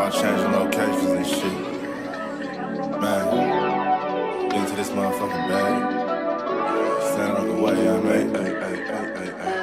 about changing locations and shit. Man, get into this motherfucking bag. Stand on the way,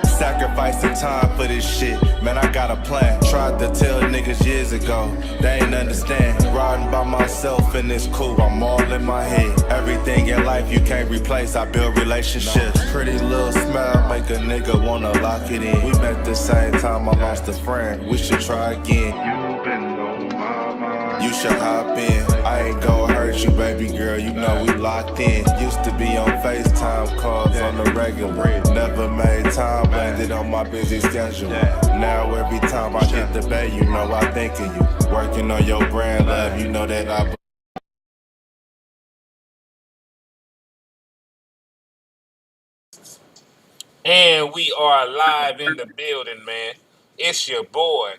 Sacrificing time for this shit. Man, I got a plan. Tried to tell niggas years ago. They ain't understand. Riding by myself and it's cool. I'm all in my head. Everything in life you can't replace. I build relationships. Pretty little smile make a nigga wanna lock it in. We met the same time I lost a friend. We should try again. You've been on my mind. You should hop in. I ain't gon' hurt you, baby girl. You know we locked in. Used to be on FaceTime calls on the regular. Never made time, landed on my busy schedule. Now every time I hit the bay, you know I think of you. Working on your brand love, you know that I. And we are live in the building, man. It's your boy,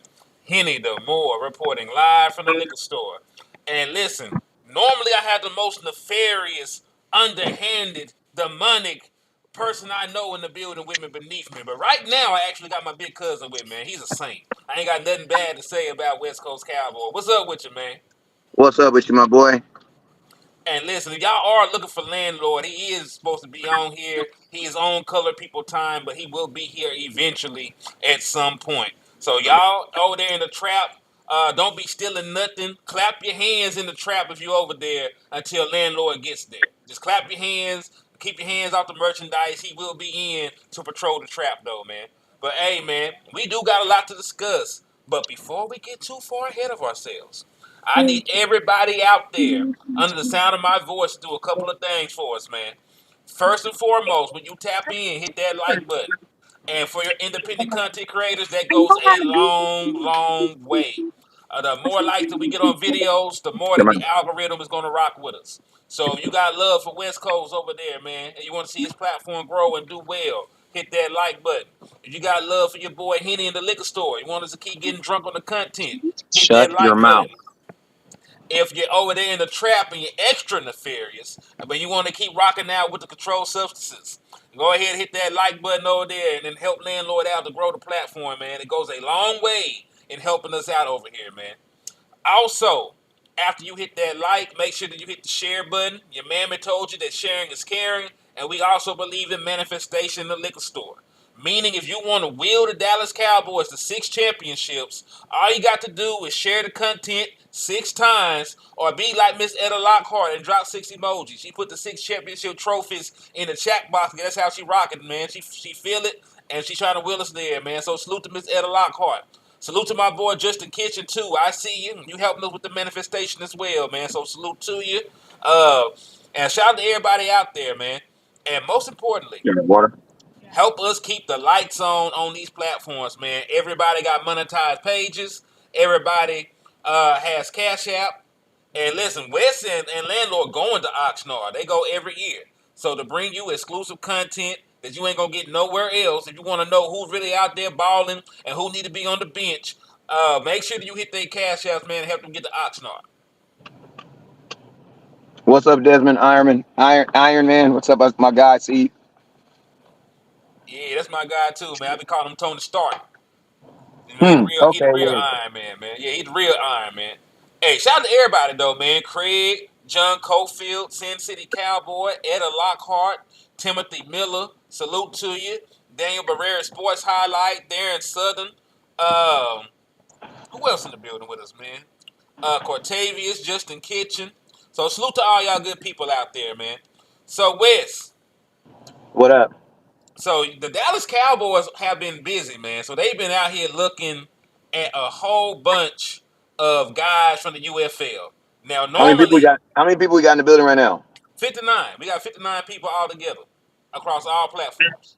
Henny the Moore, reporting live from the liquor store. And listen, normally I have the most nefarious, underhanded, demonic person I know in the building with me beneath me. But right now, I actually got my big cousin with me, man. He's a saint. I ain't got nothing bad to say about West Coast Cowboy. What's up with you, man? What's up with you, my boy? And listen, if y'all are looking for LandLord, he is supposed to be on here. He is on Color People Time, but he will be here eventually at some point. So y'all over there in the trap, don't be stealing nothing. Clap your hands in the trap if you're over there until LandLord gets there. Just clap your hands. Keep your hands off the merchandise. He will be in to patrol the trap, though, man. But hey, man, we do got a lot to discuss. But before we get too far ahead of ourselves, I need everybody out there under the sound of my voice to do a couple of things for us, man. First and foremost, when you tap in, hit that like button. And for your independent content creators, that goes a long, long way. The more likes that we get on videos, the more that the algorithm is going to rock with us. So if you got love for West Coast over there, man, and you want to see his platform grow and do well, hit that like button. If you got love for your boy Henny in the liquor store, you want us to keep getting drunk on the content, hit that Shut your like mouth. button. If you're over there in the trap and you're extra nefarious, but you want to keep rocking out with the controlled substances, go ahead and hit that like button over there and then help LandLord out to grow the platform, man. It goes a long way in helping us out over here, man. Also, after you hit that like, make sure that you hit the share button. Your mammy told you that sharing is caring, and we also believe in manifestation in the liquor store. Meaning, if you want to wheel the Dallas Cowboys to 6 championships, all you got to do is share the content 6 times, or be like Miss Etta Lockhart and drop 6 emojis. She put the 6 championship trophies in the chat box. That's how she rocking, man. She feel it, and she trying to wheel us there, man. So salute to Miss Etta Lockhart. Salute to my boy Justin Kitchen too. I see you. You helping us with the manifestation as well, man. So salute to you. Uh, and shout out to everybody out there, man. And most importantly, You got water? help us keep the lights on these platforms, man. Everybody got monetized pages. Everybody has Cash App. And listen, Wes and LandLord going to Oxnard. They go every year. So to bring you exclusive content that you ain't gonna get nowhere else, if you want to know who's really out there balling and who need to be on the bench, make sure that you hit their Cash Apps, man, and help them get to Oxnard. What's up, Desmond Iron Man? What's up, my guy? See, Yeah, that's my guy too, man. I be calling him Tony Stark. You know, he the Okay, real yeah. Iron Man, man. Yeah, he the real Iron Man. Hey, shout out to everybody though, man. Craig, John Cofield, Sin City Cowboy, Etta Lockhart, Timothy Miller. Salute to you. Daniel Barrera, Sports Highlight, Darren Southern. Um, who else in the building with us, man? Cortavius, Justin Kitchen. So salute to all y'all good people out there, man. So Wes, What up? so the Dallas Cowboys have been busy, man. So they've been out here looking at a whole bunch of guys from the UFL. Now, How many people we normally got? How many people we got in the building right now? 59. We got 59 people all together across all platforms.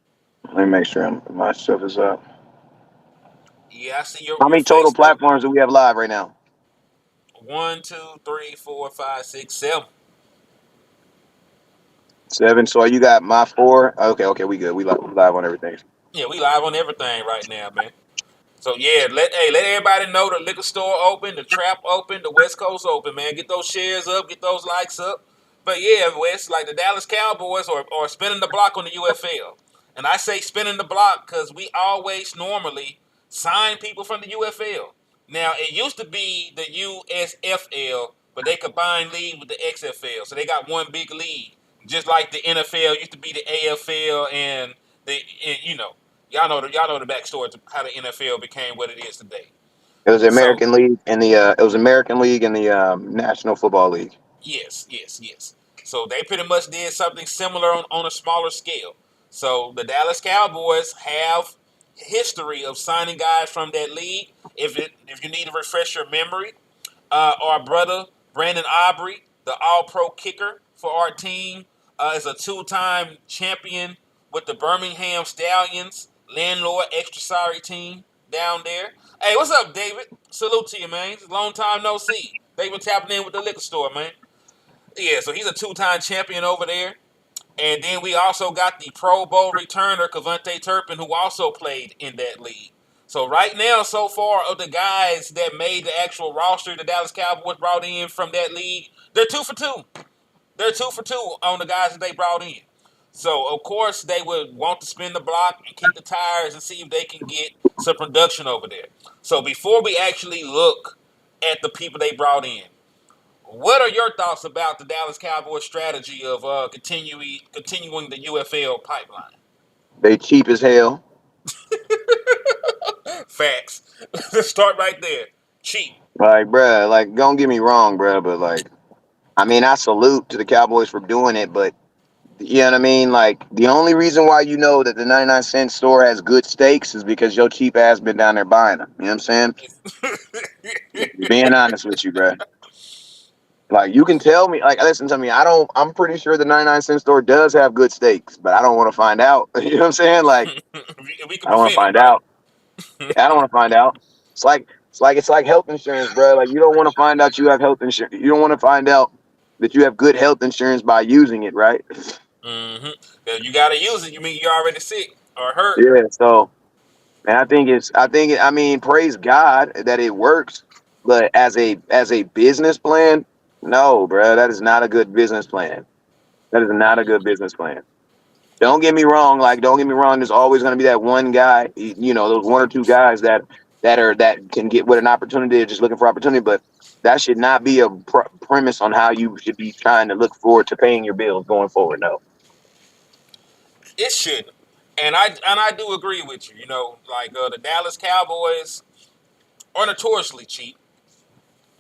Let me make sure my stuff is up. Yeah, I see How your many total Facebook. platforms do we have live right now? One, two, three, four, five, six, seven. 7. So you got my 4. Okay, we good. We live on everything. Yeah, we live on everything right now, man. So yeah, let everybody know the liquor store open, the trap open, the West Coast open, man. Get those shares up, get those likes up. But yeah, West, like the Dallas Cowboys are spinning the block on the UFL. And I say spinning the block because we always normally sign people from the UFL. Now it used to be the USFL, but they combined league with the XFL, so they got one big league, just like the NFL used to be the AFL and y'all know the backstory to how the NFL became what it is today. It was the So American League and the National Football League. yes, yes, yes. So they pretty much did something similar on a smaller scale. So the Dallas Cowboys have history of signing guys from that league. If you need to refresh your memory, our brother Brandon Aubrey, the All-Pro kicker for our team, is a two-time champion with the Birmingham Stallions, LandLord extra sorry team down there. Hey, what's up, David? Salute to you, man. It's a long time no see. David tapping in with the liquor store, man. Yeah, so he's a two-time champion over there. And then we also got the Pro Bowl returner, Kavante Turpin, who also played in that league. So right now, so far, of the guys that made the actual roster the Dallas Cowboys brought in from that league, they're 2 for 2. They're 2 for 2 on the guys that they brought in. So, of course, they would want to spin the block and kick the tires and see if they can get some production over there. So before we actually look at the people they brought in, what are your thoughts about the Dallas Cowboys strategy of continuing the UFL pipeline? They cheap as hell. Facts. Let's start right there. Cheap. Like, bruh, like, don't get me wrong, bruh, but like, I mean, I salute to the Cowboys for doing it, but you know what I mean? Like, the only reason why you know that the 99-cent store has good steaks is because your cheap ass been down there buying them. You know what I'm saying? Being honest with you, bruh. Like, you can tell me, like, listen to me. I'm pretty sure the 99-cent store does have good steaks, but I don't want to find out. You know what I'm saying? Like, We could I don't want to prevent it, find right? out. I don't want to find out. It's like health insurance, bro. Like, you don't want to find out you have health insurance. You don't want to find out that you have good health insurance by using it, right? Mm-hmm. If you gotta use it, you mean you're already sick or hurt. Yeah. So, and I mean, praise God that it works, but as a business plan, no, bro, that is not a good business plan. That is not a good business plan. Don't get me wrong. Like, don't get me wrong. There's always going to be that one guy, those one or two guys that can get with an opportunity, they're just looking for opportunity. But that should not be a premise on how you should be trying to look forward to paying your bills going forward. No, It shouldn't. And I do agree with you. Like the Dallas Cowboys are notoriously cheap.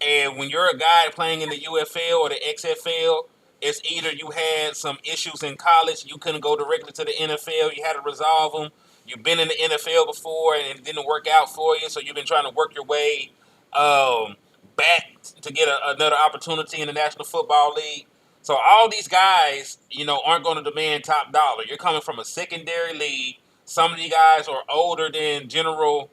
And when you're a guy playing in the UFL or the XFL, it's either you had some issues in college, you couldn't go directly to the NFL, you had to resolve them. You've been in the NFL before and it didn't work out for you, so you've been trying to work your way back to get another opportunity in the National Football League. So all these guys, aren't going to demand top dollar. You're coming from a secondary league. Some of these guys are older than general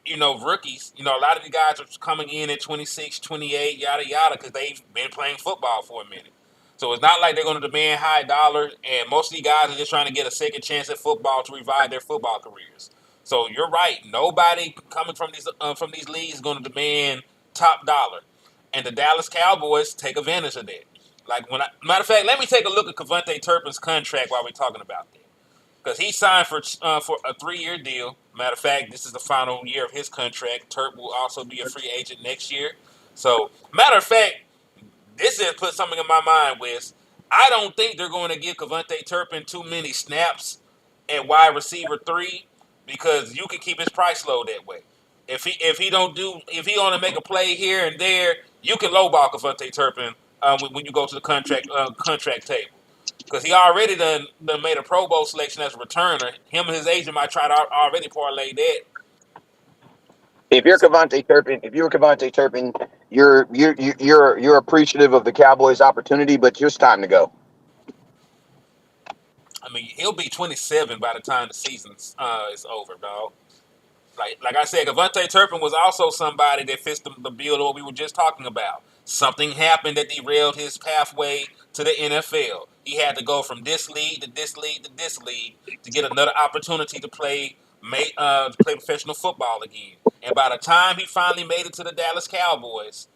rookies. A lot of the guys are coming in at 26, 28, yada, yada, because they've been playing football for a minute. So it's not like they're going to demand high dollar, and most of these guys are just trying to get a second chance at football to revive their football careers. So you're right. Nobody coming from these leagues is going to demand top dollar, and the Dallas Cowboys take advantage of that. Like matter of fact, let me take a look at Kavante Turpin's contract while we're talking about that because he signed for a 3-year deal. Matter of fact, this is the final year of his contract. Turp will also be a free agent next year. So, matter of fact, this has put something in my mind, Wes. I don't think they're going to give Kavante Turpin too many snaps at wide receiver 3 because you can keep his price low that way. If he only make a play here and there, you can lowball Kavante Turpin when you go to the contract table because he already done made a Pro Bowl selection as a returner. Him and his agent might try to already parlay that. if you're Kavante Turpin, you're appreciative of the Cowboys' opportunity, but it's time to go. I mean, he'll be 27 by the time the season is over, dog. Like I said, Kavante Turpin was also somebody that fits the bill of what we were just talking about. Something happened that derailed his pathway to the NFL. He had to go from this league to this league to this league to get another opportunity to play professional football again. And by the time he finally made it to the Dallas Cowboys,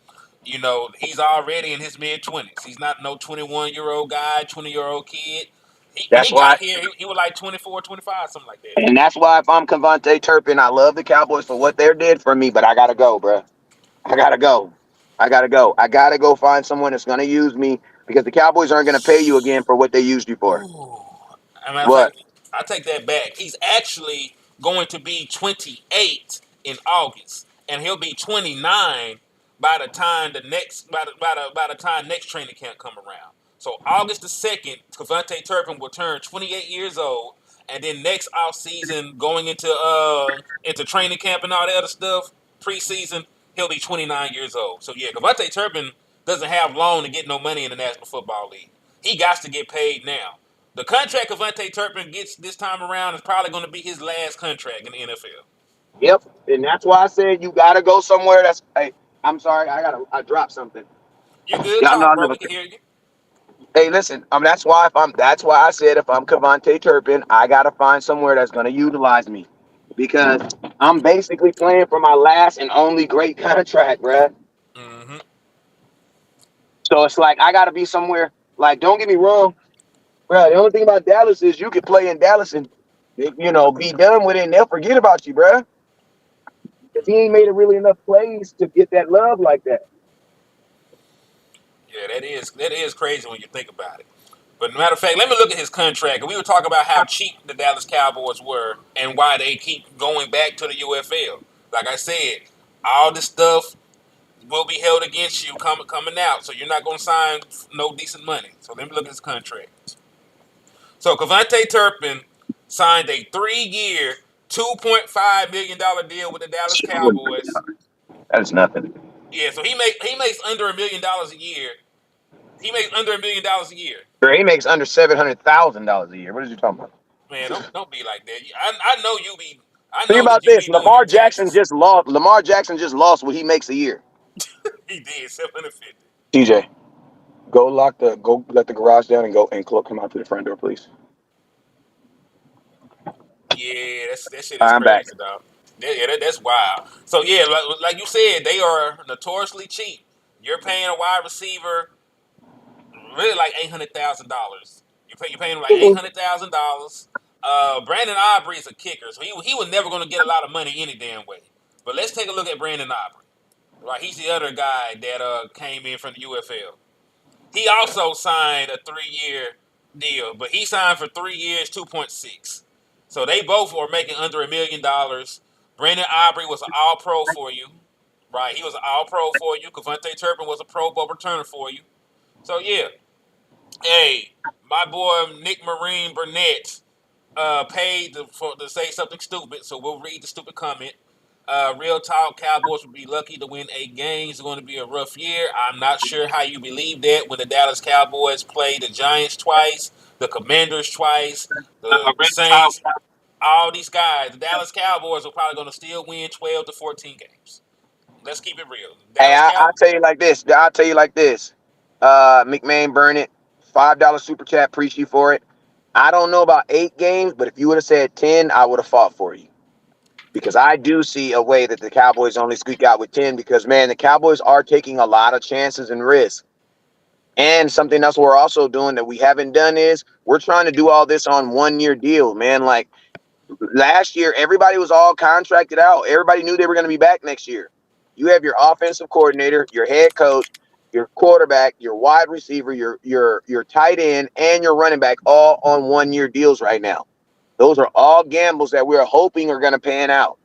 he's already in his mid-20s. He's not no 21-year-old guy, 20-year-old kid. When That's he got why, here, he was like 24, 25, something like that. and that's why if I'm Kavante Turpin, I love the Cowboys for what they did for me, but I gotta go, bro. I gotta go. I gotta go. I gotta go find someone that's gonna use me because the Cowboys aren't gonna pay you again for what they used you for. Ooh. As a matter of What? fact, I take that back. He's actually going to be 28 in August, and he'll be 29 by the time by the time next training camp come around. So August the 2nd, Kavante Turpin will turn 28 years old, and then next off season, going into training camp and all that other stuff, preseason, he'll be 29 years old. So yeah, Kavante Turpin doesn't have long to get no money in the National Football League. He got to get paid now. The contract Kavante Turpin gets this time around is probably going to be his last contract in the NFL. Yep. And that's why I said you gotta go somewhere that's. Hey, I'm sorry. I dropped something. You good? Y'all know Talk, I bro. never. We can hear you. Hey, listen. That's why if I'm. That's why I said if I'm Cavante Turpin, I gotta find somewhere that's gonna utilize me because I'm basically playing for my last and only great contract, bruh. Mm-hmm. So it's like I gotta be somewhere. Like, don't get me wrong, bro. The only thing about Dallas is you can play in Dallas and be done with it, and they'll forget about you, bro. Because he ain't made it really enough plays to get that love like that. Yeah, that is crazy when you think about it. But matter of fact, let me look at his contract. We were talking about how cheap the Dallas Cowboys were and why they keep going back to the UFL. Like I said, all this stuff will be held against you coming out, so you're not going to sign no decent money. So let me look at his contract. So Kavante Turpin signed a 3-year, $2.5 million deal with the Dallas Cowboys. That is nothing. Yeah, so he makes under $1 million a year. He makes under $1 million a year. Bro, he makes under $700,000 a year. What are you talking about? Man, don't be like that. I know you be. I Think know that about you this. be doing your taxes. Lamar Jackson just lost what he makes a year. He did 750. TJ, go let the garage down and go and come out to the front door, please. Yeah, that shit is I'm back. crazy, dog. That's wild. So yeah, like you said, they are notoriously cheap. You're paying a wide receiver really like $800,000. You're paying him like $800,000. Brandon Aubrey is a kicker, so he was never going to get a lot of money any damn way. But let's take a look at Brandon Aubrey. Right, he's the other guy that came in from the UFL. He also signed a 3-year deal, but he signed for 3 years, 2.6. So they both were making under $1 million. Brandon Aubrey was an All Pro for you, right? He was an All Pro for you. Kavante Turpin was a Pro Bowl returner for you. So yeah, hey, my boy Nick Marine Burnett paid to say something stupid, so we'll read the stupid comment. Real talk, Cowboys would be lucky to win 8 games. It's going to be a rough year. I'm not sure how you believe that when the Dallas Cowboys play the Giants twice, the Commanders twice, the Saints, all these guys. The Dallas Cowboys are probably going to still win 12 to 14 games. Let's keep it real. Hey, Dallas I'll Cowboys. tell you like this. McMahon Burnett, $5 super chat. Appreciate you for it. I don't know about 8 games, but if you would have said 10, I would have fought for you. Because I do see a way that the Cowboys only squeak out with 10 because, man, the Cowboys are taking a lot of chances and risks. And something else we're also doing that we haven't done is we're trying to do all this on 1-year deal, man. Like last year, everybody was all contracted out. Everybody knew they were going to be back next year. You have your offensive coordinator, your head coach, your quarterback, your wide receiver, your tight end, and your running back all on 1-year deals right now. Those are all gambles that we're hoping are going to pan out.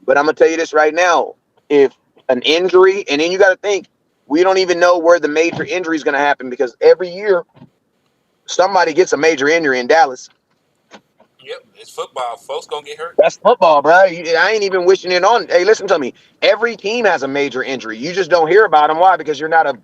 But I'm gonna tell you this right now: if an injury, and then you got to think, we don't even know where the major injury is going to happen because every year somebody gets a major injury in Dallas. Yep, it's football. Folks going to get hurt. That's football, bro. I ain't even wishing it on. Hey, listen to me. Every team has a major injury. You just don't hear about them. Why? Because you're not a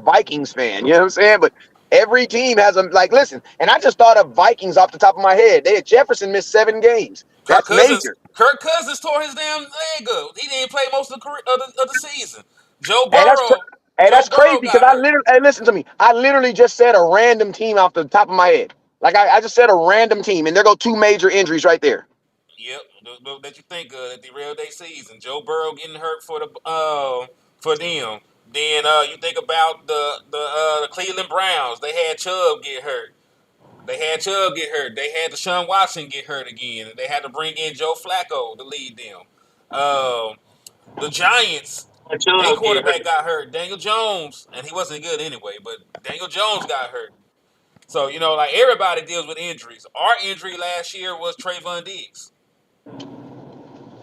Vikings fan. You know what I'm saying? But every team has a like. Listen, and I just thought of Vikings off the top of my head. They had Jefferson missed 7 games. Kirk That's Cousins, major. Kirk Cousins tore his damn leg up. He didn't play most of the season. Joe Hey, that's cra- Burrow, hey, Joe that's crazy Burrow because got I hurt. literally. Hey, listen to me. I literally just said a random team off the top of my head. Like I just said a random team, and there go 2 major injuries right there. Yep, that you think of at the real day season. Joe Burrow getting hurt for them. Then you think about the Cleveland Browns. They had Chubb get hurt. They had Deshaun Watson get hurt again. They had to bring in Joe Flacco to lead them. The Giants. Their Chubb get quarterback hurt. got hurt. Daniel Jones, and he wasn't good anyway, but Daniel Jones got hurt. So, like everybody deals with injuries. Our injury last year was Trayvon Diggs.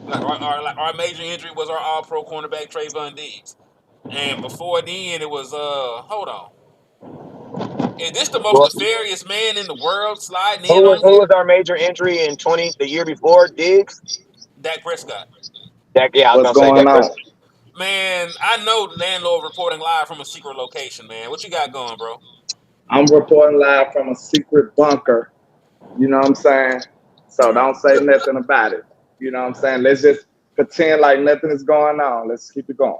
Like our major injury was our all pro cornerback Trayvon Diggs. And before then it was hold on. Is this the most Well, nefarious man in the world sliding who in was on who here? was our major injury in the year before? Diggs. Dak Prescott. Yeah, I was What's gonna say going Dak on? Prescott. Man, I know landlord reporting live from a secret location, man. What you got going, bro? I'm reporting live from a secret bunker. You know what I'm saying? So don't say nothing about it. You know what I'm saying? Let's just pretend like nothing is going on. Let's keep it going.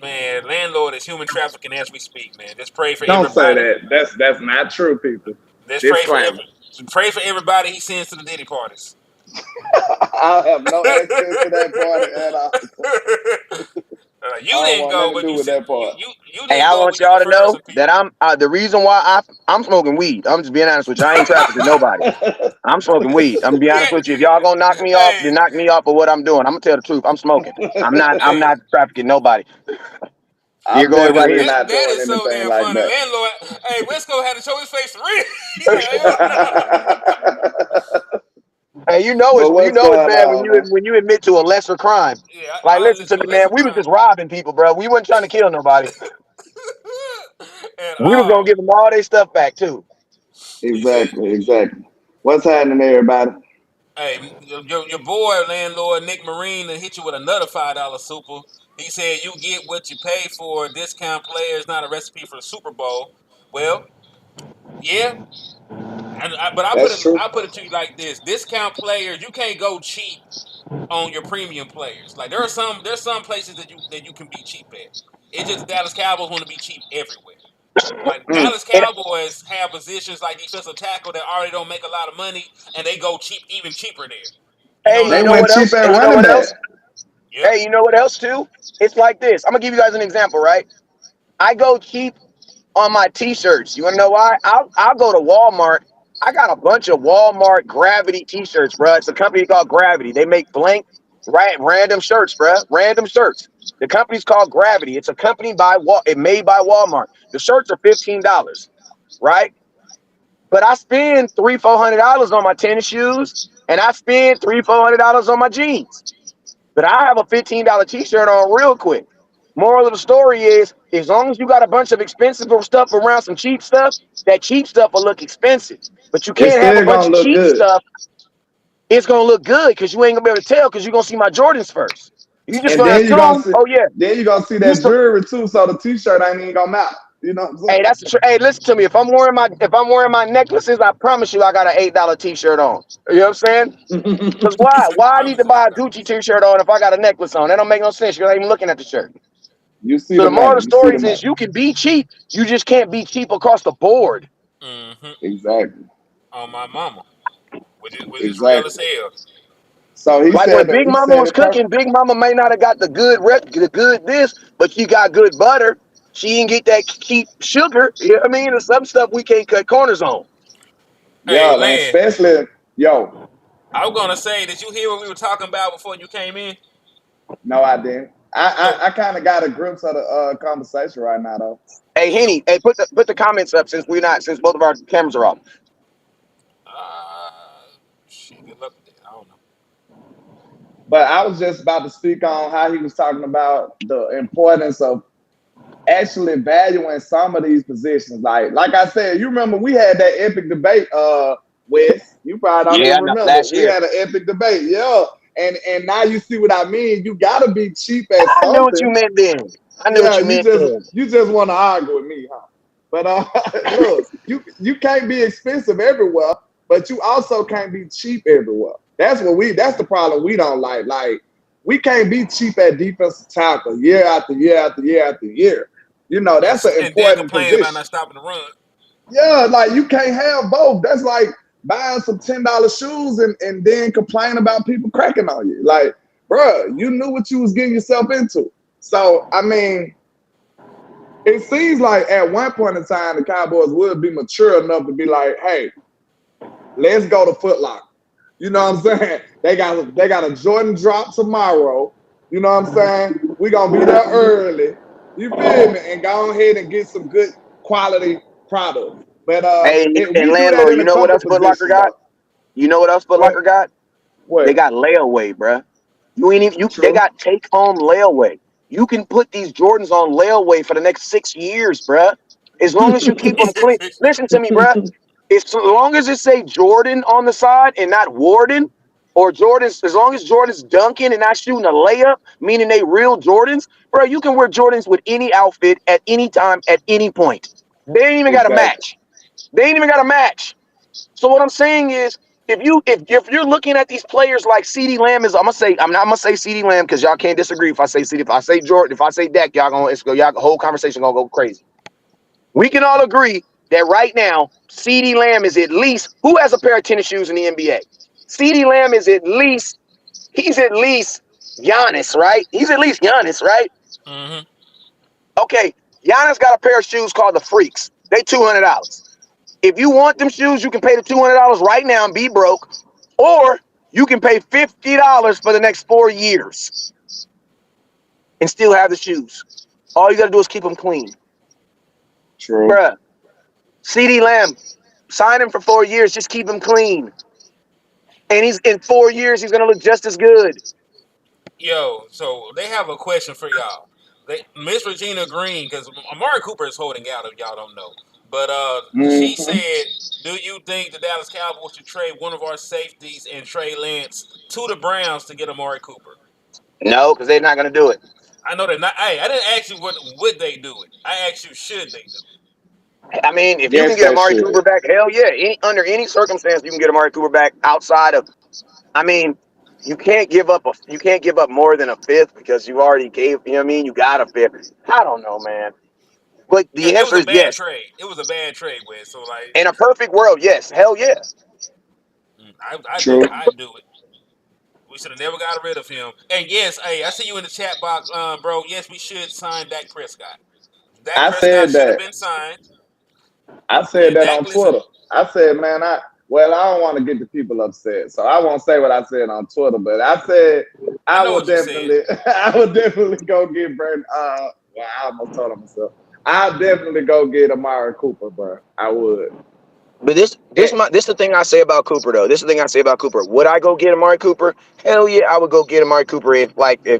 Man, landlord is human trafficking as we speak, man. Just pray for Don't say everybody. that. That's not true, people. Let's Disclaimer. pray for everybody he sends to the Diddy parties. I have no access to that party at all. I You don't didn't want go, nothing to but do you with said that you part. you you Hey, didn't I go, want but you y'all to referred know some that people. the reason why I'm smoking weed. I'm just being honest with you. I ain't trafficking nobody. I'm smoking weed. I'm gonna be honest Hey, with you. If y'all gonna knock me off, then hey, knock me off for what I'm doing. I'm gonna tell the truth. I'm smoking. I'm hey. not trafficking nobody. Here I'm go it right definitely here. not That doing is so anything damn like funny. that. Landlord, hey, Wesco had to show his face for real. He's like, hell no. Hey, But you what's know it's going bad on, man? when you admit to a lesser crime. Yeah, Like, I listen to listen to me, a man. lesser We was crime. just robbing people, bro. We wasn't trying to kill nobody. And We was gonna give them all their stuff back too. he said, Exactly, exactly. What's happening, everybody? hey, your boy landlord Nick Marine hit you with another $5 super. He said you get what you pay for. Discount player is not a recipe for the Super Bowl. Well, yeah, but That's true. I put it to you like this: discount players, you can't go cheap on your premium players. Like there's some places that you can be cheap at. It's just Dallas Cowboys want to be cheap everywhere. Like Mm. Dallas And Cowboys have positions like defensive tackle that already don't make a lot of money, and they go cheap, even cheaper there. You know hey, what you I They know mean? went what cheap else? at And you know running what back. else? Yep. Hey, you know what else too? It's like this. I'm gonna give you guys an example, right? I go cheap on my t-shirts. You wanna know why? I'll go to Walmart. I got a bunch of Walmart Gravity t-shirts, bro. It's a company called Gravity. They make blank, right, random shirts, bro. Random shirts. The company's called Gravity. It's a company made by Walmart. The shirts are $15, right? But I spend $300-400 on my tennis shoes, and I spend $300-400 on my jeans. But I have a $15 t-shirt on real quick. Moral of the story is, as long as you got a bunch of expensive stuff around some cheap stuff, that cheap stuff will look expensive. But you It's can't have a still bunch gonna of look cheap good. stuff. It's gonna look good because you ain't gonna be able to tell because you're gonna see my Jordans first. You just And gonna then you gonna assume, see oh yeah, that these some. jewelry too, so the t-shirt ain't even gonna matter. You know what I'm Hey, saying? hey, listen to me. If I'm wearing my necklaces, I promise you, I got an $8 t-shirt on. You know what I'm saying? Because why? I Why I need to promise you, buy I a got. Gucci t-shirt on if I got a necklace on? That don't make no sense. You're not even looking at the shirt. You see So the the moral of man. the You see story the is man. you can be cheap. You just can't be cheap across the board. Mm-hmm. Exactly. On my mama, which is real as Exactly. hell. So Like when Big he Mama said was it perfect. cooking, Big Mama may not have got the good the good this, but she got good butter. She didn't get that cheap sugar. You know what I mean? There's some stuff we can't cut corners on. Hey, Yeah, and Land, especially yo, I was gonna say, did you hear what we were talking about before you came in? no, I didn't. So, I kind of got a glimpse of the conversation right now though. Hey you know, Henny, hey put the comments up since both of our cameras are off. uh, shit, good luck with that. I don't know. But I was just about to speak on how he was talking about the importance of actually valuing some of these positions. Like I said, you remember we had that epic debate, Wes. You probably don't Yeah, even I know. remember. Last We year. had an epic debate, yeah. And now you see what I mean. You gotta be cheap at I knew what you something. meant then. I knew what Yeah, you meant then. you just want to argue with me, huh? But look, you can't be expensive everywhere, but you also can't be cheap everywhere. That's the problem we don't like. Like we can't be cheap at defensive tackle year after year after year after year. You know, that's an And then important complain about position. not stopping the run. Yeah, like you can't have both. That's like buying some $10 shoes and then complain about people cracking on you. Like, bruh, you knew what you was getting yourself into. So I mean, it seems like at one point in time the Cowboys would be mature enough to be like, hey, let's go to Foot Locker. You know what I'm saying? They got a Jordan drop tomorrow. You know what I'm saying? We gonna be there early. You feel me? And go ahead and get some good quality product. But Hey, and we do that landlord, in you a know what couple else Foot Locker positions got? though. You know what else Foot What? Locker got? They What? got layaway, bruh. You ain't even you. They True. got take home layaway. You can put these Jordans on layaway for the next 6 years, bruh. As long as you keep them clean. Listen to me, bruh. As long as it say Jordan on the side and not Warden, or Jordan's, as long as Jordan's dunking and not shooting a layup, meaning they real Jordans, bro, you can wear Jordans with any outfit at any time, at any point. They ain't even got a Exactly. match. They ain't even got a match. So what I'm saying is, if you're looking at these players like CeeDee Lamb is, I'm not gonna say CeeDee Lamb because y'all can't disagree. If I say CeeDee, if I say Jordan, if I say Dak, y'all the whole conversation gonna go crazy. We can all agree that right now, CeeDee Lamb is at least who has a pair of tennis shoes in the NBA. CeeDee Lamb is he's at least Giannis, right? He's at least Giannis, right? Mm-hmm. Okay, Giannis got a pair of shoes called the Freaks. They $200. If you want them shoes, you can pay the $200 right now and be broke, or you can pay $50 for the next 4 years and still have the shoes. All you got to do is keep them clean. True. Bruh, CeeDee Lamb, sign him for 4 years, just keep him clean. And he's in 4 years, he's going to look just as good. Yo, so they have a question for y'all. Miss Regina Green, because Amari Cooper is holding out, if y'all don't know. But she Mm-hmm. said, "Do you think the Dallas Cowboys should trade one of our safeties and Trey Lance to the Browns to get Amari Cooper?" No, because they're not going to do it. I know they're not. Hey, I didn't ask you what would they do it. I asked you should they do it. I mean, if you can Yes, get they Amari should. Cooper back, hell yeah. Under any circumstance, you can get Amari Cooper back outside of, I mean, you can't give up more than a fifth because you already gave, you know what I mean? You got a fifth. I don't know, man. But Yeah, the it was answer a is bad yes. trade. It was a bad trade, Wes. So like, In a perfect world, yes. Hell yeah. I do True. it. I do it. We should have never got rid of him. And yes, hey, I see you in the chat box, bro. Yes, we should sign Dak Prescott. Dak I Prescott said should have that. been signed. I said And that Dak, on listen, Twitter. I said, man, I don't want to get the people upset, so I won't say what I said on Twitter. But I said I I know would what you said. definitely, I would definitely go get Brent. Well, I almost told him myself. I'd definitely go get Amari Cooper, bro. I would. But Eh, this the thing I say about Cooper though. This is the thing I say about Cooper. Would I go get Amari Cooper? Hell yeah, I would go get Amari Cooper if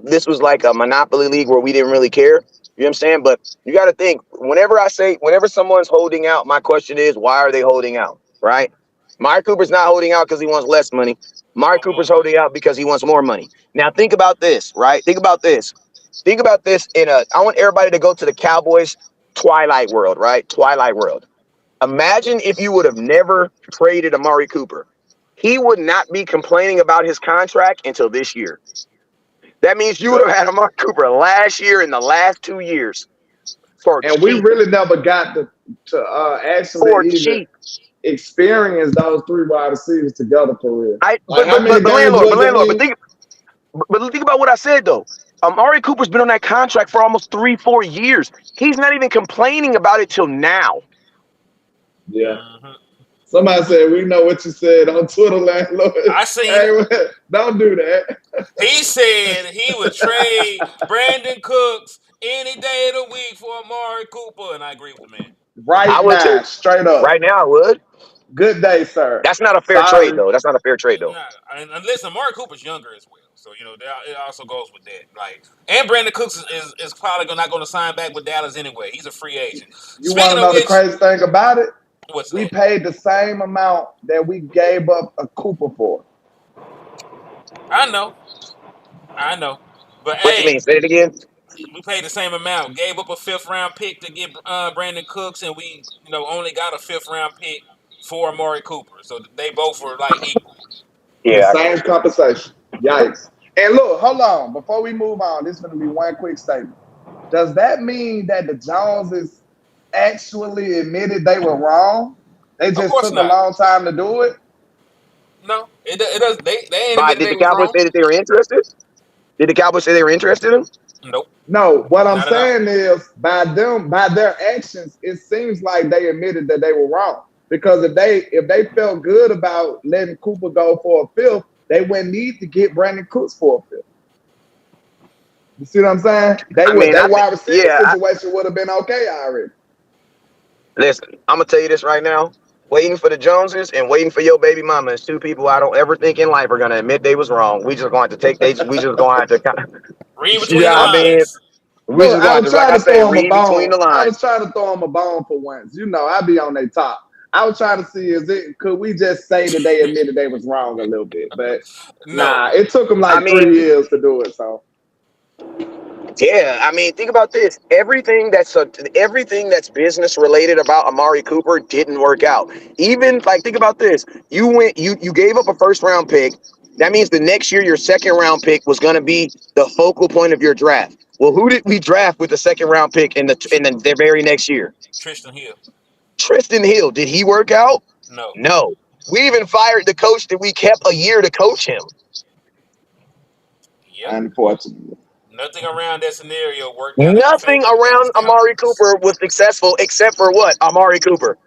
this was like a monopoly league where we didn't really care. You know what I'm saying? But you got to think, whenever someone's holding out, my question is, why are they holding out? Right? Amari Cooper's not holding out because he wants less money. He Amari want more Cooper's money. holding out because he wants more money. Now think about this, right? Think about this. Think about this I want everybody to go to the Cowboys Twilight world, right? Twilight world. Imagine if you would have never traded Amari Cooper. He would not be complaining about his contract until this year. That means you would have had Amari Cooper last year and the last 2 years for and we cheap. really never got to For actually even cheap. experience those three wide receivers together for real. I Like but how but many but but games landlord, but was it landlord, we? but think about what I said though. Amari Cooper's been on that contract for almost 3-4 years. He's not even complaining about it till now. Yeah. Hmm Somebody said we know what you said on Twitter, landlord. I seen it. Hey, man, don't do that. He said he would trade Brandon Cooks any day of the week for Amari Cooper, and I agree with the man. I Right would now, too. straight up. Right now I would. Good day, sir. That's not a fair trade Sorry. though. That's not a fair trade though. Nah, and listen, Amari Cooper's younger as well, so you know it also goes with that. Like, and Brandon Cooks is probably not going to sign back with Dallas anyway. He's a free agent. You want Speaking to of know the which, crazy thing about it? what's We that? paid the same amount that we gave up a Cooper for. I know, but What you mean? hey, Say it again. we paid the same amount. Gave up a fifth round pick to get Brandon Cooks, and we only got a fifth round pick for Amari Cooper. So they both were like equal. The Yeah, same compensation. Yikes. And look, hold on. Before we move on, this is going to be one quick statement. Does that mean that the Joneses actually admitted they were wrong? They Of just course took a not. long time to do it? No, it does. They ain't but admitted did they the was Cowboys wrong. say that they were interested? Did the Cowboys say they were interested in him? Nope, No, what I'm not at all. saying is by their actions, it seems like they admitted that they were wrong. Because if they felt good about letting Cooper go for a fifth, they wouldn't need to get Brandon Cooks for a fifth. You see what I'm saying? They I would mean, I that think, wide receiver yeah. situation would have been okay already. Listen, I'm gonna tell you this right now. Waiting for the Joneses and waiting for your baby mama is two people I don't ever think in life are gonna admit they was wrong. We just going to take they. We just going to have to. Read You between know the what I I mean? lines. We look. just I going was to, like trying I to said, throw him a read between bone. the I lines. was trying to throw him a bone for once. You know, I be on their top. I was trying to see could we just say that they admitted they was wrong a little bit, but No. nah, it took them I like mean, 3 years to do it. So yeah, I mean, think about this. Everything that's business related about Amari Cooper didn't work out. Even like think about this. You gave up a first round pick. That means the next year your second round pick was going to be the focal point of your draft. Well, who did we draft with the second round pick in the very next year? Tristan Hill. Tristan Hill. Did he work out? No. No. We even fired the coach that we kept a year to coach him. Yep. unfortunately, Nothing around that scenario worked out in the Nothing favor of the Dallas around Amari Cowboys. Cooper was successful except for what? Amari Cooper.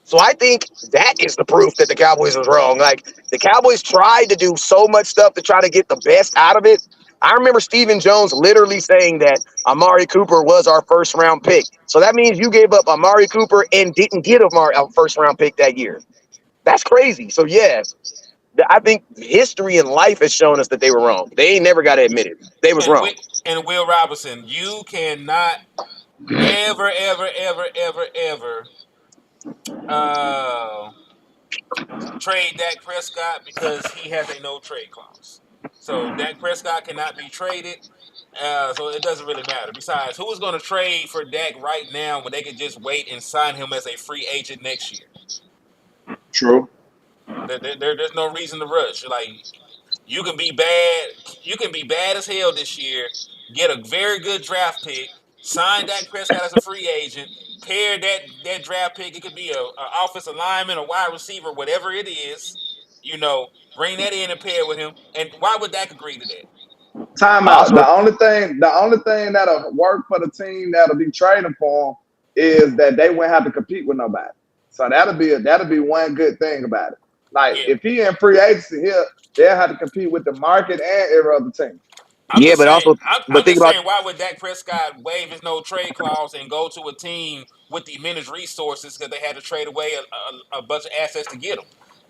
So I think that is the proof that the Cowboys was wrong. Like the Cowboys tried to do so much stuff to try to get the best out of it. I remember Stephen Jones literally saying that Amari Cooper was our first round pick. So that means you gave up Amari Cooper and didn't get a first round pick that year. That's crazy. So yeah, I think history and life has shown us that they were wrong. They ain't never got to admit it. They was And wrong. Will, and Will Robinson, you cannot ever, ever, ever, ever, ever uh, trade Dak Prescott because he has a no trade clause. So Dak Prescott cannot be traded. So it doesn't really matter. Besides, who is going to trade for Dak right now when they can just wait and sign him as a free agent next year? true. There's no reason to rush. Like you can be bad. You can be bad as hell this year. Get a very good draft pick. Sign Dak Prescott as a free agent. Pair that draft pick. It could be a offensive lineman, a wide receiver, whatever it is. Bring that in and pair with him. And why would Dak agree to that? Timeout. Also, The only thing that'll work for the team that'll be trading for him is that they won't have to compete with nobody. So that'll be one good thing about it. Like Yeah, if he in free agency here, they'll have to compete with the market and every other team. I'm yeah, just but saying. also, I'm but think just about saying. Why would Dak Prescott waive his no trade clause and go to a team with diminished resources because they had to trade away a bunch of assets to get him?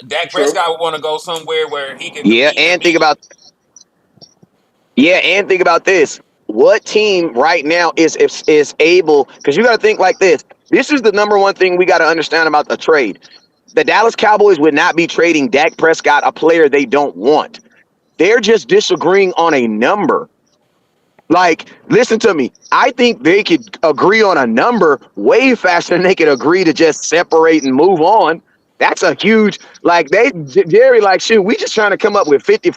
Dak True. Prescott would want to go somewhere where he can yeah, compete and think immediately. about and think about this. What team right now is able? Because you got to think like this. This is the number one thing we got to understand about the trade. The Dallas Cowboys would not be trading Dak Prescott, a player they don't want. They're just disagreeing on a number. Like, listen to me. I think they could agree on a number way faster than they could agree to just separate and move on. That's a huge like Jerry like shoot. We just trying to come up with 50.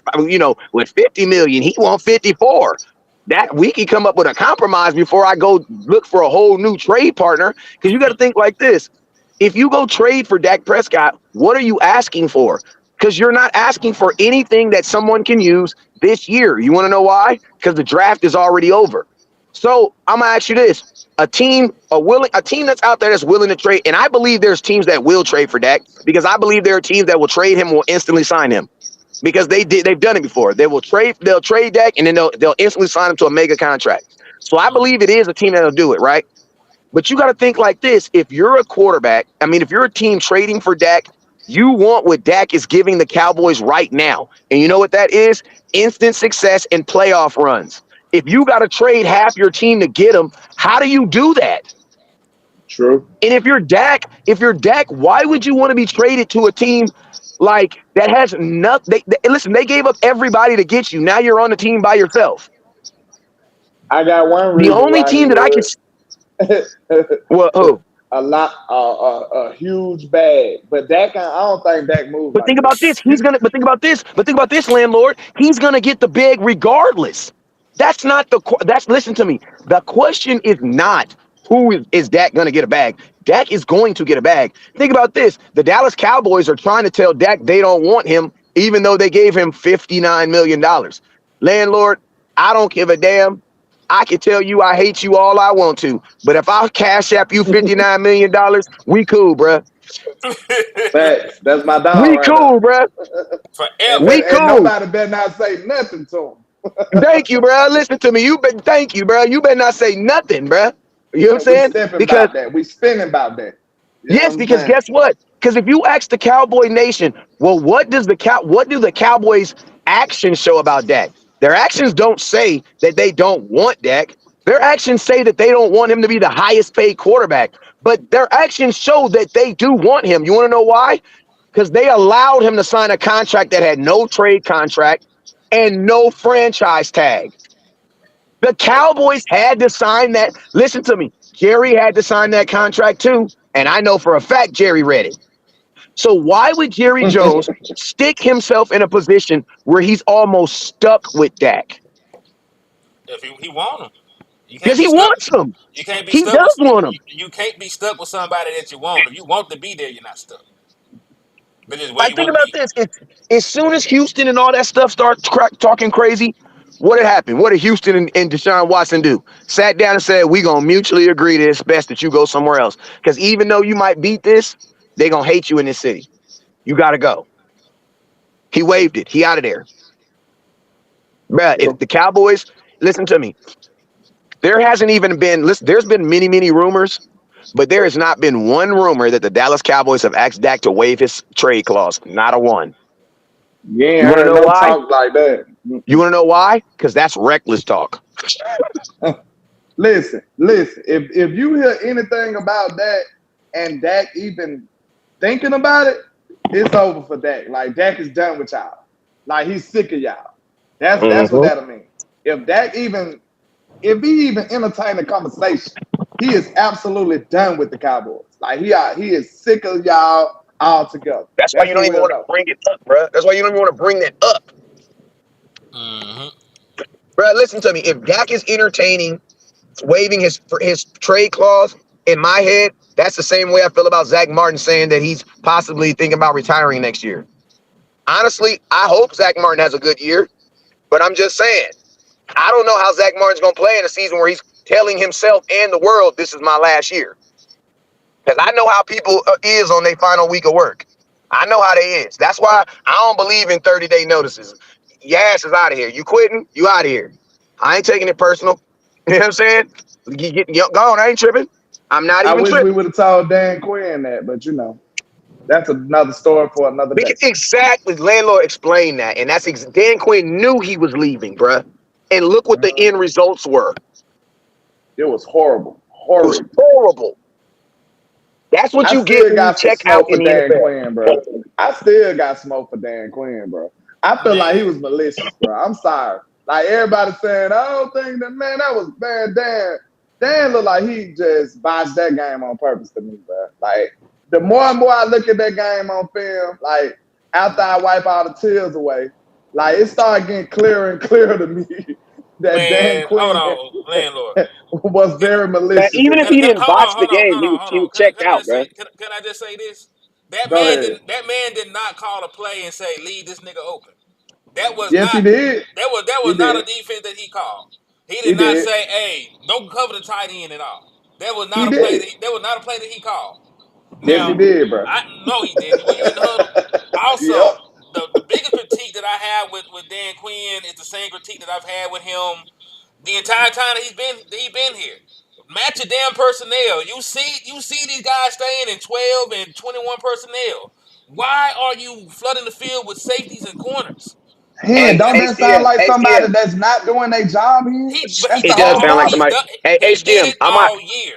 With 50 million. He want 54. That we can come up with a compromise before I go look for a whole new trade partner. Because you got to think like this: if you go trade for Dak Prescott, what are you asking for? Because you're not asking for anything that someone can use this year. You want to know why? Because the draft is already over. So I'm gonna ask you this: a team that's out there that's willing to trade, and I believe there's teams that will trade for Dak because I believe there are teams that will trade him, will instantly sign him because they've done it before. They'll trade Dak and then they'll instantly sign him to a mega contract. So I believe it is a team that'll do it, right? But you got to think like this. If you're a quarterback, I mean, if you're a team trading for Dak, you want what Dak is giving the Cowboys right now. And you know what that is? Instant success and playoff runs. If you got to trade half your team to get him, how do you do that? True. And if you're Dak, why would you want to be traded to a team like that has nothing? Listen, they gave up everybody to get you. Now you're on the team by yourself. I got one The reason only why he team that I can, would. well, who? A huge bag, but I don't think Dak moves But like think that. about this. But think about this, landlord. He's gonna get the bag regardless. Listen to me. The question is not who is Dak gonna get a bag. Dak is going to get a bag. Think about this. The Dallas Cowboys are trying to tell Dak they don't want him, even though they gave him $59 million. Landlord, I don't give a damn. I can tell you I hate you all I want to, but if I cash app you $59 million, we cool, bruh. Facts. That's my dog We right there. cool, bruh. And Forever. We and cool. nobody better not say nothing to him. Thank you, bro. Listen to me. Thank you, bro. You better not say nothing, bro. You know what I'm And we saying? stepping Because about that. We spinning about that. You know what yes, I'm because saying? guess what? Because if you ask the Cowboy Nation, well, what do the Cowboys actions show about Dak? Their actions don't say that they don't want Dak. Their actions say that they don't want him to be the highest paid quarterback. But their actions show that they do want him. You want to know why? Because they allowed him to sign a contract that had no trade contract and no franchise tag. The Cowboys had to sign that. Listen to me. Jerry had to sign that contract too. And I know for a fact Jerry read it. So why would Jerry Jones stick himself in a position where he's almost stuck with Dak? If he want him, you Because can't be he stuck. wants him. You can't be He stuck with does want him. you can't be stuck with somebody that you want. If you want to be there, you're not stuck. But just where Like, you think want to about be. this. As soon as Houston and all that stuff start talking crazy, what had happened? What did Houston and Deshaun Watson do? Sat down and said, we going to mutually agree that it's best that you go somewhere else. Because even though you might beat this, they going to hate you in this city. You got to go. He waived it. He out of there. Bruh, if the Cowboys, listen to me, there hasn't even been, listen, there's been many, many rumors, but there has not been one rumor that the Dallas Cowboys have asked Dak to waive his trade clause. Not a one. You ain't You want to heard know no why? talk like that. You want to know why? Because that's reckless talk. Listen. If you hear anything about that and Dak even thinking about it, it's over for Dak. Like Dak is done with y'all. Like he's sick of y'all. That's what Mm-hmm. that'll mean. If Dak even if he even entertain a conversation, he is absolutely done with the Cowboys. Like he is sick of y'all altogether. That's why That's you don't what even we'll want to know. bring it up, bro. That's why you don't even want to bring that up. Mm-hmm. Bro, listen to me. If Dak is entertaining waiving his trade clause, in my head, that's the same way I feel about Zach Martin saying that he's possibly thinking about retiring next year. Honestly, I hope Zach Martin has a good year, but I'm just saying, I don't know how Zach Martin's going to play in a season where he's telling himself and the world, this is my last year. Because I know how people is on their final week of work. I know how they is. That's why I don't believe in 30-day notices. Your ass is out of here. You quitting? You out of here. I ain't taking it personal. You know what I'm saying? Get gone. I ain't tripping. I'm not I even wish we tripping. would have told Dan Quinn that, but you know, that's another story for another day. Exactly. Landlord explained that. And Dan Quinn knew he was leaving, bruh. And look what the end results were. It was horrible. It was Horrid. horrible. That's what I you get still when you got some check out smoke for in the Dan NFL. Quinn, bro. I still got smoke for Dan Quinn, bro. I feel like he Man, was malicious, bro. I'm sorry. Like everybody saying, I don't think that man, that was bad. Dan looked like he just botched that game on purpose to me, bro. Like the more and more I look at that game on film, like after I wipe all the tears away, like it started getting clearer and clearer to me that Dan hold Quinn on, landlord. was Can, very Man, malicious even in if that he game. didn't botch the game, he was checked Can I out, just say? bro. Can I just say this? Go ahead. That man did not call a play and say leave this nigga open. That was Yes, he not did. that He was not a did. defense that he called. He He did not did. say, "Hey, don't cover the tight end at all." That was He not a play did. that he called. Yes, he Now, did, bro. I no, he didn't. Were you in the huddle? Yep. Also, the biggest critique that I have with Dan Quinn is the same critique that I've had with him the entire time that he been here. Match your damn personnel. You see these guys staying in 12 and 21 personnel. Why are you flooding the field with safeties and corners? Hen, Hey, don't that sound HDM, like somebody HDM. that's not doing their job here? But he That's It the does whole sound like he's problem. somebody. done. Hey, He did HDM, it all year.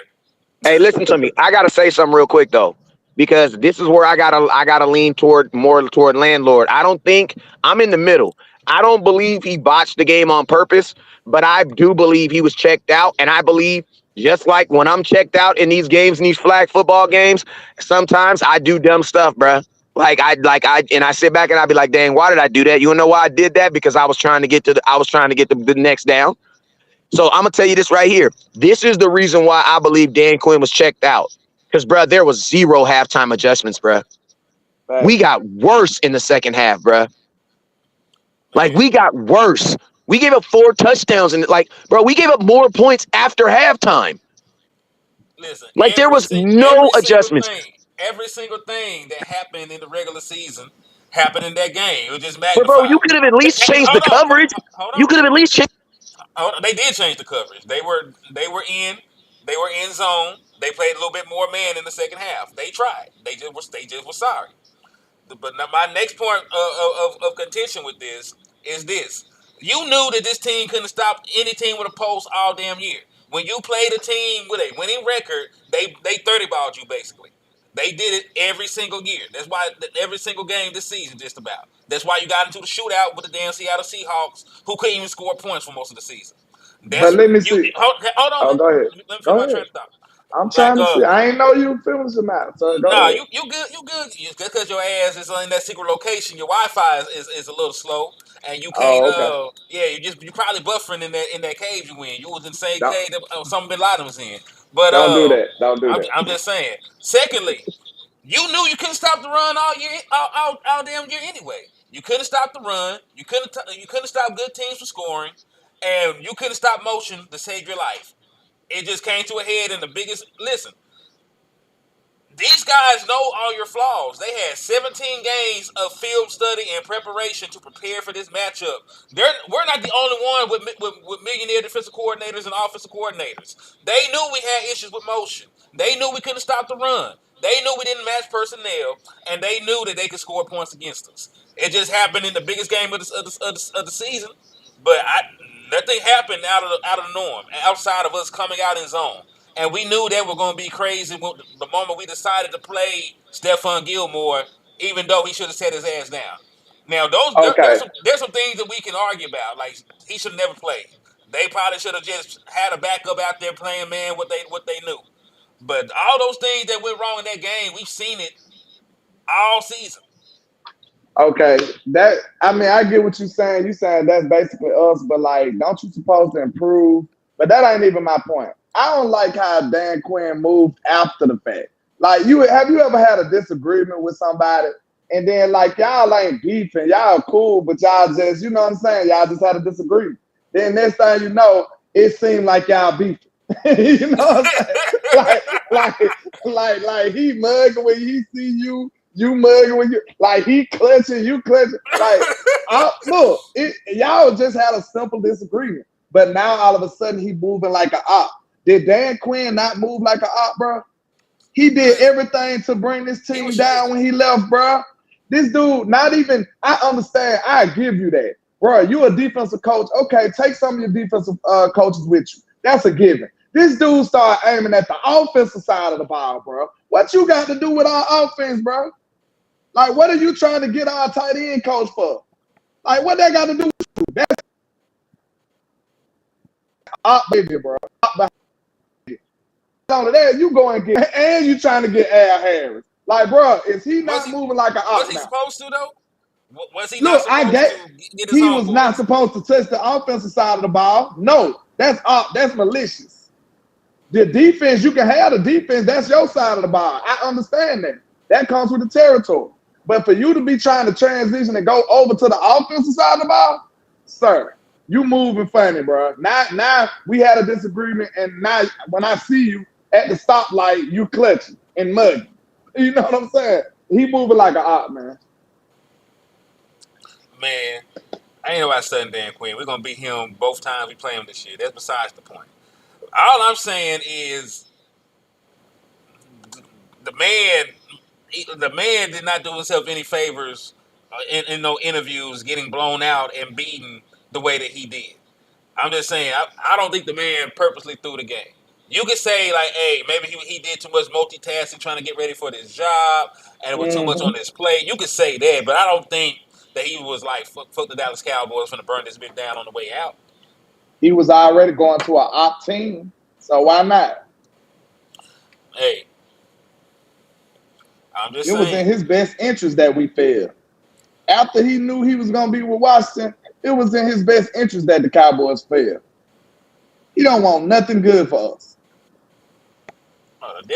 hey, listen to me. I gotta say something real quick though, because this is where I gotta lean more toward landlord. I don't think I'm in the middle. I don't believe he botched the game on purpose, but I do believe he was checked out, and I believe just like when I'm checked out in these games, in these flag football games, sometimes I do dumb stuff, bruh. And I sit back and I be like, dang, why did I do that? You know why I did that? Because I was trying to get the next down. So I'm gonna tell you this right here. This is the reason why I believe Dan Quinn was checked out. Because, bro, there was zero halftime adjustments, bro. We Facts. got worse in the second half, bro. Like, Man, we got worse. We gave up 4 touchdowns and we gave up more points after halftime. listen, Like, there was no adjustments. every single thing that happened in the regular season happened in that game. It was just But bro, you magnified. could have at least changed the Hold on, coverage. hold You on. could have at least changed. They did change the coverage. They were in zone. They played a little bit more man in the second half. They tried. They just were sorry. But my next point of contention with this is this. You knew that this team couldn't stop any team with a pulse all damn year. When you played a team with a winning record, they 30 balled you basically. They did it every single year. That's why every single game this season, just about. That's why you got into the shootout with the damn Seattle Seahawks, who couldn't even score points for most of the season. But That's let me you. see. Hold on. Oh, go ahead. Let me finish Go my ahead. train of thought. I'm Like trying to see. I ain't know you finished them out. So go nah, ahead. you good. You good. Just because your ass is in that secret location, your Wi-Fi is a little slow, and you can't. Oh, okay. Yeah, you probably buffering in that cave you in. You was in the same Don't cave that Osama bin Laden was in. But don't do that. Don't do that. I'm just saying. Secondly, you knew you couldn't stop the run all year, all damn year anyway. You couldn't stop the run. You couldn't stop good teams from scoring, and you couldn't stop motion to save your life. It just came to a head in the biggest. Listen, these guys know all your flaws. They had 17 games of film study and preparation to prepare for this matchup. We're not the only one with millionaire defensive coordinators and offensive coordinators. They knew we had issues with motion. They knew we couldn't stop the run. They knew we didn't match personnel, and they knew that they could score points against us. It just happened in the biggest game of the season, but nothing happened out of the norm, outside of us coming out in zone. And we knew that were going to be crazy the moment we decided to play Stephon Gilmore, even though he should have set his ass down. Now, Okay. there's some things that we can argue about. Like, he should have never played. They probably should have just had a backup out there playing man what they knew. But all those things that went wrong in that game, we've seen it all season. Okay. That I mean, I get what you're saying. You saying that's basically us, but like, don't you supposed to improve? But that ain't even my point. I don't like how Dan Quinn moved after the fact. Like, you ever had a disagreement with somebody and then like y'all ain't beefing, y'all cool, but y'all just, you know what I'm saying? Y'all just had a disagreement. Then next thing you know, it seemed like y'all beefing. You know what I'm saying? Like he mugging when he see you. You mugging when you like he clutching, you clutching. Like, look, y'all just had a simple disagreement, but now all of a sudden he moving like an op. Did Dan Quinn not move like an op, bro? He did everything to bring this team down when he left, bro. This dude, not even. I understand. I give you that, bro. You a defensive coach. Okay, take some of your defensive coaches with you. That's a given. This dude started aiming at the offensive side of the ball, bro. What you got to do with our offense, bro? Like, what are you trying to get our tight end coach for? Like, what that got to do with you? That's up, baby, bro. Up behind you. All of that, you go and get, and you trying to get Al Harris. Like, bro, is he not moving like an op Was he now? supposed to, though? Was he Look, not supposed to get his he own was boys? not supposed to touch the offensive side of the ball. No, that's up. That's malicious. The defense, you can have the defense. That's your side of the ball. I understand that. That comes with the territory. But for you to be trying to transition and go over to the offensive side of the ball, sir, you moving funny, bro. Now we had a disagreement, and now when I see you at the stoplight, you clutching and mugging. You know what I'm saying? He moving like an op, man. Man, I ain't know about studying Dan Quinn. We're gonna beat him both times we play him this year. That's besides the point. All I'm saying is the man did not do himself any favors in no interviews, getting blown out and beaten the way that he did. I'm just saying, I don't think the man purposely threw the game. You could say, like, hey, maybe he did too much multitasking trying to get ready for this job, and it was too much on his plate. You could say that, but I don't think that he was like, fuck the Dallas Cowboys, finna burn this bitch down on the way out. He was already going to an op team, so why not? Hey, I'm just saying. It was in his best interest that we failed. After he knew he was going to be with Washington, it was in his best interest that the Cowboys failed. He don't want nothing good for us.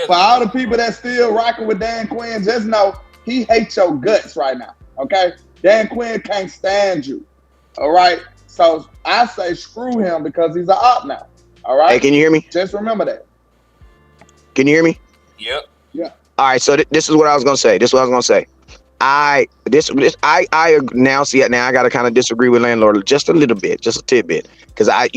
For all the people that still rocking with Dan Quinn, just know he hates your guts right now, okay? Dan Quinn can't stand you, all right? So I say screw him because he's an op now, all right? Hey, can you hear me? Just remember that. Can you hear me? Yep. Yeah. All right, so this is what I was going to say. I now see it now. I got to kind of disagree with landlord just a little bit, just a tidbit, because I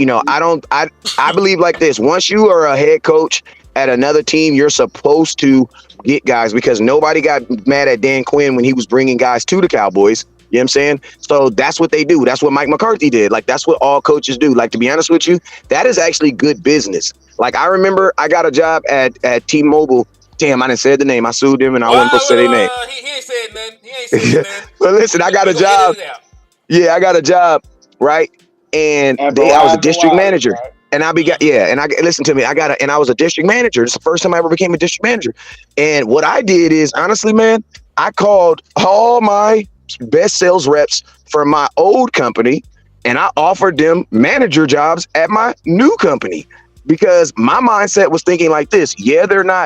believe like this. Once you are a head coach at another team, you're supposed to get guys, because nobody got mad at Dan Quinn when he was bringing guys to the Cowboys. You know what I'm saying? So that's what they do. That's what Mike McCarthy did. Like, that's what all coaches do. Like, to be honest with you, that is actually good business. Like, I remember I got a job at T-Mobile. Damn, I didn't say the name. I sued them and I wasn't supposed to say their name. He ain't said nothing. He ain't said nothing. But listen, I got We a gonna edit job. it out. Yeah, I got a job, right? And I was a district manager. Right? And listen to me. I was a district manager. It's the first time I ever became a district manager. And what I did is, honestly, man, I called all my best sales reps from my old company and I offered them manager jobs at my new company, because my mindset was thinking like this. Yeah,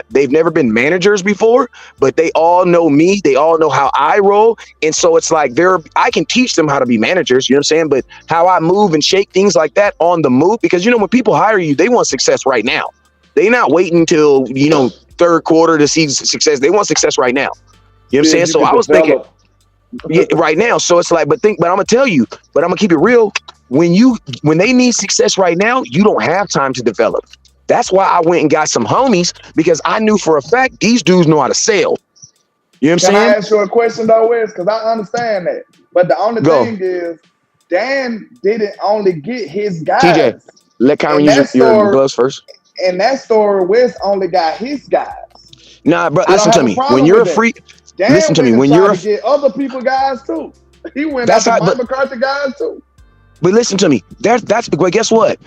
they've never been managers before, but they all know me. They all know how I roll. And so it's like I can teach them how to be managers, you know what I'm saying? But how I move and shake things like that on the move, because, when people hire you, they want success right now. They're not waiting until, third quarter to see success. They want success right now. You know what I'm saying? So I was thinking, right now. So it's like, but I'm gonna tell you, but I'm gonna keep it real. When they need success right now, you don't have time to develop. That's why I went and got some homies, because I knew for a fact these dudes know how to sell. You know what I'm saying? Can I ask you a question though, Wes? Because I understand that. But the only thing is, Dan didn't only get his guys. TJ, let Kyron use your gloves first. In that story, Wes only got his guys. Nah, bro, listen to me. When you're a free, listen to me. When you're get other people guys too. He went after Mike McCarthy guys too. But listen to me. That's guess what?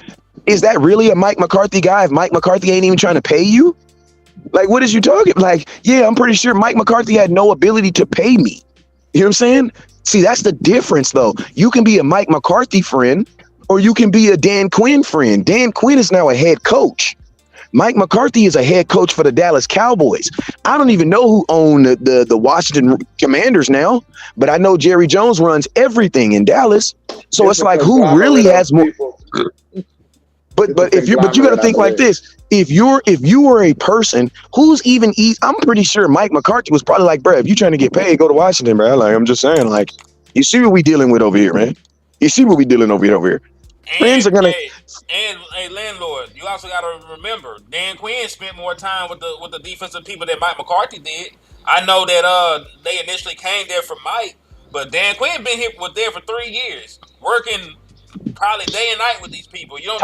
Is that really a Mike McCarthy guy if Mike McCarthy ain't even trying to pay you? Like, what is you talking? Like, yeah, I'm pretty sure Mike McCarthy had no ability to pay me. You know what I'm saying? See, that's the difference, though. You can be a Mike McCarthy friend, or you can be a Dan Quinn friend. Dan Quinn is now a head coach. Mike McCarthy is a head coach for the Dallas Cowboys. I don't even know who owned the Washington Commanders now, but I know Jerry Jones runs everything in Dallas. So it's like, who really has more? But you got to think like this. If you were a person who's even I'm pretty sure Mike McCarthy was probably like, bro, if you trying to get paid, go to Washington, bro. Like, I'm just saying, like, you see what we dealing with over here, man. You see what we dealing over here. Friends are gonna. And a landlord, you also got to remember, Dan Quinn spent more time with the defensive people than Mike McCarthy did. I know that they initially came there for Mike, but Dan Quinn been there for 3 years, working probably day and night with these people. You don't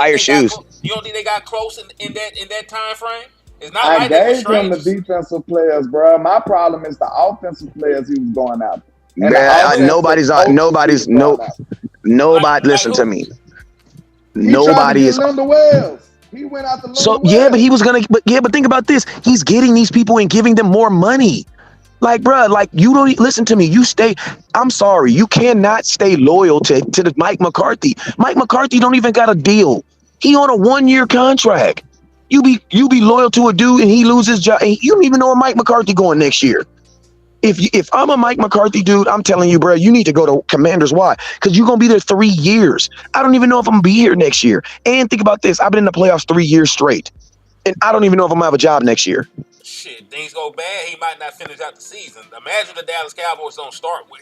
think they got close in that time frame? It's not I gave him the defensive players, bro. My problem is the offensive players he was going after. Nobody. Listen to me. Nobody is. He went out the so yeah, but he was gonna. But think about this. He's getting these people and giving them more money. Like, bro, like, you don't listen to me. You stay. I'm sorry, you cannot stay loyal to the Mike McCarthy. Mike McCarthy don't even got a deal. He on a 1-year contract. You be loyal to a dude and he loses his job. And you don't even know where Mike McCarthy going next year. If I'm a Mike McCarthy dude, I'm telling you, bro, you need to go to Commanders. Why? Because you're going to be there 3 years. I don't even know if I'm going to be here next year. And think about this. I've been in the playoffs 3 years straight. And I don't even know if I'm going to have a job next year. Shit, things go bad, he might not finish out the season. Imagine the Dallas Cowboys don't start well.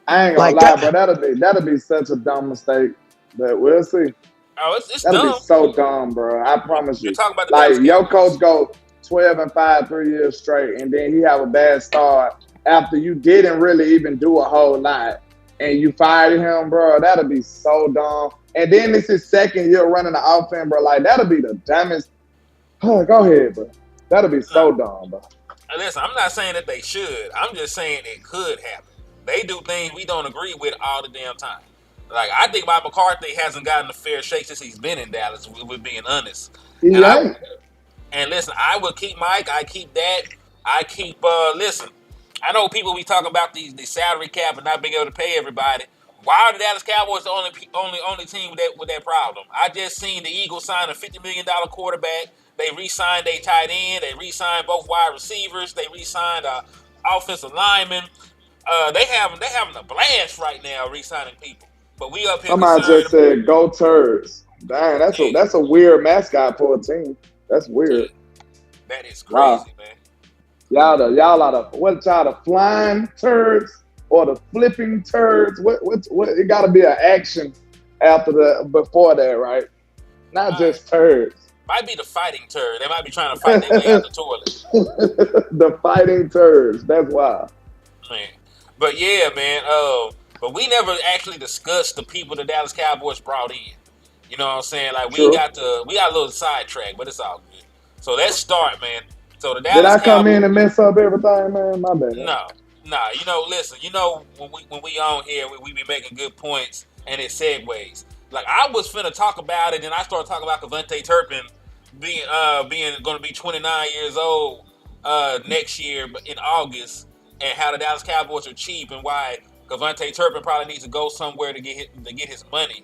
I ain't gonna lie, but that'll be such a dumb mistake. But we'll see. Oh, it's that'll dumb. Be so dumb, bro. I promise you. You're talking about the like, Dallas your coach go 12-5 3 years straight, and then he have a bad start after you didn't really even do a whole lot, and you fired him, bro. That'll be so dumb. And then this is second year running the offense, bro. Like, that'll be the dumbest. Oh, go ahead, bro. That'll be so dumb, bro. Listen, I'm not saying that they should. I'm just saying it could happen. They do things we don't agree with all the damn time. Like, I think Mike McCarthy hasn't gotten a fair shake since he's been in Dallas, with being honest. And listen, I will keep Mike. I keep that. I keep, listen, I know people be talking about the salary cap and not being able to pay everybody. Why are the Dallas Cowboys the only team with that problem? I just seen the Eagles sign a $50 million quarterback. They re-signed a tight end. They re-signed both wide receivers. They re-signed offensive lineman. They having a blast right now re-signing people. But we up here. Somebody just said, "Go Turds." Dang, that's a weird mascot for a team. That's weird. That is crazy, man. Y'all are the what y'all the flying turds or the flipping turds? What it gotta be an action after the before that, right? Not All right. just turds. Might be the fighting turd. They might be trying to fight their way out the toilet. The fighting turds. That's wild. Man. But yeah, man. But we never actually discussed the people the Dallas Cowboys brought in. You know what I'm saying? Like we True. got a little sidetrack, but it's all good. So let's start, man. So the Did Dallas I come in Cowboys. and mess up everything, man? My bad. No, nah. Listen. When we on here, we be making good points and it segues. Like I was finna talk about it, and I started talking about Kavante Turpin being going to be 29 years old next year, but in August, and how the Dallas Cowboys are cheap and why Kavante Turpin probably needs to go somewhere to get his money.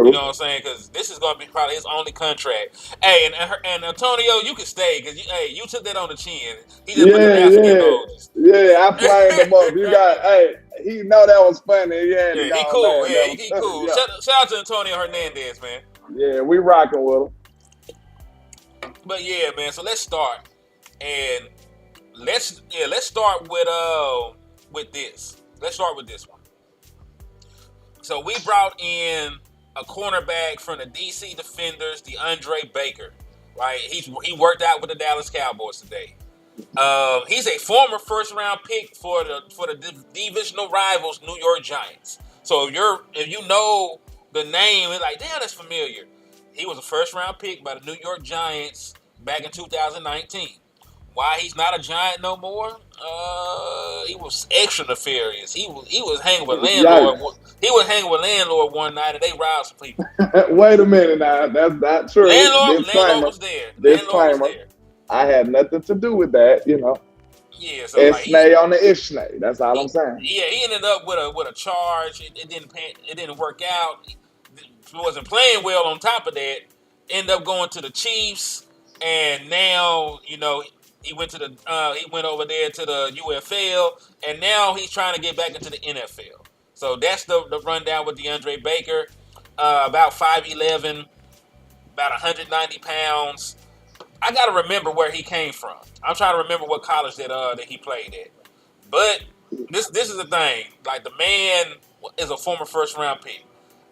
You know True. what I'm saying? Because this is going to be probably his only contract. Hey, and Antonio, you can stay because you took that on the chin. He just put the Yeah, laughing yeah, emojis. yeah. I flamed him up. You got, hey, he know that was funny. He had to Yeah, he go on cool. there. Yeah, That he was, cool. yeah, Shout out to Antonio Hernandez, man. yeah. We rocking with him. But yeah, man. So let's start, and let's start with this. Let's start with this one. So we brought in a cornerback from the DC Defenders, DeAndre Baker. Right, he worked out with the Dallas Cowboys today. He's a former first-round pick for the divisional rivals New York Giants. So if you know the name, it's like, damn, that's familiar. He was a first-round pick by the New York Giants back in 2019. Why he's not a Giant no more? He was extra nefarious. He was hanging with LandLord. Yikes. He was hanging with LandLord one night, and they robbed some people. Wait a minute now. That's not true. Landlord Disclaimer. was there. Landlord was Disclaimer. there. I had nothing to do with that. Yeah, so like he, Isnay on the Ishnay. That's all I'm he saying. yeah, he ended up with a charge. It didn't work out. He wasn't playing well. On top of that, ended up going to the Chiefs, and now he went over there to the UFL, and now he's trying to get back into the NFL. So that's the rundown with DeAndre Baker. About 5'11", about 190 pounds. I got to remember where he came from. I'm trying to remember what college that he played at. But this is the thing. Like, the man is a former first round pick.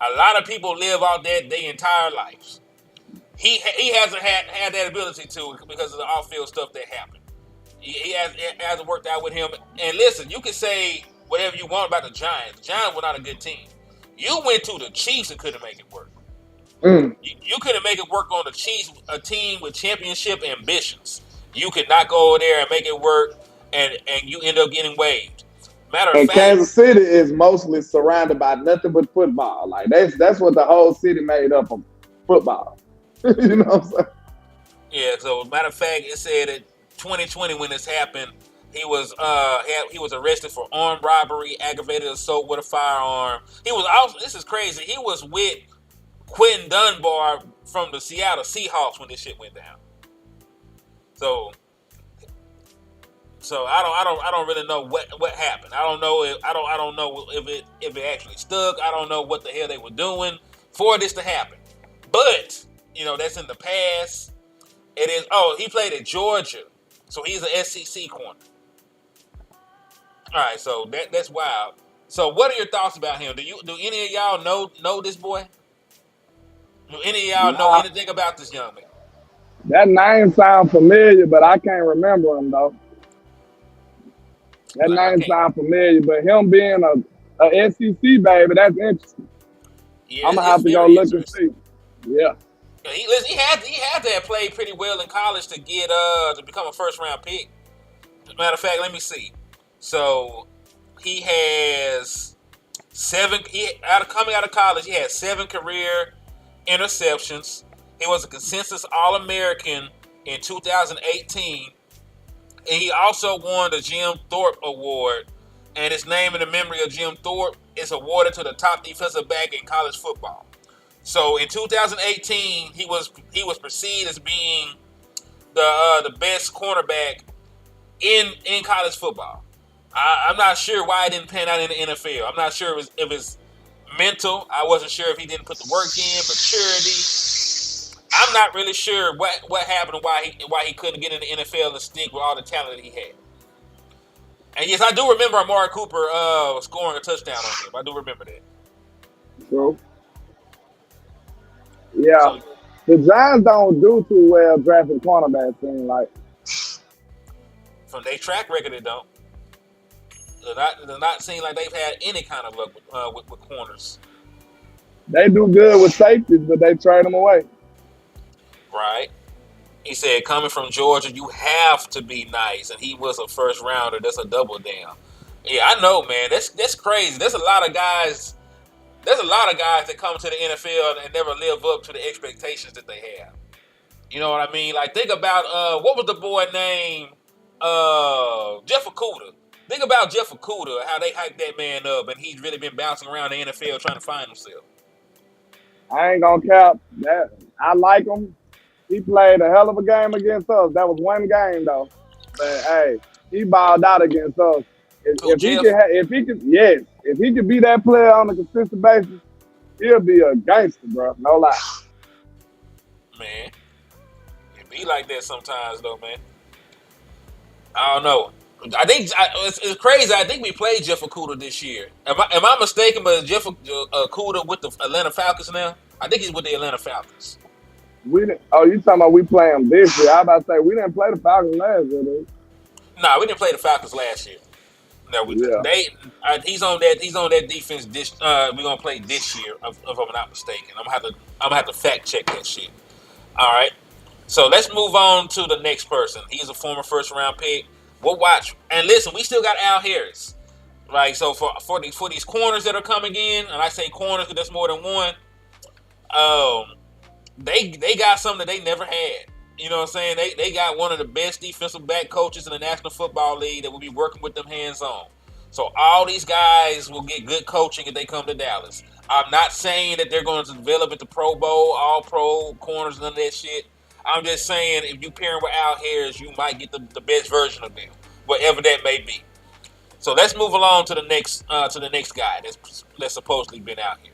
A lot of people live out that their entire lives. He hasn't had that ability to because of the off field stuff that happened. It hasn't worked out with him. And listen, you can say whatever you want about the Giants. The Giants were not a good team. You went to the Chiefs and couldn't make it work. Mm. You couldn't make it work on the Chiefs, a team with championship ambitions. You could not go over there and make it work, and you end up getting waived. Matter of And fact, Kansas City is mostly surrounded by nothing but football. Like that's what the whole city made up of, football. You know what I'm saying? yeah. So matter of fact, it said that 2020 when this happened, he was arrested for armed robbery, aggravated assault with a firearm. He was also, this is crazy. He was with Quinn Dunbar from the Seattle Seahawks when this shit went down. So I don't really know what happened. I don't know if it actually stuck. I don't know what the hell they were doing for this to happen. But that's in the past. It is. Oh, he played at Georgia, so he's an SEC corner. All right, so that's wild. So what are your thoughts about him? Do any of y'all know this boy? Do any of y'all know Nah, anything about this young man? that name sounds familiar, but I can't remember him though. That Like I name can't. sounds familiar, but him being a SEC baby, that's interesting. Yeah, I'm gonna it's have to go very look and interesting. see. Yeah. He had to have played pretty well in college to get to become a first round pick. Matter of fact, let me see. So he has seven. Coming out of college, he had 7 career interceptions. He was a consensus All American in 2018, and he also won the Jim Thorpe Award. And his name in the memory of Jim Thorpe is awarded to the top defensive back in college football. So in 2018, he was perceived as being the best cornerback in college football. I'm not sure why it didn't pan out in the NFL. I'm not sure if it's mental. I wasn't sure if he didn't put the work in, maturity. I'm not really sure what happened and why he couldn't get in the NFL and stick with all the talent that he had. And yes, I do remember Amari Cooper scoring a touchdown on him. I do remember that. So, yeah. So The Giants don't do too well drafting cornerbacks, seem like. from their track record, it don't. They're not seem like they've had any kind of luck with corners. They do good with safeties, but they trade them away. Right. He said, coming from Georgia, you have to be nice. And he was a first rounder. That's a double down. Yeah, I know, man. That's crazy. There's a lot of guys that come to the NFL and never live up to the expectations that they have. You know what I mean? Like, think about what was the boy named Jeff Okuda. Think about Jeff Okuda, how they hyped that man up, and he's really been bouncing around the NFL trying to find himself. I ain't gonna cap that. I like him. He played a hell of a game against us. That was one game though. But hey, he balled out against us. If he could be that player on a consistent basis, he'll be a gangster, bro. No lie. Man, it be like that sometimes, though, man. I don't know. It's crazy. I think we played Jeff Okuda this year. Am I mistaken? But Jeff Okuda with the Atlanta Falcons now? I think he's with the Atlanta Falcons. You talking about we play him this year? I about to say we didn't play the Falcons last year, dude. Nah, we didn't play the Falcons last year. No, he's on that defense. We're gonna play this year, if I'm not mistaken. I'm gonna have to fact check that shit. All right. So let's move on to the next person. He's a former first round pick. We'll watch and listen. We still got Al Harris, right? So for these corners that are coming in, and I say corners because there's more than one. They got something that they never had. You know what I'm saying? They got one of the best defensive back coaches in the National Football League that will be working with them hands on. So all these guys will get good coaching if they come to Dallas. I'm not saying that they're going to develop at the Pro Bowl, all pro corners, none of that shit. I'm just saying if you pair with Al Harris, you might get the best version of them, whatever that may be. So let's move along to the next guy that's supposedly been out here.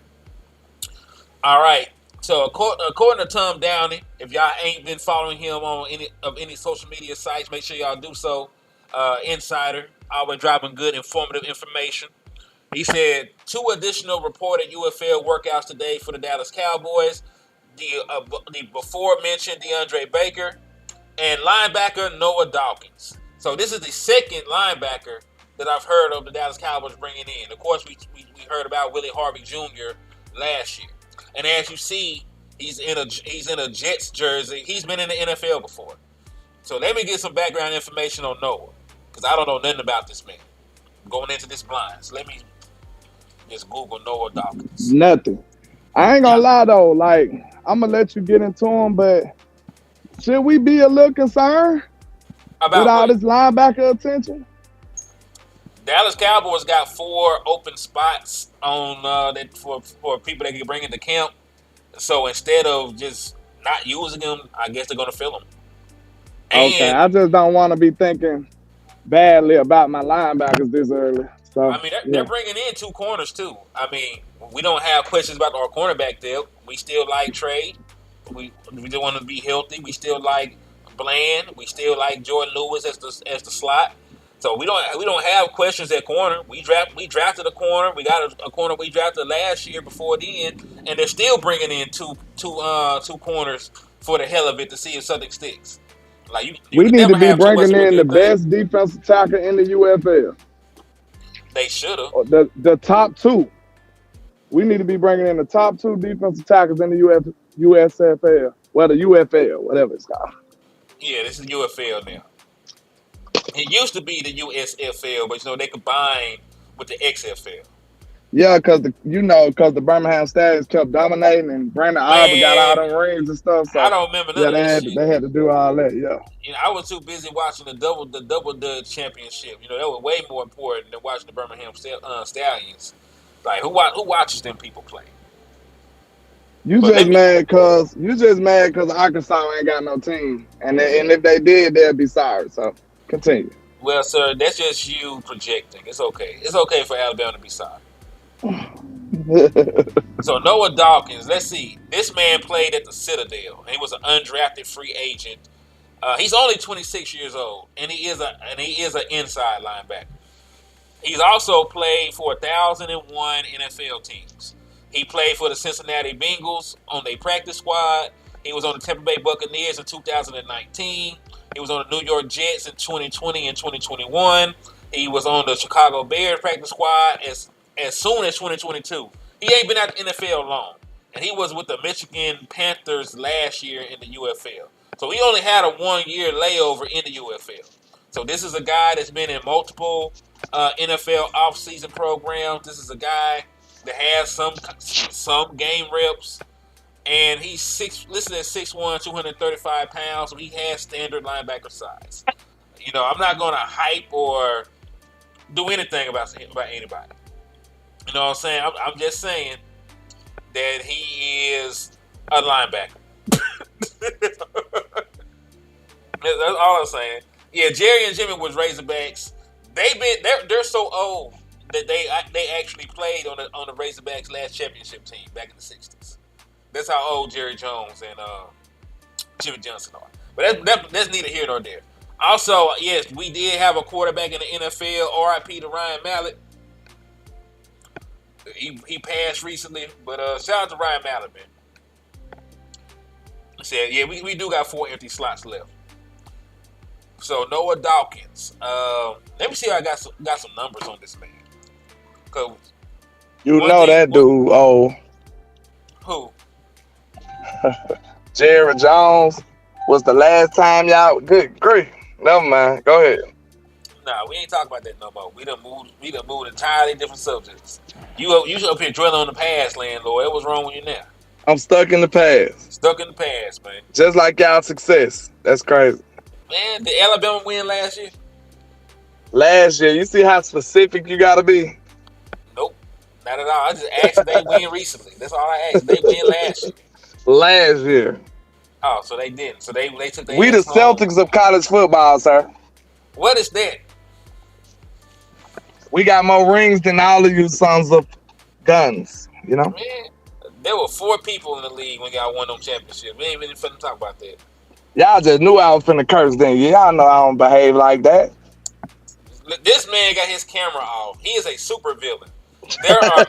All right. So according to Tom Downey, if y'all ain't been following him on any social media sites, make sure y'all do so. Insider, always dropping good, informative information. He said 2 additional reported UFL workouts today for the Dallas Cowboys. The before mentioned DeAndre Baker and linebacker Noah Dawkins. So this is the second linebacker that I've heard of the Dallas Cowboys bringing in. Of course, we heard about Willie Harvey Jr. last year. And as you see, he's in a Jets jersey. He's been in the NFL before. So let me get some background information on Noah, because I don't know nothing about this man. I'm going into this blind. So let me just Google Noah Dawkins. Nothing. I ain't gonna lie though. Like, I'm gonna let you get into him, but should we be a little concerned About with all what? this linebacker attention? Dallas Cowboys got 4 open spots on that for people they can bring into camp. So instead of just not using them, I guess they're gonna fill them. Okay, I just don't want to be thinking badly about my linebackers this early. So I mean, they're bringing in 2 corners too. I mean, we don't have questions about our cornerback depth. We still like Trey. We just want to be healthy. We still like Bland. We still like Jordan Lewis as the slot. So we don't have questions at corner. We drafted a corner. We got a corner we drafted last year before then, and they're still bringing in two corners for the hell of it to see if something sticks. Like you we need to be bringing in the best defensive tackle in the UFL. They should have. The top 2. We need to be bringing in the top 2 defensive tackles in the USFL. Well, the UFL, whatever it's called. Yeah, this is UFL now. It used to be the USFL, but they combined with the XFL. Yeah, because the Birmingham Stallions kept dominating, and Brandon Aubrey got all them rings and stuff. So I don't remember none of that shit. They had to do all that. Yeah. I was too busy watching the double dud championship. That was way more important than watching the Birmingham Stallions. Like who watches them people play? You just mad because Arkansas ain't got no team, and if they did, they'd be sorry. So continue. Well, sir, that's just you projecting. It's okay. It's okay for Alabama to be sorry. So Noah Dawkins, let's see. This man played at the Citadel. He was an undrafted free agent. He's only 26 years old, and he is an inside linebacker. He's also played for 1,001 NFL teams. He played for the Cincinnati Bengals on their practice squad. He was on the Tampa Bay Buccaneers in 2019. He was on the New York Jets in 2020 and 2021. He was on the Chicago Bears practice squad as soon as 2022. He ain't been at the NFL long. And he was with the Michigan Panthers last year in the UFL. So he only had a 1-year layover in the UFL. So this is a guy that's been in multiple NFL offseason programs. This is a guy that has some game reps. And he's listed at 6'1", 235 pounds, so he has standard linebacker size. You know, I'm not going to hype or do anything about anybody. You know what I'm saying? I'm just saying that he is a linebacker. That's all I'm saying. Yeah, Jerry and Jimmy was Razorbacks. They're so old that they actually played on the Razorbacks last championship team back in the 60s. That's how old Jerry Jones and Jimmy Johnson are. But that's neither here nor there. Also, yes, we did have a quarterback in the NFL, RIP to Ryan Mallett. He passed recently, but shout out to Ryan Mallett, man. He said, yeah, we do got 4 empty slots left. So Noah Dawkins. Let me see if I got some numbers on this man. Cause you know that dude. Oh, who? Jerry Jones was the last time y'all. Good grief. Never mind. Go ahead. Nah, we ain't talking about that no more. We done moved entirely different subjects. You should up here dwelling on the past, landlord. What's wrong with you now? I'm stuck in the past. Stuck in the past, man. Just like y'all success. That's crazy. Man, did Alabama win last year? Last year, you see how specific you gotta be? Nope, not at all. I just asked if they win recently. That's all I asked. They win last year. Last year. Oh, so they didn't. So they took their We the Celtics of college football, sir. What is that? We got more rings than all of you sons of guns, you know? Man, there were 4 people in the league when y'all won them championships. We ain't even finna talk about that. Y'all just knew I was finna curse then. Y'all know I don't behave like that. This man got his camera off. He is a super villain. There are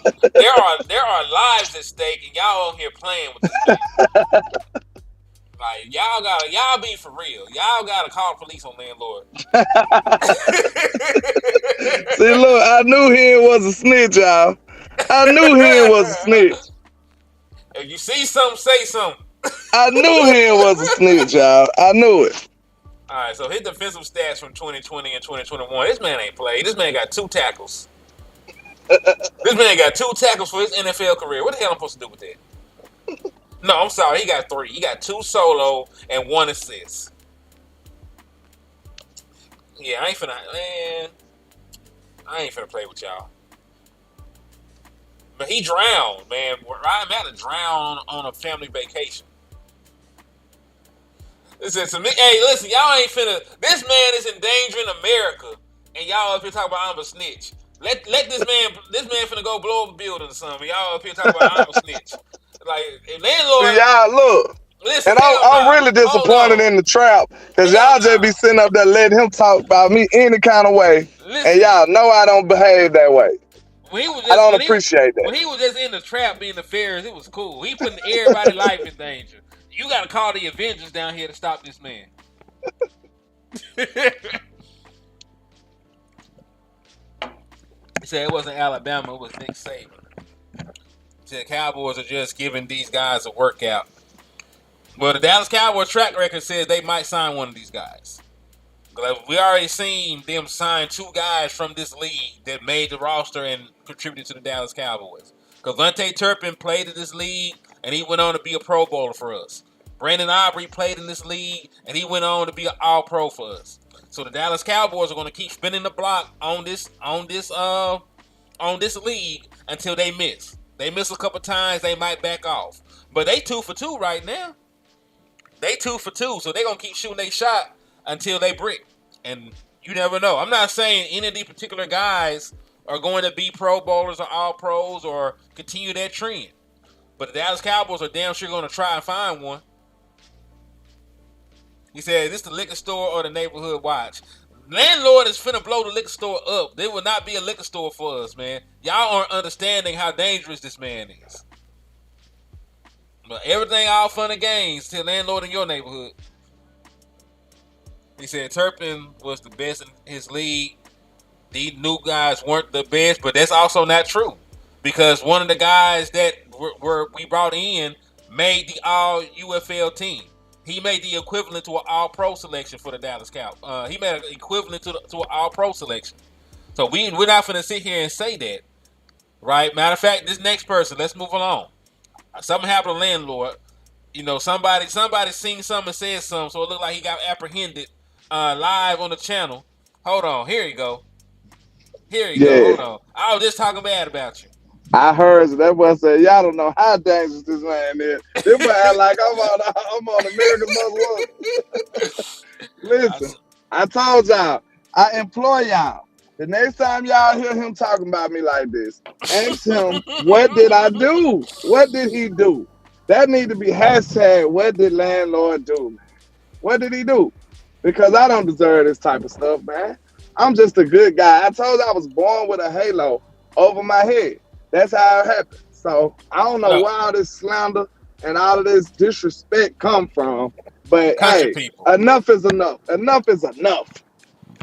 lives at stake, and y'all on here playing with this man. Like y'all be for real. Y'all gotta call police on landlord. See, look, I knew he was a snitch, y'all. I knew he was a snitch. If you see something, say something. I knew he was a snitch, y'all. I knew it. All right, so his defensive stats from 2020 and 2021. This man ain't played. This man got 2 tackles. This man got 2 tackles for his NFL career. What the hell am I supposed to do with that? No, I'm sorry. He got 3. He got 2 solo and 1 assist. Yeah, I ain't finna play with y'all. But he drowned, man. Ryan Mallett drowned on a family vacation. Listen to me. Hey, listen, y'all ain't finna. This man is endangering America, and y'all up here talking about I'm a snitch. Let this man finna go blow up a building or something. Y'all up here talking about I'm a snitch. Like, landlord. See, y'all, look. Listen, and I'm really disappointed in the trap because y'all just be sitting up there letting him talk about me any kind of way. Listen, and y'all know I don't behave that way. I don't appreciate that. When he was just in the trap being nefarious, it was cool. He putting everybody's life in danger. You got to call the Avengers down here to stop this man. He said it wasn't Alabama, it was Nick Saban. He said Cowboys are just giving these guys a workout. Well, the Dallas Cowboys track record says they might sign one of these guys. We already seen them sign 2 guys from this league that made the roster and contributed to the Dallas Cowboys. Kavante Turpin played in this league, and he went on to be a Pro Bowler for us. Brandon Aubrey played in this league, and he went on to be an All-Pro for us. So the Dallas Cowboys are going to keep spinning the block on this league until they miss. They miss a couple times, they might back off. But they 2 for 2 right now. They 2 for 2, so they're going to keep shooting their shot until they brick. And you never know. I'm not saying any of these particular guys are going to be Pro Bowlers or All Pros or continue that trend. but the Dallas Cowboys are damn sure going to try and find one. He said, "This the liquor store or the neighborhood watch." Landlord is finna blow the liquor store up. There will not be a liquor store for us, man. Y'all aren't understanding how dangerous this man is. But everything all fun and games till Landlord in your neighborhood. He said Turpin was the best in his league. These new guys weren't the best, but that's also not true. Because one of the guys that we brought in made the all UFL team. He made the equivalent to an all pro selection for the Dallas Cowboys. He made an equivalent to an all pro selection. So we're not going to sit here and say that. Right? Matter of fact, this next person, let's move along. Something happened to Landlord. You know, somebody seen something and said something, so it looked like he got apprehended live on the channel. Hold on. Here you go. Hold on. I was just talking bad about you. I heard that boy said, "Y'all don't know how dangerous this man is." This boy act like I'm on American Most Wanted. Listen, I told y'all, I implore y'all, the next time y'all hear him talking about me like this, ask him, what did I do? What did he do? That need to be hashtag, what did Landlord do, man? What did he do? Because I don't deserve this type of stuff, man. I'm just a good guy. I told you I was born with a halo over my head. That's how it happened. So I don't know where all this slander and all of this disrespect come from. But hey, people. Enough is enough. Enough is enough.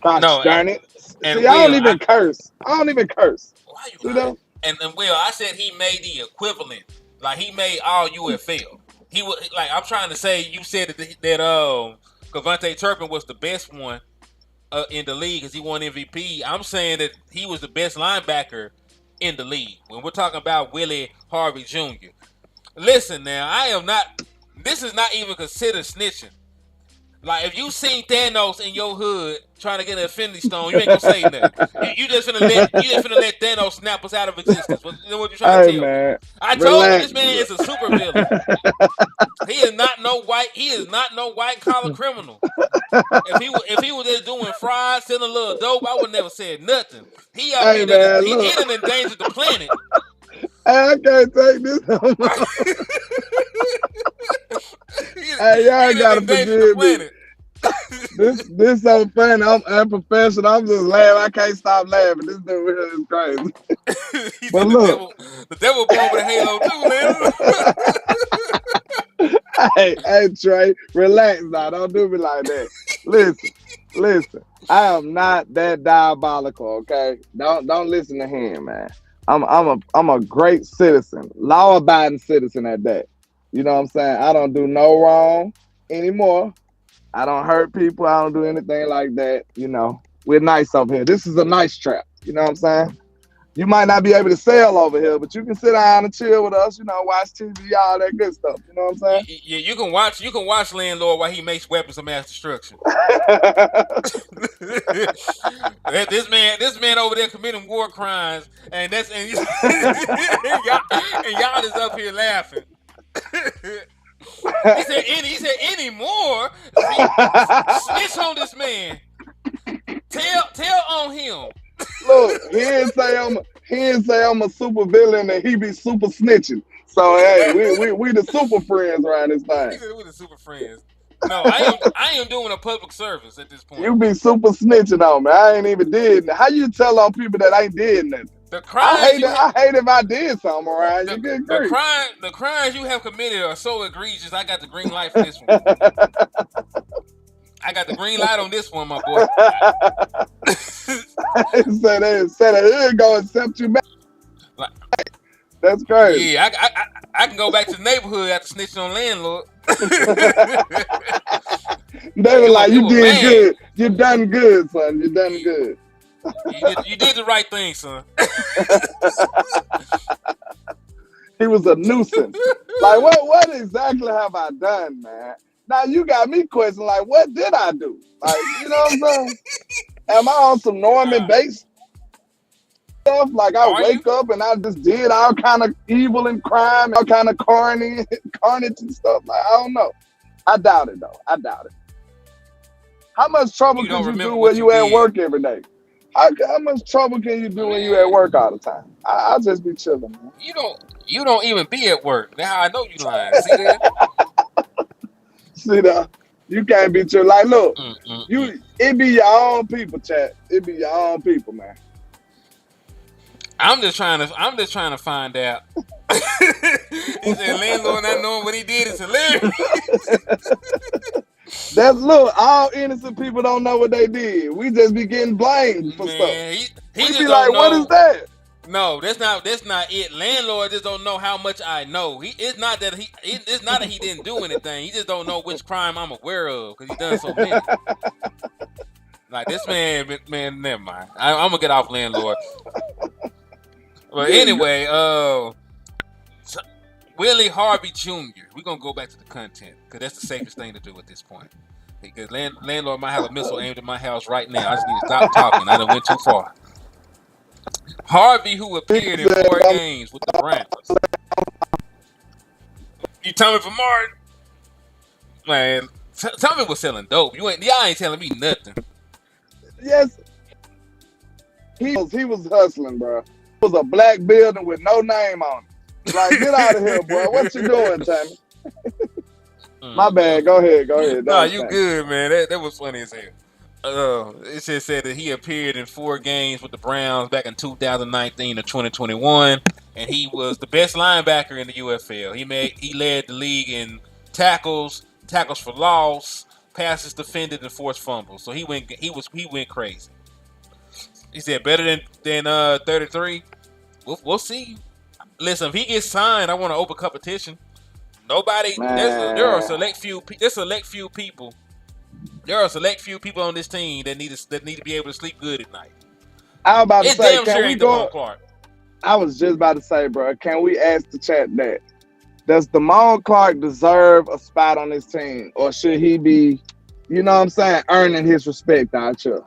Gosh darn it. And see, I don't even curse. I don't even curse. Why you lying? And Will, I said he made the equivalent. Like he made all UFL. He was like, I'm trying to say, you said that Kavante Turpin was the best one in the league because he won MVP. I'm saying that he was the best linebacker in the league. When we're talking about Willie Harvey Jr. Listen now, this is not even considered snitching. Like if you seen Thanos in your hood trying to get an Infinity Stone, you ain't gonna say nothing. You just finna let Thanos snap us out of existence. What you trying to tell me? I told you this man is a super villain. He is not no white collar criminal. If he was just doing fraud, selling a little dope, I would never said nothing. He done endangered the planet. I can't take this no more. Hey, y'all gotta forgive me. This so funny. I'm unprofessional. I'm just laughing. I can't stop laughing. This dude here is crazy. But look, the devil born with a halo too, man. Hey, Trey, relax now. Don't do me like that. Listen. I am not that diabolical. Okay, don't listen to him, man. I'm a great citizen, law-abiding citizen at that. You know what I'm saying? I don't do no wrong anymore. I don't hurt people. I don't do anything like that. You know, we're nice over here. This is a nice trap. You know what I'm saying? You might not be able to sell over here, but you can sit down and chill with us. You know, watch TV, all that good stuff. You know what I'm saying? Yeah, you can watch Landlord while he makes weapons of mass destruction. this man over there committing war crimes, and y'all is up here laughing. He said any more. Snitch on this man. Tell on him. Look, he didn't say I'm a super villain and he be super snitching. So hey, we the super friends around this thing. He said we the super friends. No, I am doing a public service at this point. You be super snitching on me. I ain't even did nothing. How you tell on people that ain't did nothing? I hate if I did something around you. Good grief. The crimes you have committed are so egregious. I got the green light for this one. I got the green light on this one, my boy. Said they go accept you back. That's crazy. Yeah, I can go back to the neighborhood after snitching on Landlord. They were like, you did good. You done good, son. You done good. You did the right thing, son. He was a nuisance. Like, what exactly have I done, man? Now you got me questioning, like, what did I do? Like, you know what I'm saying? Am I on some Norman Bates stuff? Like, I wake up and I just did all kind of evil and crime, all kind of carnage and stuff. Like, I don't know. I doubt it, though. I doubt it. How much trouble could you do when you at work every day? How much trouble can you do when you at work all the time? I'll just be chilling, man. You don't even be at work. That's how I know you lying. See there? See that? You can't be chilling. Like, look, Mm-mm-mm. it be your own people, chat. It be your own people, man. I'm just trying to find out. He said landlord not knowing what he did is hilarious. That's look, all innocent people don't know what they did. We just be getting blamed for stuff. Man, he We just be don't like, what is know. that? No, that's not it. Landlord just don't know how much I know. It's not that he didn't do anything. He just don't know which crime I'm aware of because he done so many. Like this man, never mind. I'm gonna get off landlord. But anyway, Willie Harvey Jr. We're gonna go back to the content because that's the safest thing to do at this point. Because landlord might have a missile aimed at my house right now. I just need to stop talking. I done went too far. Harvey, who appeared in 4 games with the Browns. You Tommy for Martin? Man, Tommy was selling dope. Y'all ain't telling me nothing. Yes, he was hustling, bro. It was a black building with no name on it. Like, get out of here, boy. What you doing, Tommy? My bad. Go ahead. Nah, you good, man. That was funny as hell. It just said that he appeared in 4 games with the Browns back in 2019 to 2021, and he was the best linebacker in the UFL. He led the league in tackles for loss, passes defended, and forced fumbles. So he went crazy. He said better than 33. We'll see. Listen, if he gets signed, I want to open competition. Nobody. There are select few people. There are select few people on this team that need to be able to sleep good at night. I was about to say, damn sure ain't Damone Clark. I was just about to say, bro, can we ask the chat that? Does Damone Clark deserve a spot on this team, or should he be, you know what I'm saying, earning his respect out here?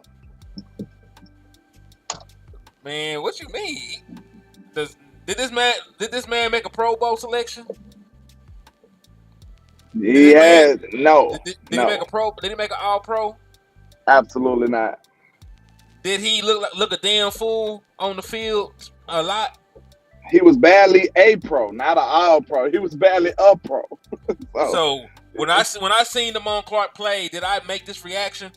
Man, what you mean? Did this man make a Pro Bowl selection? No. Did he make a Pro? Did he make an All Pro? Absolutely not. Did he look a damn fool on the field a lot? He was barely a pro, not an All Pro. He was barely a pro. So when I seen Damone Clark play, did I make this reaction?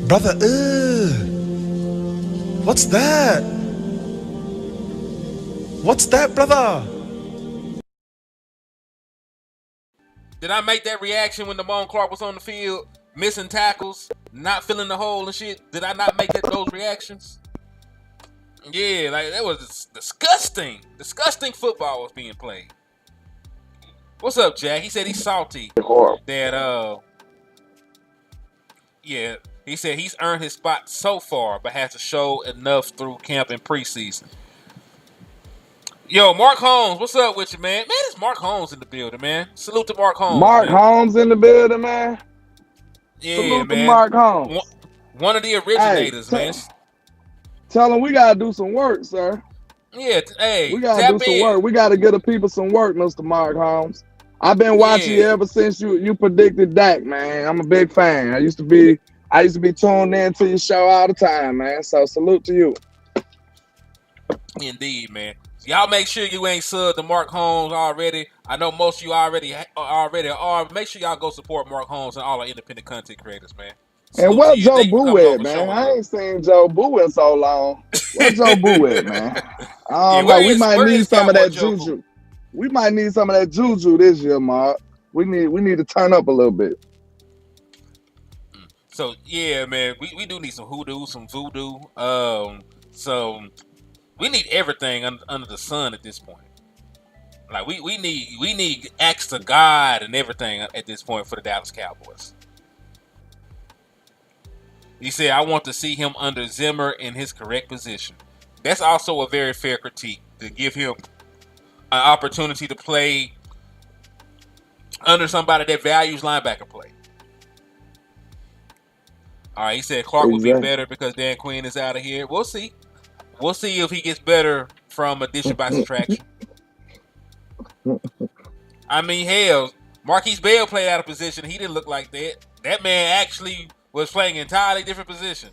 Brother, what's that? What's that, brother? Did I make that reaction when Damone Clark was on the field, missing tackles, not filling the hole and shit? Did I not make those reactions? Yeah, like that was disgusting. Disgusting football was being played. What's up, Jack? He said he's salty that yeah, he said he's earned his spot so far, but has to show enough through camp and preseason. Yo, Mark Holmes, what's up with you, man? Man, it's Mark Holmes in the building, man. Salute to Mark Holmes. Holmes in the building, man. Yeah, salute man. To Mark Holmes. One of the originators, man. Tell him we gotta do some work, sir. Yeah, hey, we gotta do some work. We gotta get the people some work, Mr. Mark Holmes. I've been watching you ever since you predicted Dak, man. I'm a big fan. I used to be tuned in to your show all the time, man. So salute to you. Indeed, man. Y'all make sure you ain't subbed to Mark Holmes already. I know most of you already are. Make sure y'all go support Mark Holmes and all our independent content creators, man. And where Joe Boo at, man? I ain't seen Joe Boo in so long. Where Joe Boo at, man? I don't know. We might need some of that juju. We might need some of that juju this year, Mark. We need to turn up a little bit. So yeah, man, we do need some hoodoo, some voodoo. So we need everything under the sun at this point. Like we need acts to God and everything at this point for the Dallas Cowboys. He said, I want to see him under Zimmer in his correct position. That's also a very fair critique, to give him an opportunity to play under somebody that values linebacker play. All right, he said Clark will be better because Dan Quinn is out of here. We'll see. We'll see if he gets better from addition by subtraction. I mean, hell, Marquise Bell played out of position. He didn't look like that. That man actually was playing an entirely different position.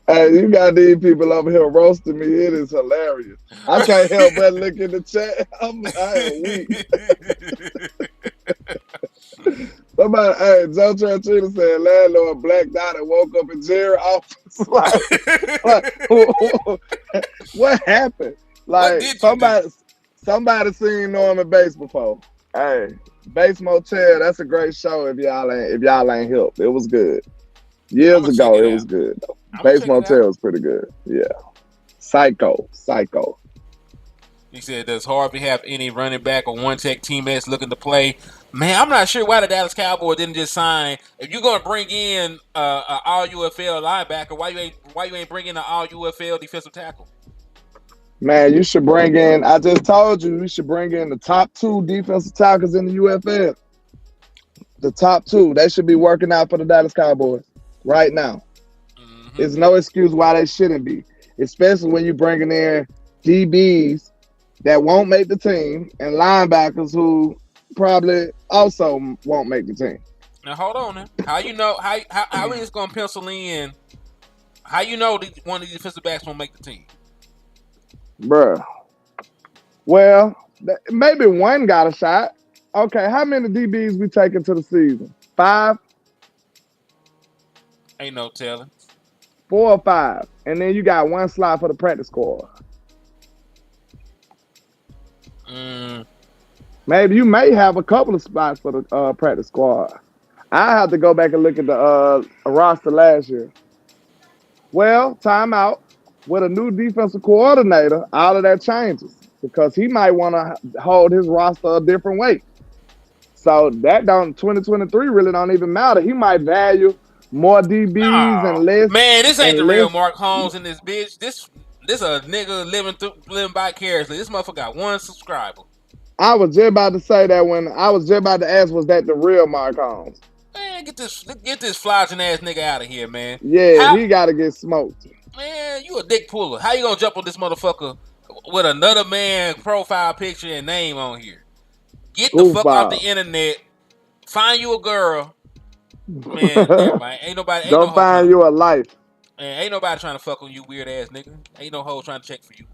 Hey, you got these people over here roasting me. It is hilarious. I can't help but look in the chat. I am weak. Somebody, hey, Joe Trentino said landlord blacked out and woke up in Jerry office. What happened? Like somebody seen Norman Bates before. Hey, Bates Motel, that's a great show if y'all ain't helped. It was good. Years ago, it was good. Bates Motel was pretty good. Yeah. Psycho. He said, does Harvey have any running back or one-tech teammates looking to play? Man, I'm not sure why the Dallas Cowboys didn't just sign. If you're going to bring in an all-UFL linebacker, why you ain't bringing an all-UFL defensive tackle? Man, you should bring in, I just told you, you should bring in the top 2 defensive tackles in the UFL. The top 2. They should be working out for the Dallas Cowboys right now. Mm-hmm. There's no excuse why they shouldn't be, especially when you're bringing in DBs that won't make the team and linebackers who probably also won't make the team. Now hold on, man. How you know how we just gonna pencil in? How you know one of these defensive backs won't make the team, bruh? Well, maybe one got a shot. Okay, how many DBs we taking to the season? 5? Ain't no telling. 4 or 5, and then you got one slot for the practice squad. Maybe you may have a couple of spots for the practice squad. I have to go back and look at the roster last year. Well, timeout. With a new defensive coordinator, all of that changes because he might want to hold his roster a different way. So that 2023 really don't even matter. He might value more DBs and less. Man, this ain't the real Mark Holmes in this bitch. This a nigga living vicariously. This motherfucker got 1 subscriber. I was just about to say that when I was just about to ask, was that the real Mark Holmes? Man, get this flogging ass nigga out of here, man. Yeah, he got to get smoked. Man, you a dick puller. How you gonna jump on this motherfucker with another man profile picture and name on here? Get the fuck off the internet. Find you a girl. Man, ain't nobody. Don't find you a life. Man, ain't nobody trying to fuck on you, weird ass nigga. Ain't no hoe trying to check for you.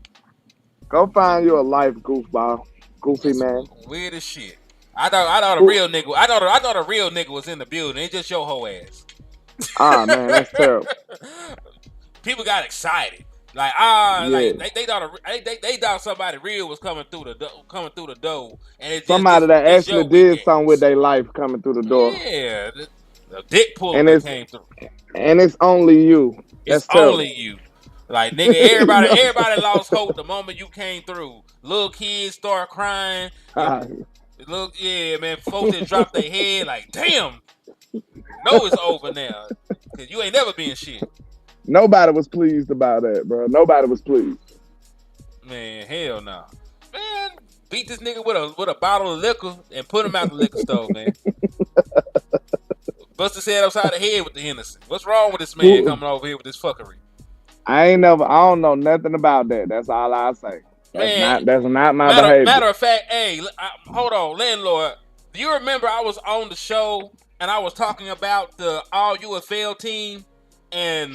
Go find you a life, goofball. Goofy man. Weird as shit. I thought a real nigga. I thought a real nigga was in the building. It's just your hoe ass. Ah man, that's terrible. People got excited. Like like they thought somebody real was coming through the door, and it's somebody that actually did something with their life coming through the door. Yeah, the dick pull that came through, and it's only you. It's only you. Like nigga, everybody lost hope the moment you came through. Little kids start crying. Look, yeah, man, folks that drop their head like, damn. No, it's over now, cause you ain't never been shit. Nobody was pleased about that, bro. Nobody was pleased. Man, hell no. Nah. Man, beat this nigga with a bottle of liquor and put him out the liquor store, man. Bust his head upside the head with the Hennessy. What's wrong with this man coming over here with this fuckery? I don't know nothing about that. That's all I say. That's not my behavior. Matter of fact, hey, hold on, landlord. Do you remember I was on the show and I was talking about the all UFL team and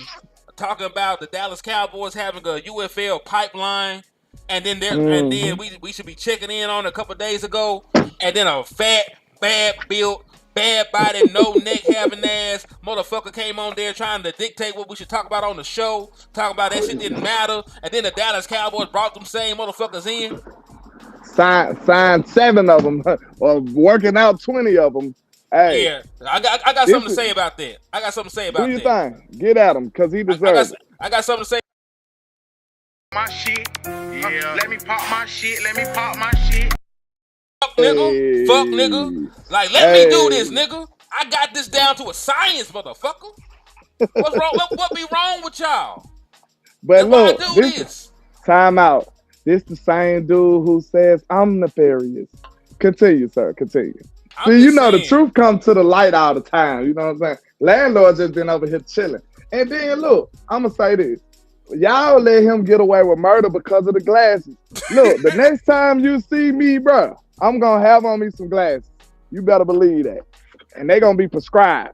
talking about the Dallas Cowboys having a UFL pipeline, and then we should be checking in on a couple of days ago, and then a fat, bad built, bad body, no neck having ass motherfucker came on there trying to dictate what we should talk about on the show, talking about that shit didn't matter, and then the Dallas Cowboys brought them same motherfuckers in. Signed 7 of them, or working out 20 of them. Hey, yeah, I got something to say about that. I got something to say about that. Do you think? Get at him, because he deserves it. I got something to say. My shit. Yeah. Let me pop my shit. Fuck nigga. Fuck nigga. Like, let me do this, nigga. I got this down to a science, motherfucker. What's wrong? What be wrong with y'all? But look, this time out. This the same dude who says I'm nefarious. Continue, sir. Continue. See, you know, the truth comes to the light all the time. You know what I'm saying? Landlord just been over here chilling. And then, look, I'm going to say this. Y'all let him get away with murder because of the glasses. Look, the next time you see me, bro, I'm going to have on me some glasses. You better believe that. And they're gonna be prescribed.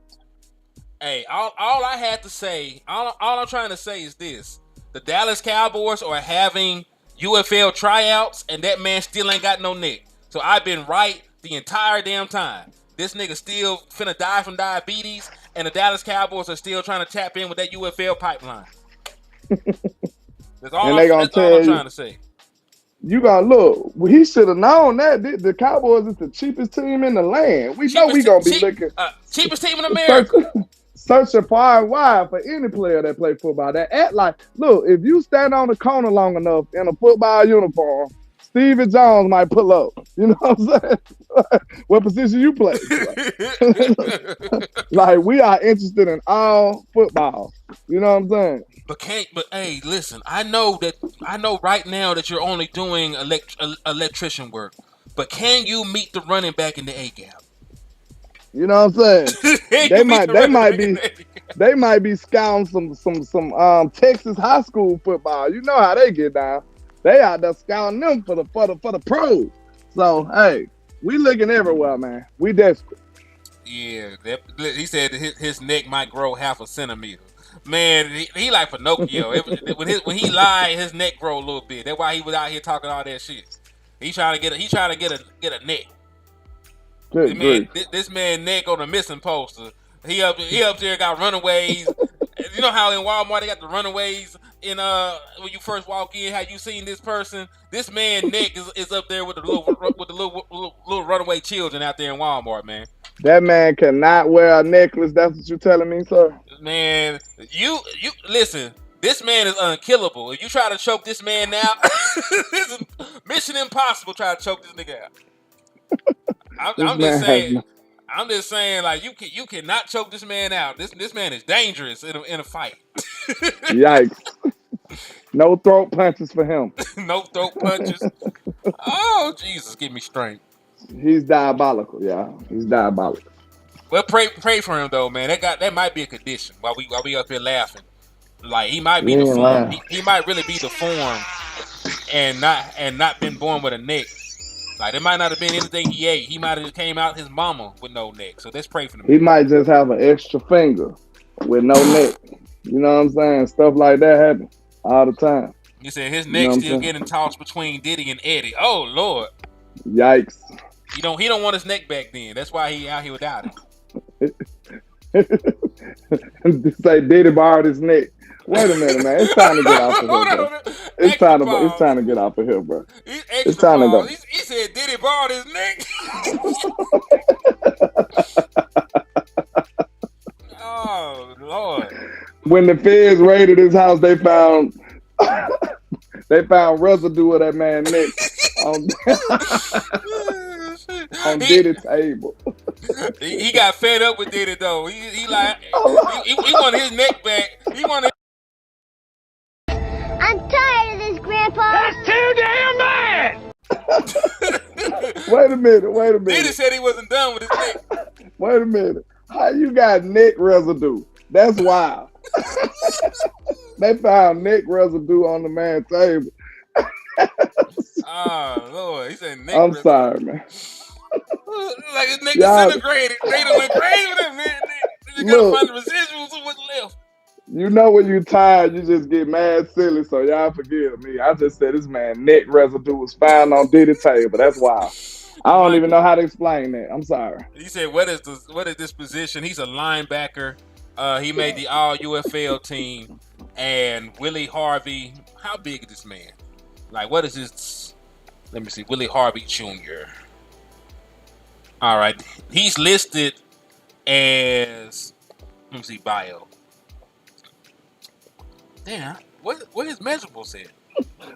Hey, all I had to say, all I'm trying to say is this: the Dallas Cowboys are having UFL tryouts, and that man still ain't got no neck. So I've been right the entire damn time. This nigga still finna die from diabetes, and the Dallas Cowboys are still trying to tap in with that UFL pipeline. That's all, And they gonna that's all tell I'm trying to say. You gotta look. Well, he should have known that the Cowboys is the cheapest team in the land. We know we gonna be looking cheapest team in America. searching far and wide for any player that play football. That act like, look, if you stand on the corner long enough in a football uniform, Stevie Jones might pull up. You know what I'm saying? What position you play? Like, we are interested in all football. You know what I'm saying? But hey, listen, I know right now that you're only doing electrician work, but can you meet the running back in the A gap? You know what I'm saying? they might be scouting some Texas high school football. You know how they get down. They out there scouting them for the pros. So hey, we looking everywhere, man. We desperate. Yeah, he said that his neck might grow half a centimeter. Man, he like Pinocchio. When he lied, his neck grow a little bit. That's why he was out here talking all that shit. He trying to get a neck. This man neck on a missing poster. He up there got runaways. You know how in Walmart they got the runaways in when you first walk in. Have you seen this person? This man neck is up there with the little runaway children out there in Walmart, man. That man cannot wear a necklace. That's what you telling me, sir? Man, you listen. This man is unkillable. If you try to choke this man out, this is mission impossible. Try to choke this nigga out. I'm just saying, like you cannot choke this man out. This man is dangerous in a fight. Yikes! No throat punches for him. No throat punches. Oh Jesus, give me strength. He's diabolical, y'all. He's diabolical. Well, pray for him though, man. That might be a condition while we up here laughing. Like he might be the form. He might really be the form, and not been born with a neck. Like it might not have been anything he ate. He might have came out his mama with no neck. So let's pray for him. He might just have an extra finger with no neck. You know what I'm saying? Stuff like that happen all the time. You said his neck's still getting tossed between Diddy and Eddie. Oh Lord! Yikes! He don't want his neck back then. That's why he out here without it. Say Diddy borrowed his neck. Wait a minute, man. It's time to get off of here, bro. It's time to get off of here, bro. It's time to go. He said Diddy borrowed his neck. Oh Lord! When the feds raided his house, they found residue of that man's neck on Diddy's table. He got fed up with Diddy though. He wanted his neck back. He wanted. I'm tired of this, Grandpa. That's too damn bad. Wait a minute. Diddy said he wasn't done with his neck. Wait a minute. How you got neck residue? That's wild. They found neck residue on the man's table. Oh Lord, he said neck. I'm sorry, man. Like his neck disintegrated. They done went crazy with him, man. They gotta find the residuals of what's left. You know when you're tired, you just get mad silly, so y'all forgive me. I just said this man neck residue was found on Diddy's table. That's wild. I don't even know how to explain that. I'm sorry. He said, what is this position? He's a linebacker. He made the All UFL team. And Willie Harvey, how big is this man? Like, what is this? Let me see. Willie Harvey Jr. All right. He's listed as, let me see, bio. Damn, what his measurables said?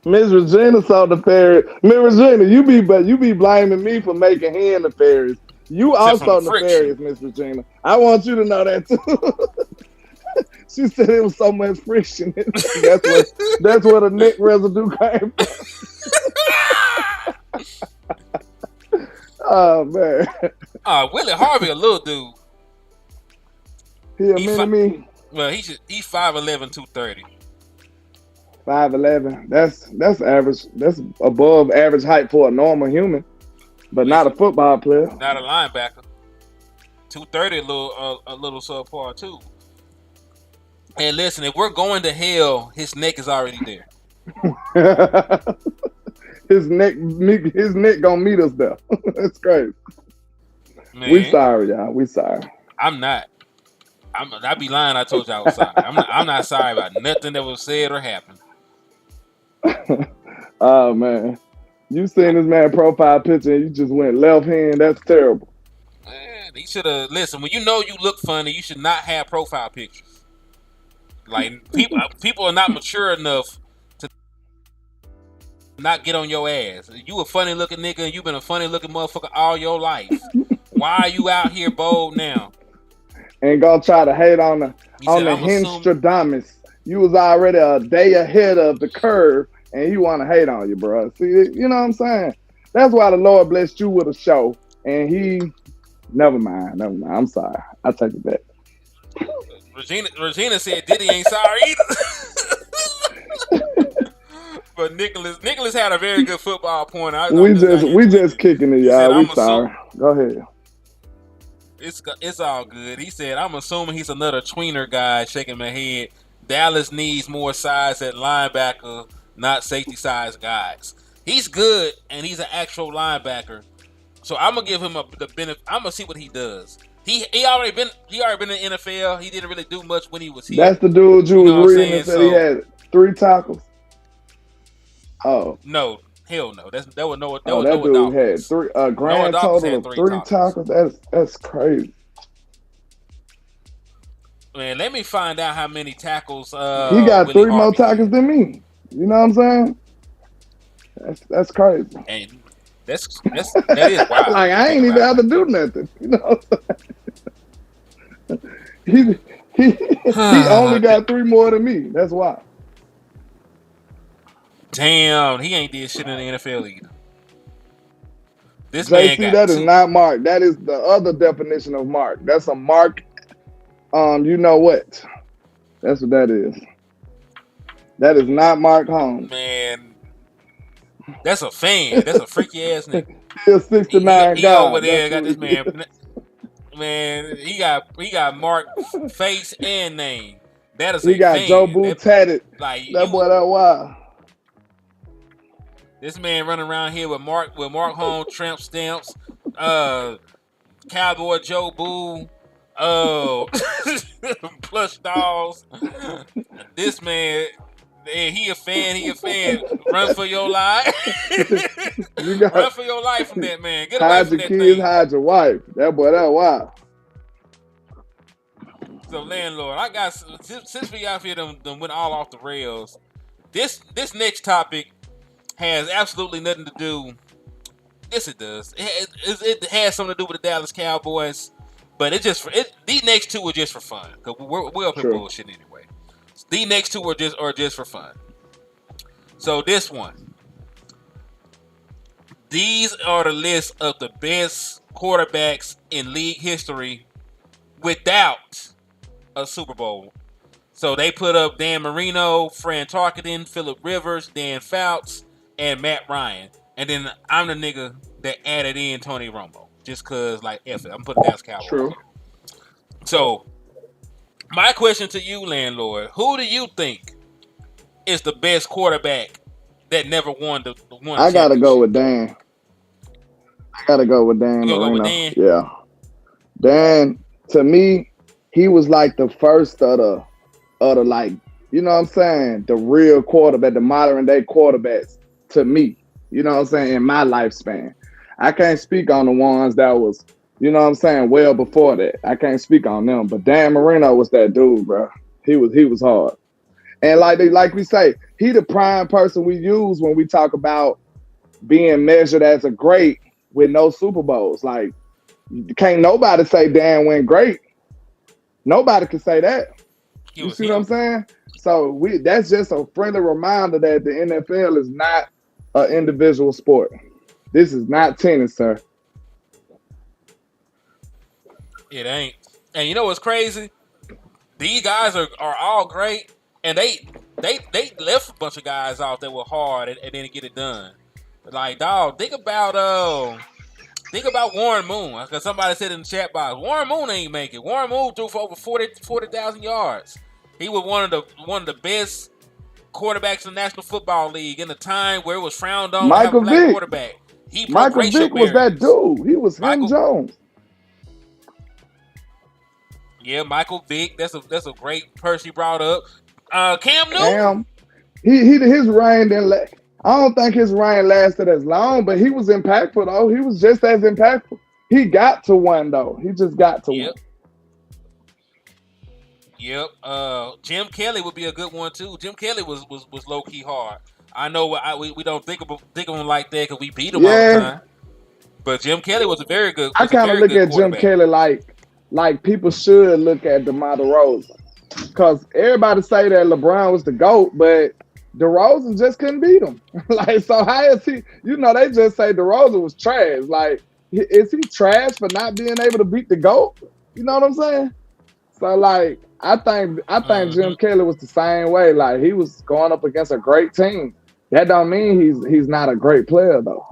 Miss Regina saw the fairy. Miss Regina, you be blaming me for making him the fairies. You also nefarious, Miss Regina. I want you to know that too. She said it was so much friction. That's where the neck residue came from. Oh man. Willie Harvey, a little dude. He a mini-me. Well, he's 5'11", 230. 5'11". That's average. That's above average height for a normal human. but not a football player. Not a linebacker. 230 a little subpar too. And listen, if we're going to hell, his neck is already there. his neck gonna meet us there. That's crazy. Man, We sorry, y'all. We sorry. I'm not. I'd be lying. I told you I was sorry. I'm not sorry about nothing that was said or happened. Oh man, you seen this man profile picture and you just went left hand. That's terrible. Man, he should have listen. When you know you look funny, you should not have profile pictures. Like people are not mature enough to not get on your ass. You a funny looking nigga and you been a funny looking motherfucker all your life. Why are you out here bold now? And gonna try to hate on the Hinstradamus. You was already a day ahead of the curve, and he want to hate on you, bro. See, you know what I'm saying? That's why the Lord blessed you with a show, and he. Never mind. I'm sorry. I take it back. Regina said Diddy ain't sorry either. But Nicholas had a very good football point. We just kicking it, y'all. We sorry. Go ahead. It's all good. He said, I'm assuming he's another tweener guy. Shaking my head. Dallas needs more size at linebacker, not safety size guys. He's good, and he's an actual linebacker. So I'm gonna give him the benefit. I'm gonna see what he does. He already been in the NFL. He didn't really do much when he was here. That's the dude you was reading and said he had 3 tackles. Oh no, hell no. That dude had 3 grand total of 3 tackles. That's crazy. Man, let me find out how many tackles. He got 3 more tackles than me. You know what I'm saying? That's crazy. And that is wild. Like I ain't even have to do nothing. You know what I'm saying? He only got 3 more than me. That's why. Damn, he ain't did shit in the NFL either. This JC, man got that is not Mark. That is the other definition of Mark. That's a Mark. You know what? That's what that is. That is not Mark Holmes. Man, that's a fan. That's a freaky ass nigga. He's a 69 he guy. Over there got this man. Man, he got Mark face and name. That is he got fan. Joe Boo tatted. Like that boy, that wild. This man running around here with Mark Holmes tramp stamps, Cowboy Joe Boo, plush dolls. This man, he a fan. Run for your life. Run for your life from that man. Get away from that thing. Hide your kids, hide your wife. That boy, that wild. So landlord, I got since we out here done went all off the rails. This next topic has absolutely nothing to do. Yes, it does. It has something to do with the Dallas Cowboys, but these next 2 are just for fun because we're up in bullshit anyway. These next 2 are just for fun. So this one, these are the list of the best quarterbacks in league history without a Super Bowl. So they put up Dan Marino, Fran Tarkenton, Phillip Rivers, Dan Fouts, and Matt Ryan. And then I'm the nigga that added in Tony Romo. Just cause like F it. I'm putting Dallas Cowboys. True. So my question to you, landlord, who do you think is the best quarterback that never won the one? I gotta go with Dan. Marino. Go with Dan? Yeah. Dan, to me, he was like the first of the like, you know what I'm saying, the real quarterback, the modern day quarterbacks to me, you know what I'm saying, in my lifespan. I can't speak on the ones that was, you know what I'm saying, well before that. I can't speak on them, but Dan Marino was that dude, bro. He was hard. And like we say, he the prime person we use when we talk about being measured as a great with no Super Bowls. Like, can't nobody say Dan went great. Nobody can say that. You see what I'm saying? So that's just a friendly reminder that the NFL is not an individual sport. This is not tennis, sir. It ain't. And you know what's crazy? These guys are all great, and they left a bunch of guys out that were hard and didn't get it done. Like, dog, think about think about Warren Moon, because somebody said in the chat box, Warren Moon ain't make it. Warren Moon threw for over 40,000 yards. He was one of the best quarterbacks in the National Football League in a time where it was frowned on to have a Michael black Vick. quarterback. He broke Michael racial Vick was that barriers. dude. He was Hen Jones. Yeah, Michael Vick. That's a great person you brought up. Cam Newton. Cam. His reign didn't last. I don't think his reign lasted as long, but he was impactful though. He was just as impactful. He got to one though. He just got to one. Yep. Jim Kelly would be a good one too. Jim Kelly was low key hard. I know we don't think of him like that because we beat him all the time. But Jim Kelly was a very good. I kind of look at Jim Kelly like people should look at DeMar DeRozan, because everybody say that LeBron was the GOAT, but DeRozan just couldn't beat him. Like, so how is he? You know, they just say DeRozan was trash. Like, is he trash for not being able to beat the GOAT? You know what I'm saying? So like, I think Jim Kelly was the same way. Like, he was going up against a great team. That don't mean he's not a great player though.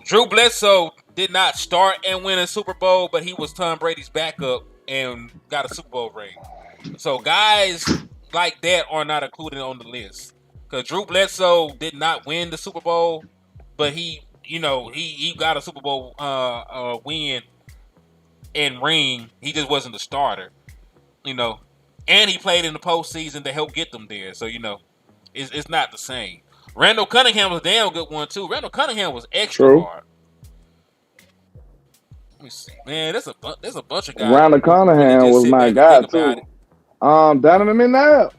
Drew Bledsoe did not start and win a Super Bowl, but he was Tom Brady's backup and got a Super Bowl ring. So guys like that are not included on the list, because Drew Bledsoe did not win the Super Bowl, but he got a Super Bowl win and ring. He just wasn't the starter, and he played in the postseason to help get them there. So it's not the same. Randall Cunningham was a damn good one too. Randall Cunningham was extra hard. Let me see, man. There's a bunch of guys. Randall Cunningham was my guy too. Donovan McNabb.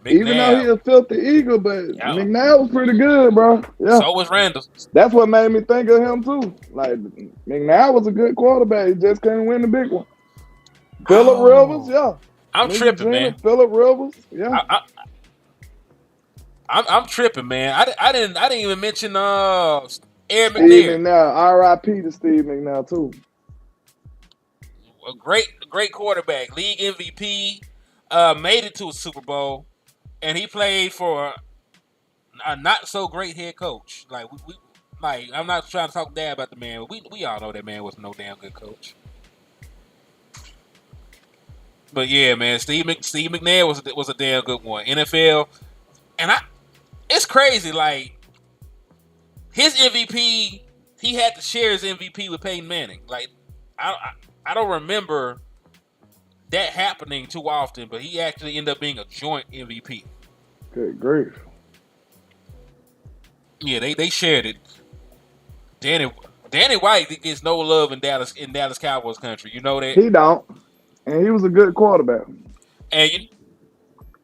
Even though he a filthy eagle, but McNabb was pretty good, bro. Yeah. So was Randall. That's what made me think of him too. Like, McNabb was a good quarterback. He just couldn't win the big one. Phillip Rivers, yeah. I'm tripping, man. Phillip Rivers, yeah. I'm tripping, man. I didn't even mention Aaron Steve McNair. McNair, R.I.P. to Steve McNair too. A great quarterback, league MVP, made it to a Super Bowl, and he played for a not so great head coach. Like I'm not trying to talk bad about the man, but we all know that man was no damn good coach. But yeah, man, Steve McNair was a damn good one. NFL, and it's crazy. Like, his MVP, he had to share his MVP with Peyton Manning. Like, I don't remember that happening too often, but he actually ended up being a joint MVP. Good grief. Yeah, they shared it. Danny White gets no love in Dallas Cowboys country. You know that? He don't. And he was a good quarterback. And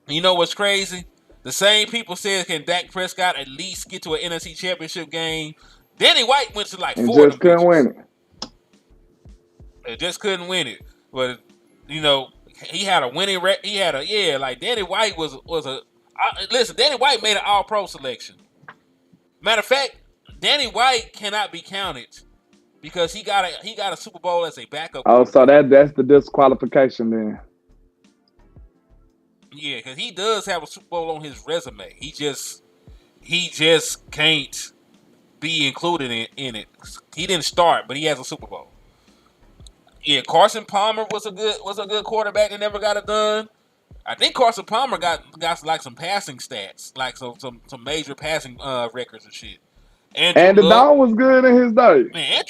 you know what's crazy? The same people said, can Dak Prescott at least get to an NFC Championship game? Danny White went to like and 4 of just them couldn't win it. It just couldn't win it. But he had a winning record. Like Danny White was a listen. Danny White made an All-Pro selection. Matter of fact, Danny White cannot be counted because he got a Super Bowl as a backup. Oh, so that's the disqualification then. Yeah, because he does have a Super Bowl on his resume. He just can't be included in it. He didn't start, but he has a Super Bowl. Yeah, Carson Palmer was a good quarterback and never got it done. I think Carson Palmer got like some passing stats, like some major passing records and shit. Andy Dalton was good in his day. Man,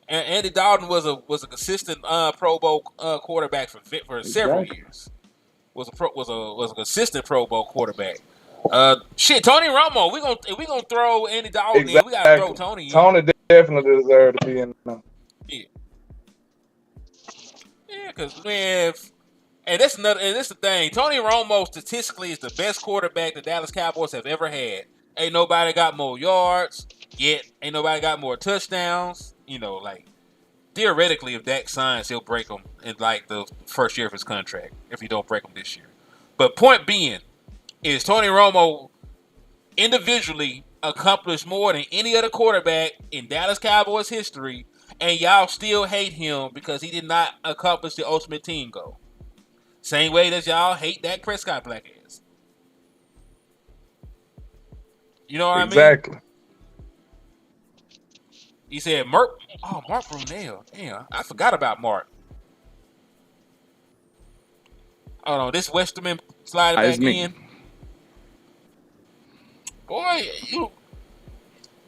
Andy Dalton was a consistent Pro Bowl quarterback for several years. Was a consistent Pro Bowl quarterback. Tony Romo. We gonna throw Andy Dalton in. We gotta throw Tony in. Tony definitely deserved to be in. Yeah, because man, and this is the thing. Tony Romo statistically is the best quarterback the Dallas Cowboys have ever had. Ain't nobody got more yards yet. Ain't nobody got more touchdowns. Like, theoretically, if Dak signs, he'll break them in like the first year of his contract if he don't break them this year. But point being is Tony Romo individually accomplished more than any other quarterback in Dallas Cowboys history, and y'all still hate him because he did not accomplish the ultimate team goal. Same way that y'all hate Dak Prescott black ass. You know what I mean? Exactly. He said Mark. Oh, Mark Brunell. Damn, I forgot about Mark. Oh no, this Westerman sliding It's back me. in. Boy,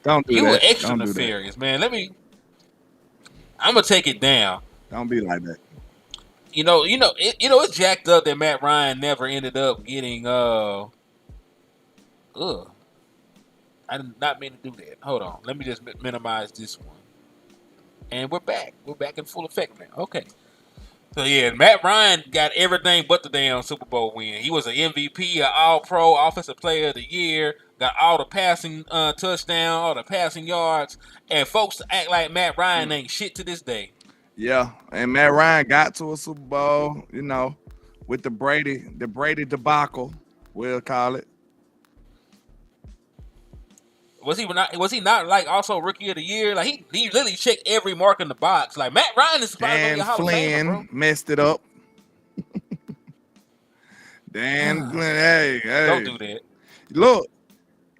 Don't do you were that. extra Don't do that. nefarious, man. I'm gonna take it down. Don't be like that. It's jacked up that Matt Ryan never ended up getting. I did not mean to do that. Hold on, let me just minimize this one. And we're back. We're back in full effect now. Okay. So yeah, Matt Ryan got everything but the damn Super Bowl win. He was an MVP, an All-Pro, Offensive Player of the Year, got all the passing touchdowns, all the passing yards, and folks act like Matt Ryan ain't shit to this day. Yeah, and Matt Ryan got to a Super Bowl, with the Brady debacle, we'll call it. Was he not like also Rookie of the Year? Like he literally checked every mark in the box. Like Matt Ryan is probably gonna be a Hall of Famer, bro. Messed it up. Dan Flynn, hey. Don't do that. Look,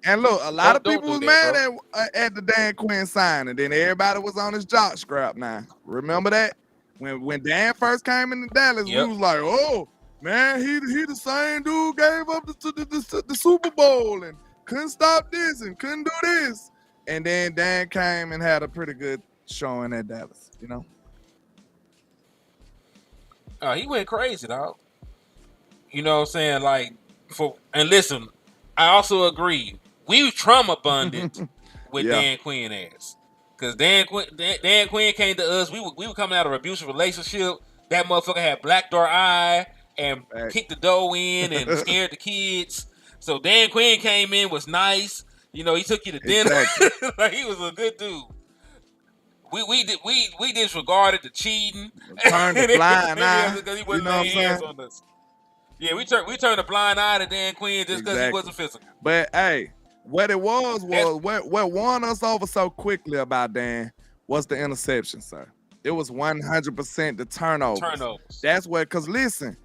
a lot of Don't people was do mad that, at the Dan Quinn sign, and then everybody was on his jock scrap now. Remember that? When Dan first came into Dallas, Yep. we was like, oh, man, he the same dude gave up the Super Bowl and couldn't stop this and couldn't do this. And then Dan came and had a pretty good showing at Dallas, Oh, he went crazy, dog. You know what I'm saying? Like, and listen, I also agree. We trauma bonded with Yeah. Dan Quinn ass. Because Dan Quinn came to us. We were coming out of an abusive relationship. That motherfucker had black door eye and kicked the dough in and scared the kids. So Dan Quinn came in, was nice. He took you to dinner. Exactly. Like he was a good dude. We disregarded the cheating. Turned the blind eye. Because he You wasn't know what I'm laying hands saying? on us. Yeah, we turned a blind eye to Dan Quinn just because he wasn't physical. But hey, what it was what won us over so quickly about Dan was the interception, sir. It was 100% the turnovers. That's what, because listen,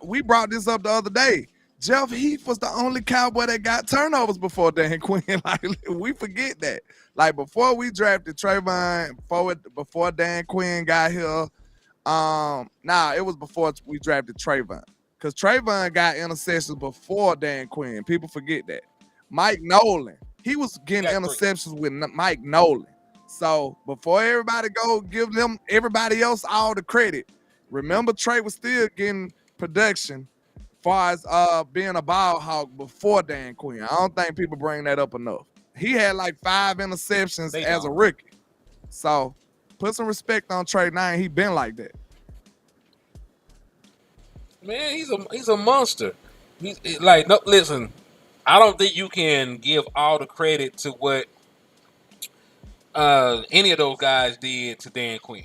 we brought this up the other day. Jeff Heath was the only Cowboy that got turnovers before Dan Quinn. Like, we forget that. Like, before we drafted Trayvon, before Dan Quinn got here, it was before we drafted Trayvon. Because Trayvon got interceptions before Dan Quinn. People forget that. Mike Nolan, he was getting interceptions with Mike Nolan. So before everybody go give them everybody else all the credit, remember Trey was still getting production as far as being a ball hawk before Dan Quinn. I don't think people bring that up enough. He had like 5 interceptions as a rookie. So put some respect on Trey now. He been like that. Man, he's a monster. He's like, no, listen, I don't think you can give all the credit to what any of those guys did to Dan Quinn.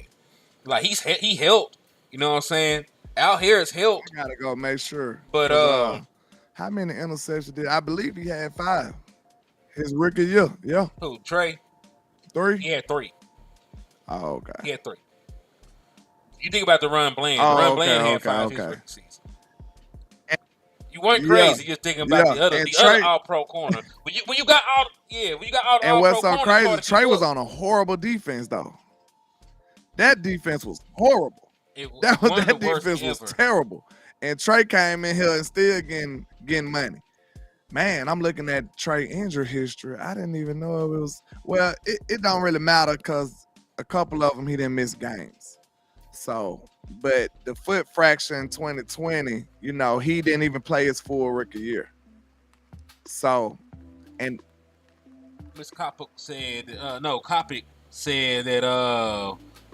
Like he helped, you know what I'm saying? Al Harris helped. I gotta go make sure. But how many interceptions did I believe he had 5? His rookie year, yeah. Who, Trey? 3? He had 3. Oh, okay. He had 3. You think about the Run Bland. Bland had 5 his rookie season. You weren't crazy. You're thinking about the other all-pro corner. When you got all the all-pro corners. And what's so crazy, Trey was on a horrible defense though. That defense was horrible. That defense was terrible. And Trey came in here and still getting money. Man, I'm looking at Trey injury history. I didn't even know it was. Well, it don't really matter because a couple of them he didn't miss games. So, but the foot fracture in 2020, he didn't even play his full rookie year. So, and Miss Kopic said, Kopic said that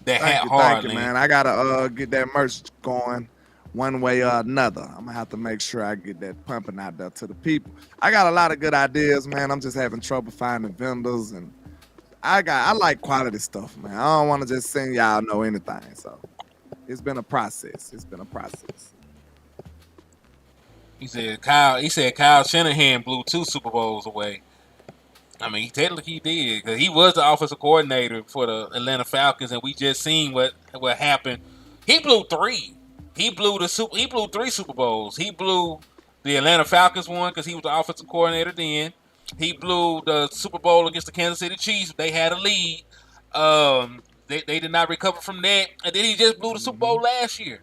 that thank hat you, hard, man. I gotta get that merch going one way or another. I'm gonna have to make sure I get that pumping out there to the people. I got a lot of good ideas, man. I'm just having trouble finding vendors, and I like quality stuff, man. I don't want to just send y'all know anything. So it's been a process. He said Kyle Shanahan blew 2 Super Bowls away. I mean, technically he did, because he was the offensive coordinator for the Atlanta Falcons, and we just seen what happened. He blew 3. He blew 3 Super Bowls. He blew the Atlanta Falcons one because he was the offensive coordinator then. He blew the Super Bowl against the Kansas City Chiefs. They had a lead. They did not recover from that. And then he just blew the Super Bowl last year.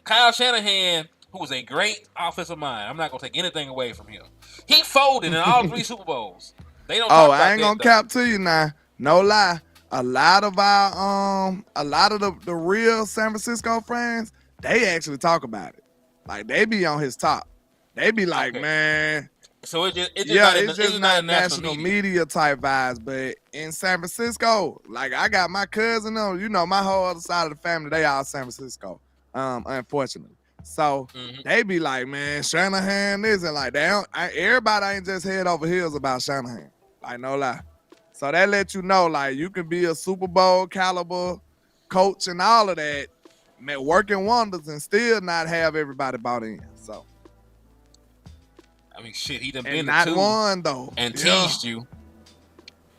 Kyle Shanahan, who was a great offensive mind, I'm not going to take anything away from him. He folded in all 3 Super Bowls. They don't talk about I ain't that, gonna cap to you now. No lie. A lot of the real San Francisco fans, they actually talk about it. Like they be on his top. They be like, man. So it's just not national media type vibes, but in San Francisco, like I got my cousin on, my whole other side of the family, they all San Francisco. Unfortunately. So they be like, man, Shanahan isn't like that. Everybody ain't just head over heels about Shanahan. Like, no lie. So that let you know, like, you can be a Super Bowl caliber coach and all of that, man, working wonders and still not have everybody bought in. So, I mean, shit, he done and been not to 2 one though, and teased you.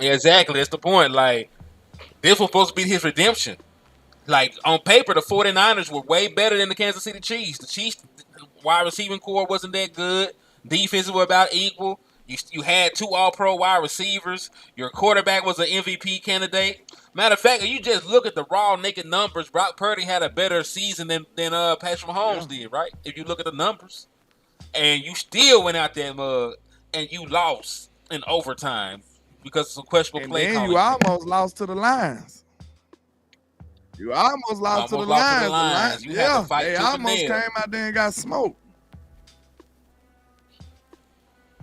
Yeah, exactly. That's the point. Like, this was supposed to be his redemption. Like, on paper, the 49ers were way better than the Kansas City Chiefs. The Chiefs' wide receiving core wasn't that good. Defenses were about equal. You had 2 all-pro wide receivers. Your quarterback was an MVP candidate. Matter of fact, if you just look at the raw naked numbers, Brock Purdy had a better season than Patrick Mahomes did, right? If you look at the numbers. And you still went out there, mug, and you lost in overtime because of some questionable play calling. And then you almost lost to the Lions. You almost lost to the Lions. You had to fight they almost came out there and got smoked.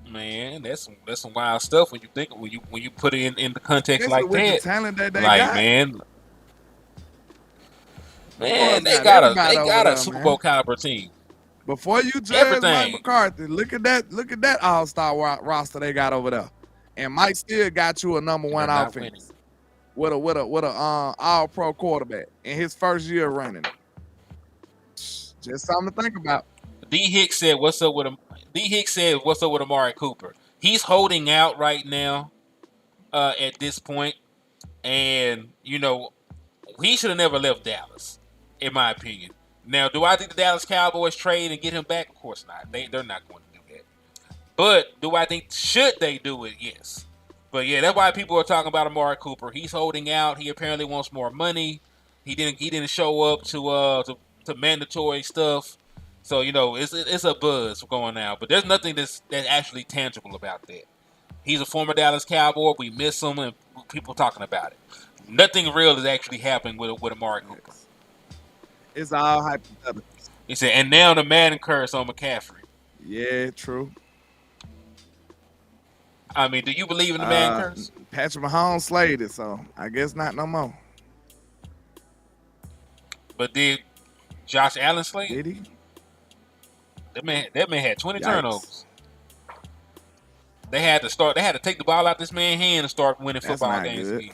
Man, that's some wild stuff when you put it in the context like that. The talent that they like got. man, they got a Super Bowl caliber team. Before you judge Mike McCarthy, look at that all-star roster they got over there, and Mike still got you a number 1 offense with a all-pro quarterback in his first year running. Just something to think about. D Hicks said, "What's up with him?" D Hicks said, "What's up with Amari Cooper?" He's holding out right now at this point, and he should have never left Dallas, in my opinion. Now, do I think the Dallas Cowboys trade and get him back? Of course not. They're not going to do that. But do I think should they do it? Yes. But yeah, that's why people are talking about Amari Cooper. He's holding out. He apparently wants more money. He didn't show up to mandatory stuff. So it's a buzz going now. But there's nothing that's actually tangible about that. He's a former Dallas Cowboy. We miss him, and people talking about it. Nothing real is actually happening with Amari Cooper. Yes. It's all hypothetical. He said, and now the Madden curse on McCaffrey. Yeah, true. I mean, do you believe in the Madden curse? Patrick Mahomes slayed it, so I guess not no more. But did Josh Allen slay it? Did he? That man had 20 turnovers. They had to take the ball out this man's hand and start winning football games.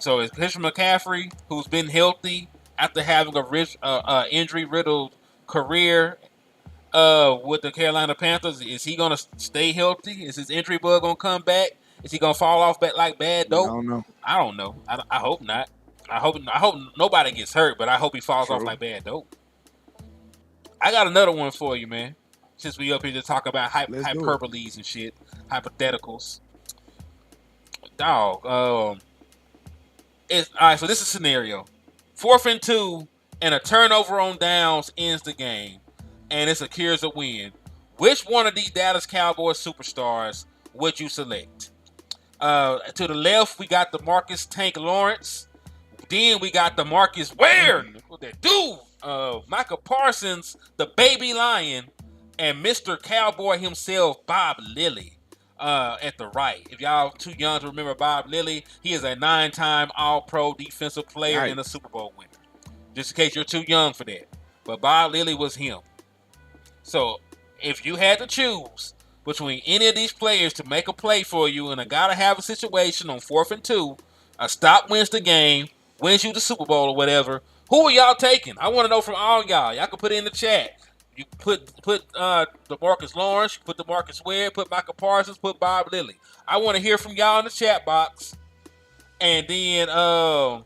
So it's Christian McCaffrey, who's been healthy after having a injury-riddled career with the Carolina Panthers. Is he going to stay healthy? Is his injury bug going to come back? Is he going to fall off like bad dope? I don't know. I hope not. I hope nobody gets hurt, but I hope he falls off like bad dope. I got another one for you, man. Since we up here to talk about hyperboles and shit, hypotheticals. Dog. All right, so this is a scenario. 4th and 2, and a turnover on downs ends the game, and it secures a win. Which one of these Dallas Cowboys superstars would you select? To the left, we got the Marcus Tank Lawrence. Then we got the Marcus Ware, that dude, Micah Parsons, the baby lion, and Mr. Cowboy himself, Bob Lilly. At the right. If y'all too young to remember Bob Lilly, he is a 9-time All-Pro defensive player and a Super Bowl winner. Just in case you're too young for that. But Bob Lilly was him. So, if you had to choose between any of these players to make a play for you and I gotta have a situation on 4th and 2, a stop wins the game, wins you the Super Bowl or whatever, who are y'all taking? I want to know from all y'all. Y'all can put it in the chat. You put the Marcus Lawrence, put the Marcus Ware, put Micah Parsons, put Bob Lilly. I want to hear from y'all in the chat box. And then I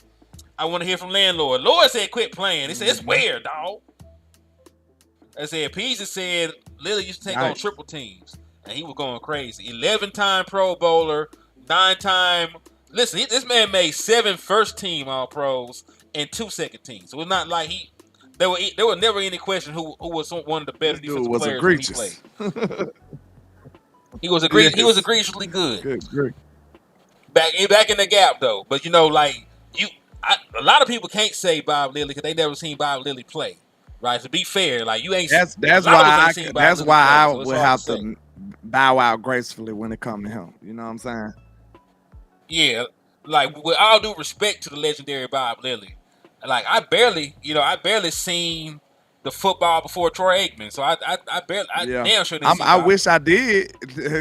want to hear from LandLord. Lord said quit playing. He said it's Ware, dog. I said Peasy said Lilly used to take on triple teams, and he was going crazy. 11-time Pro Bowler, 9-time. Listen, this man made 7 first-team All-Pros and 2 second teams. So it's not like there was never any question who was one of the better defensive players when he played. He was egregiously good. Good. Back in the gap though, but a lot of people can't say Bob Lilly because they never seen Bob Lilly play. Right? To be fair, like you ain't. That's why I would have to bow out gracefully when it comes to him. You know what I'm saying? Yeah, like with all due respect to the legendary Bob Lilly, like I barely seen the football before Troy Aikman, so I damn sure didn't see I Bob. wish I did.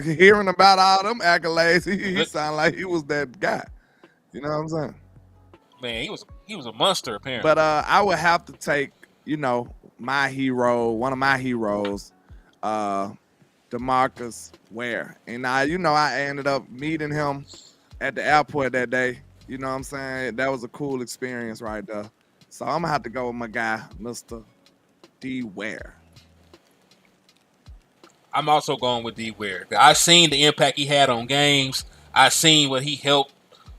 Hearing about all them accolades, he sounded like he was that guy. You know what I'm saying? Man, he was a monster apparently. But I would have to take, my hero, one of my heroes, DeMarcus Ware. And I ended up meeting him at the airport that day. You know what I'm saying? That was a cool experience right there. So I'm gonna have to go with my guy, Mr. D. Ware. I'm also going with D. Ware. I seen the impact he had on games. I seen what he helped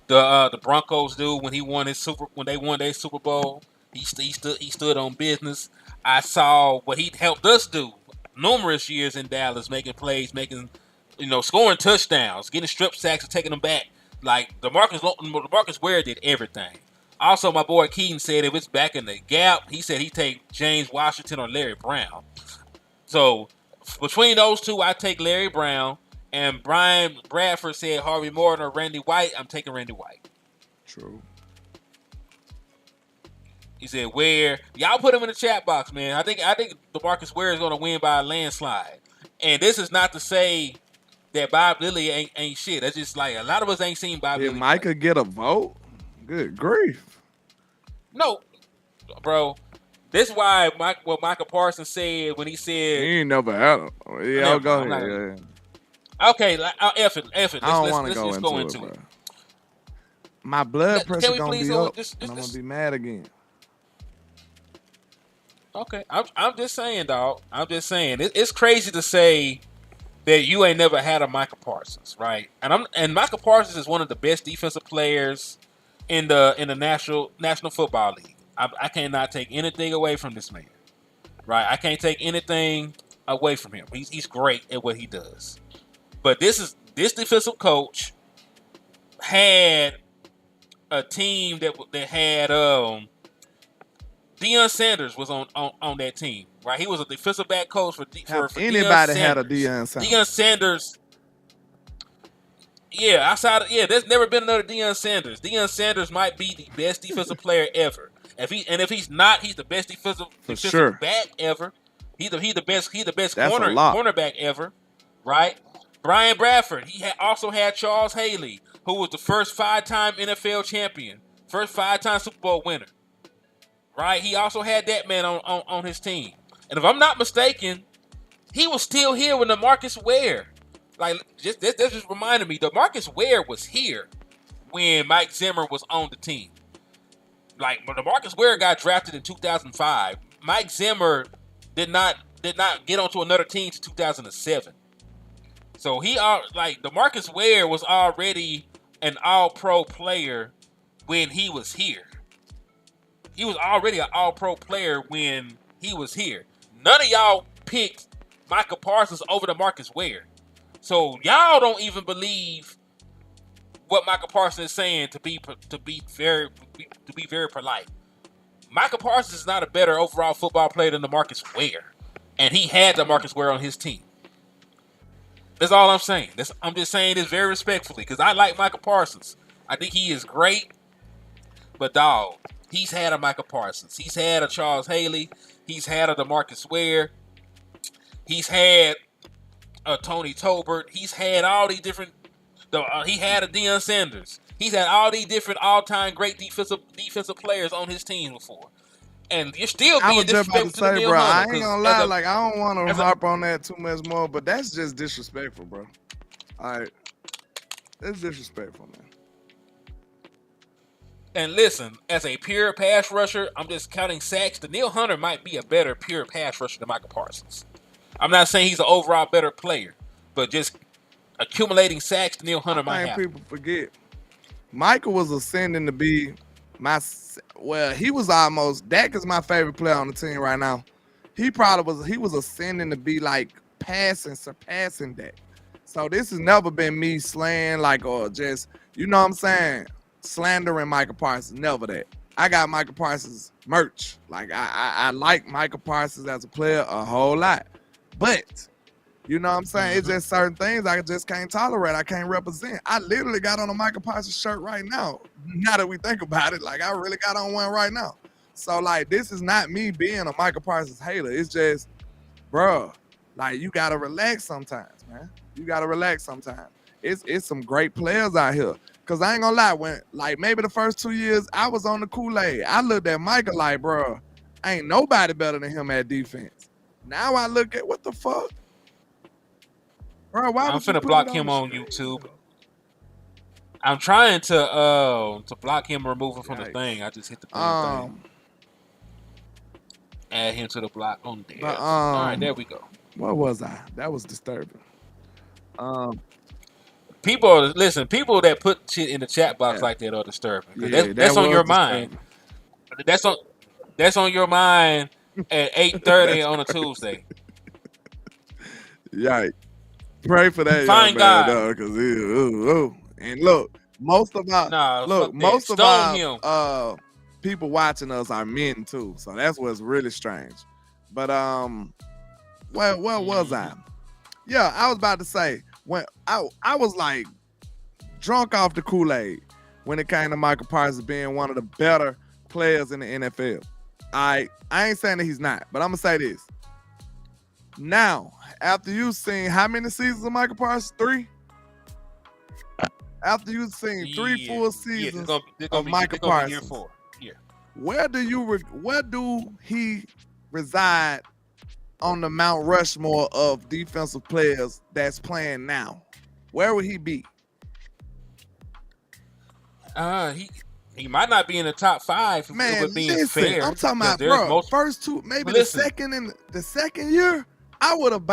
the Broncos do when they won their Super Bowl. He stood on business. I saw what he helped us do numerous years in Dallas, making plays, scoring touchdowns, getting strip sacks and taking them back. Like DeMarcus Ware did everything. Also, my boy Keaton said if it's back in the gap, he said he'd take James Washington or Larry Brown. So between those two, I take Larry Brown. And Brian Bradford said Harvey Morton or Randy White. I'm taking Randy White. True. He said Ware. Y'all put him in the chat box, man. I think DeMarcus Ware is going to win by a landslide. And this is not to say that Bob Lilly ain't shit. That's just like a lot of us ain't seen Bob Lilly. Did Micah get a vote? Good grief. No, bro. This is why what Micah Parsons said when he said he ain't never had him. Yeah, go ahead. Okay, F it. I don't want to go into it. My blood pressure gonna be up, and I'm gonna be mad again. Okay, I'm just saying, dog. I'm just saying it's crazy to say that you ain't never had a Micah Parsons, right? And Micah Parsons is one of the best defensive players in the National Football League. I cannot take anything away from this man, right? I can't take anything away from him. He's great at what he does. But this defensive coach had a team that had Deion Sanders was on that team, right? He was a defensive back coach for anybody Deion had a Deion Sanders. Deion Sanders. Yeah, there's never been another Deion Sanders. Deion Sanders might be the best defensive player ever. If he's not, he's the best defensive back ever. He's the best cornerback ever, right? Brian Bradford. He also had Charles Haley, who was the first 5-time NFL champion, first 5-time Super Bowl winner. Right? He also had that man on his team. And if I'm not mistaken, he was still here when DeMarcus Ware. Like, that just reminded me, DeMarcus Ware was here when Mike Zimmer was on the team. Like, when DeMarcus Ware got drafted in 2005, Mike Zimmer did not get onto another team to 2007. So DeMarcus Ware was already an all-pro player when he was here. He was already an all-pro player when he was here. None of y'all picked Micah Parsons over DeMarcus Ware. So y'all don't even believe what Micah Parsons is saying to be very polite. Micah Parsons is not a better overall football player than DeMarcus Ware. And he had DeMarcus Ware on his team. That's all I'm saying. I'm just saying this very respectfully because I like Micah Parsons. I think he is great. But, dog, he's had a Micah Parsons. He's had a Charles Haley. He's had a DeMarcus Ware. He's had a Tony Tolbert. He's had all these different he had a Deion Sanders. He's had all these different all-time great defensive players on his team before. And you're still being disrespectful to the bro. I ain't gonna lie, like I don't want to harp on that too much more, but that's just disrespectful, bro. All right, that's disrespectful, man. And listen, as a pure pass rusher, I'm just counting sacks. Danielle Hunter might be a better pure pass rusher than Michael Parsons. I'm not saying he's an overall better player, but just accumulating sacks, Danielle Hunter might I have. think people forget. Michael was ascending to be he was almost, Dak is my favorite player on the team right now. He was ascending to be like surpassing Dak. So this has never been me slaying or just, you know what I'm saying, slandering Michael Parsons. Never that. I got Michael Parsons merch. Like I like Michael Parsons as a player a whole lot. But you know what I'm saying? It's just certain things I just can't tolerate. I can't represent. I literally got on a Michael Parsons shirt right now. Now that we think about it, I really got on one right now. So this is not me being a Michael Parsons hater. It's just, bro, you gotta relax sometimes, man. You gotta relax sometimes. It's some great players out here. Cause I ain't gonna lie, when maybe the first 2 years I was on the Kool-Aid, I looked at Michael bro, ain't nobody better than him at defense. Now I look at what the fuck. Bro, I'm finna block him on YouTube. I'm trying to block him, remove him from the thing. I just hit the thing. Add him to the block on there. But, all right, there we go. What was I? That was disturbing. People that put shit in the chat box like that are disturbing. That's on your mind. That's on your mind at 8:30 on a Tuesday. Yikes. Pray for that Find young man, God. though, because and look, most of our people watching us are men too, so that's what's really strange. But where was I? Yeah, I was about to say when I was drunk off the Kool-Aid when it came to Michael Parsons being one of the better players in the NFL. I ain't saying that he's not, but I'm gonna say this. Now, after you've seen how many seasons of Michael Parsons? 3? After you've seen 3 full seasons of Michael Parsons, where do he reside on the Mount Rushmore of defensive players that's playing now? Where would he be? He might not be in the top 5. Man, if it being listen, fair, I'm talking about, bro, first 2, maybe the second year, I would have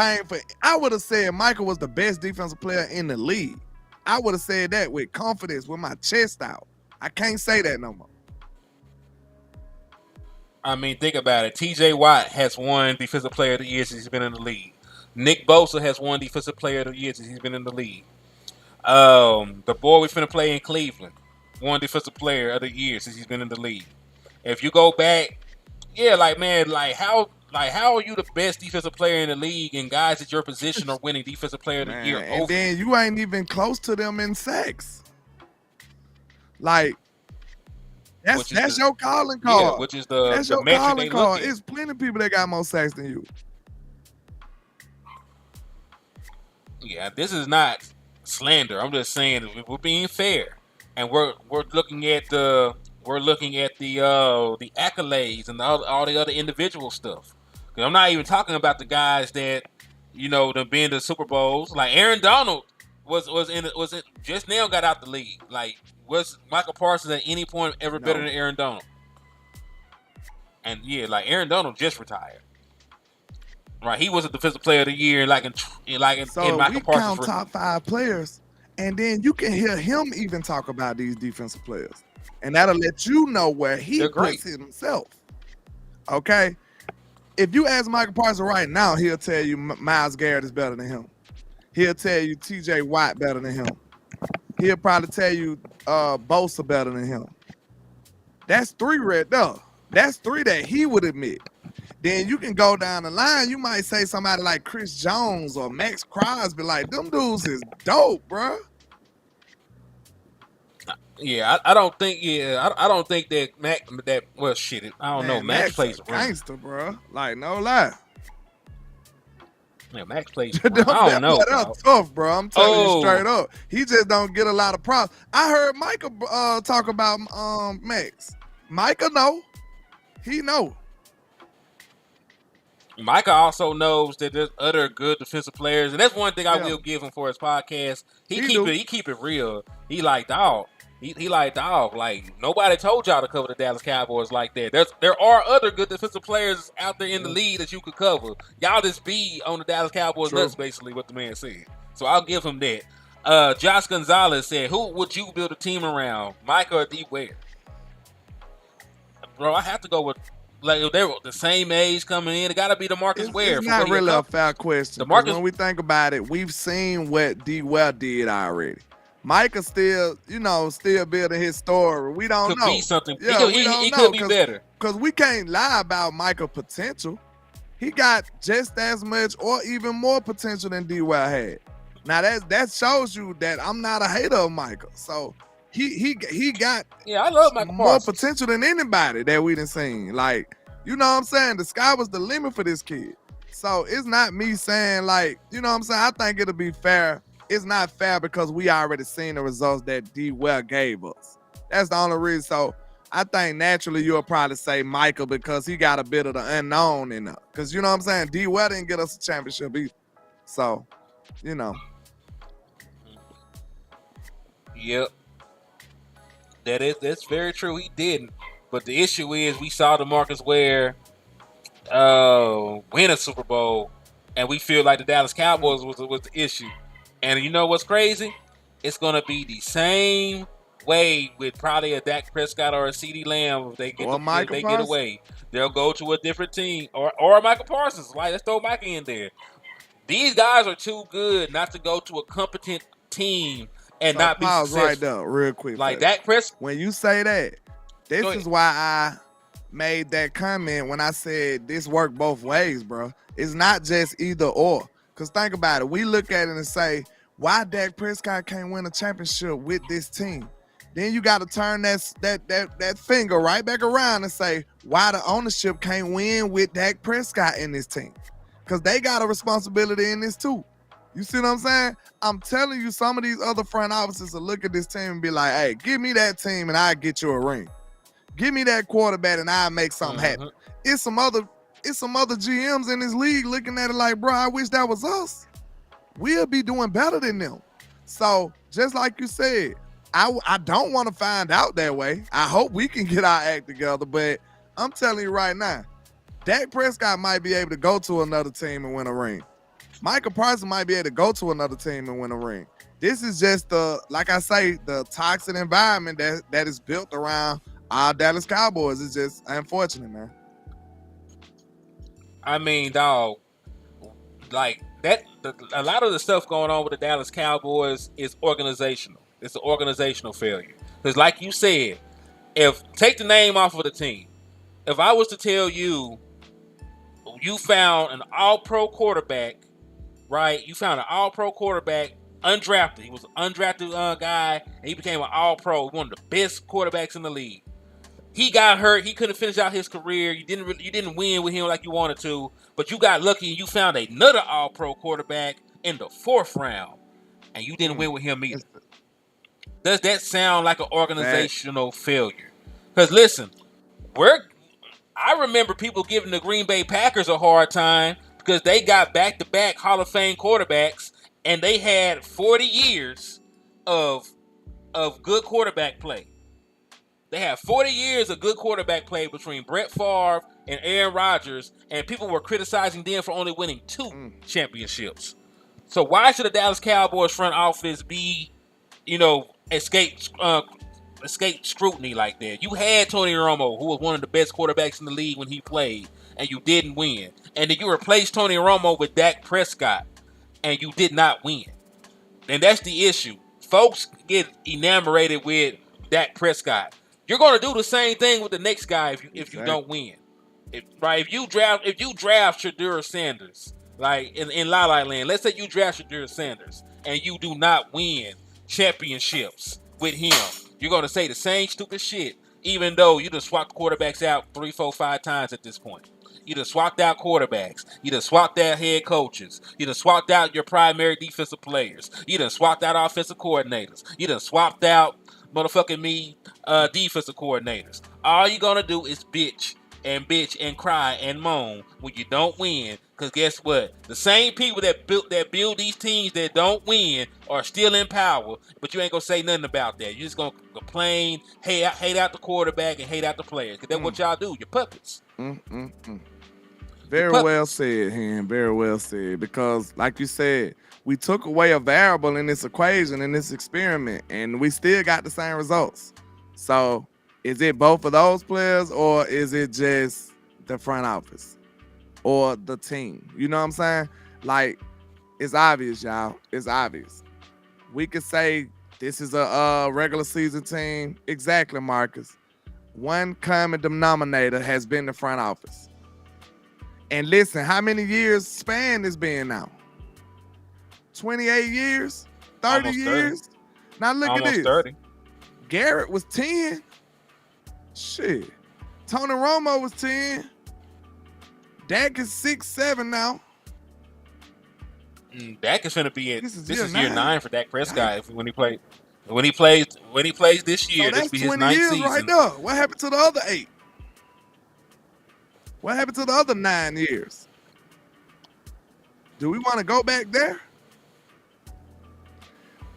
said Michael was the best defensive player in the league. I would have said that with confidence, with my chest out. I can't say that no more. I mean, think about it. TJ Watt has won Defensive Player of the Year since he's been in the league. Nick Bosa has won Defensive Player of the Year since he's been in the league. The boy we finna play in Cleveland won Defensive Player of the Year since he's been in the league. If you go back, how are you the best defensive player in the league and guys at your position are winning Defensive Player of the Year? And then you ain't even close to them in sacks. That's your calling card. Yeah, which is that's your calling card. It's plenty of people that got more sacks than you. Yeah, this is not slander. I'm just saying we're being fair, and we're looking at the accolades and all the other individual stuff. I'm not even talking about the guys that them being the Super Bowls. Like Aaron Donald was just now got out the league. Was Michael Parsons at any point ever better than Aaron Donald? And Aaron Donald just retired. Right, he was a Defensive Player of the Year, in Michael Parsons. Count top 5 players, and then you can hear him even talk about these defensive players, and that'll let you know where he puts himself. Okay, if you ask Michael Parsons right now, he'll tell you Myles Garrett is better than him. He'll tell you TJ Watt better than him. He'll probably tell you Bosa better than him. That's 3 right there. That's 3 that he would admit. Then you can go down the line. You might say somebody like Chris Jones or Max Crosby. Them dudes is dope, bro. Yeah, I don't think. Yeah, I don't think that Max. I don't know. Max plays gangster, bro. No lie. Yeah, Max plays. I don't know. That's tough, bro. I'm telling you straight up. He just don't get a lot of props. I heard Micah talk about Max. Micah know. He know. Micah also knows that there's other good defensive players, and that's one thing I will give him for his podcast. He keep it real. He dog. He like, dog, like nobody told y'all to cover the Dallas Cowboys like that. There are other good defensive players out there in the league that you could cover. Y'all just be on the Dallas Cowboys nuts, basically what the man said. So I'll give him that. Josh Gonzalez said, who would you build a team around, Mike or D Ware? Bro, I have to go with, like, they're the same age coming in. It got to be DeMarcus Ware. It's not really a fair question. When we think about it, we've seen what D Ware did already. Micah still building his story. We don't know. Could be something. Yeah, he could be better. Because we can't lie about Micah's potential. He got just as much or even more potential than D Ware had. Now that shows you that I'm not a hater of Micah. So he got I love Michael more Parsons. potential than anybody that we done seen. Like, you know what I'm saying? The sky was the limit for this kid. So it's not me saying, like, you know what I'm saying? I think it'll be fair. It's not fair because we already seen the results that D Ware gave us. That's the only reason. So I think naturally you'll probably say Michael because he got a bit of the unknown in there. Because you know what I'm saying? D Ware didn't get us a championship either. So, you know. Yep. That's very true. He didn't. But the issue is we saw DeMarcus Ware win a Super Bowl, and we feel like the Dallas Cowboys was the issue. And you know what's crazy? It's going to be the same way with probably a Dak Prescott or a CeeDee Lamb if they get away. They'll go to a different team or Michael Parsons. Like, let's throw Micah in there. These guys are too good not to go to a competent team and not be successful. Right there, real quick. Like Dak Prescott. When you say that, this is why I made that comment when I said this worked both ways, bro. It's not just either or. Because think about it. We look at it and say, why Dak Prescott can't win a championship with this team? Then you got to turn that finger right back around and say, why the ownership can't win with Dak Prescott in this team? Because they got a responsibility in this too. You see what I'm saying? I'm telling you, some of these other front offices will look at this team and be like, hey, give me that team and I'll get you a ring. Give me that quarterback and I'll make something happen. It's some other GMs in this league looking at it like, bro, I wish that was us. We'll be doing better than them. So just like you said, I don't want to find out that way. I hope we can get our act together, but I'm telling you right now, Dak Prescott might be able to go to another team and win a ring. Michael Parsons might be able to go to another team and win a ring. This is just the toxic environment that is built around our Dallas Cowboys. It's just unfortunate, man. I mean, dog, like that. A lot of the stuff going on with the Dallas Cowboys is organizational. It's an organizational failure. Because, like you said, take the name off of the team. If I was to tell you, you found an All-Pro quarterback, right? You found an All-Pro quarterback, undrafted. He was an undrafted guy, and he became an All-Pro, one of the best quarterbacks in the league. He got hurt. He couldn't finish out his career. You didn't win with him like you wanted to, but you got lucky and you found another All-Pro quarterback in the 4th round, and you didn't win with him either. Does that sound like an organizational failure? Because listen, I remember people giving the Green Bay Packers a hard time because they got back-to-back Hall of Fame quarterbacks, and they had 40 years of good quarterback play. They had 40 years of good quarterback play between Brett Favre and Aaron Rodgers, and people were criticizing them for only winning 2 championships. So why should the Dallas Cowboys front office be, escape scrutiny like that? You had Tony Romo, who was one of the best quarterbacks in the league when he played, and you didn't win. And then you replaced Tony Romo with Dak Prescott, and you did not win. And that's the issue. Folks get enamored with Dak Prescott. You're going to do the same thing with the next guy if you don't win. If you draft Shedeur Sanders, like in La La Land, let's say you draft Shedeur Sanders and you do not win championships with him, you're going to say the same stupid shit, even though you just swapped quarterbacks out 3, 4, 5 times at this point. You done swapped out quarterbacks. You done swapped out head coaches. You done swapped out your primary defensive players. You done swapped out offensive coordinators. You done swapped out defensive coordinators. All you're going to do is bitch and bitch and cry and moan when you don't win. Because guess what? The same people that build these teams that don't win are still in power, but you ain't gonna say nothing about that. You're just gonna complain, hate out the quarterback, and hate out the players. Because that's what y'all do. You're puppets. Very well said, Hen. Very well said. Because, like you said, we took away a variable in this equation, in this experiment, and we still got the same results. So, is it both of those players, or is it just the front office or the team? You know what I'm saying? Like, it's obvious, y'all. It's obvious. We could say this is a regular season team. Exactly, Marcus. One common denominator has been the front office. And listen, how many years span this been now? 28 years? 30 Almost years? 30. Now look Almost at this. 30. Garrett was 10. Shit. Tony Romo was 10. Dak is 6, 7 now. Dak is finna be This is year year 9 for Dak Prescott when he plays this year. So This that's be his 20 ninth years season. right there. What happened to the other 8? What happened to the other 9 years? Do we want to go back there?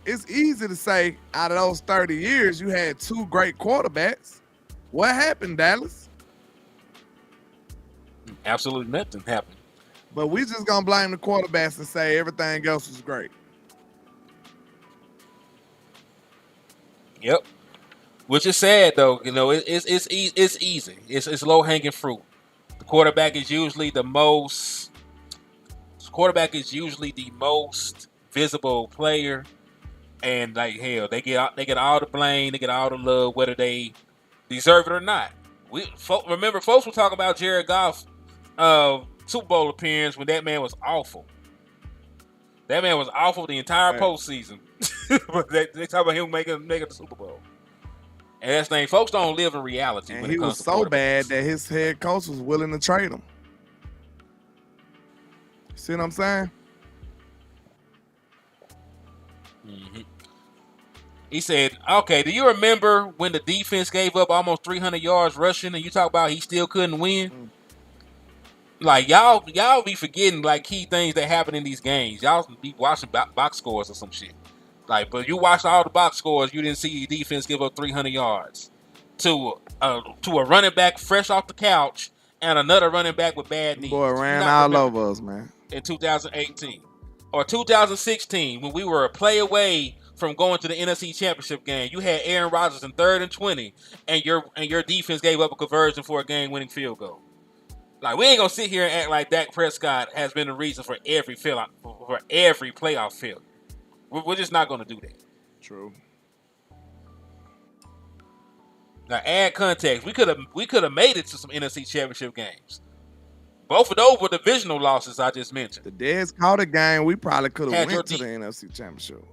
It's easy to say out of those 30 years, you had 2 great quarterbacks. What happened, Dallas? Absolutely nothing happened. But we just gonna blame the quarterbacks and say everything else was great. Yep. Which is sad though. You know, it's easy. It's low hanging fruit. The quarterback is usually the most visible player, and like hell, they get all the blame, they get all the love, whether they deserve it or not. Remember, folks were talking about Jared Goff's Super Bowl appearance when that man was awful. That man was awful the entire postseason. But they talk about him making the Super Bowl. And that's the thing, folks don't live in reality. And when he it comes was to so bad that his head coach was willing to trade him. See what I'm saying? Mm-hmm. He said, okay, do you remember when the defense gave up almost 300 yards rushing and you talk about he still couldn't win? Like, y'all be forgetting, like, key things that happen in these games. Y'all be watching box scores or some shit. Like, but you watched all the box scores, you didn't see your defense give up 300 yards to a running back fresh off the couch and another running back with bad knees. Boy ran all over us, man. In 2018 or 2016, when we were a play away from going to the NFC Championship game, you had Aaron Rodgers in 3rd and 20, and your defense gave up a conversion for a game-winning field goal. Like, we ain't gonna sit here and act like Dak Prescott has been the reason for every playoff failure. We're just not gonna do that. True. Now, add context. We could have made it to some NFC Championship games. Both of those were divisional losses I just mentioned. The Dez Carter game, we probably could have went to the NFC Championship.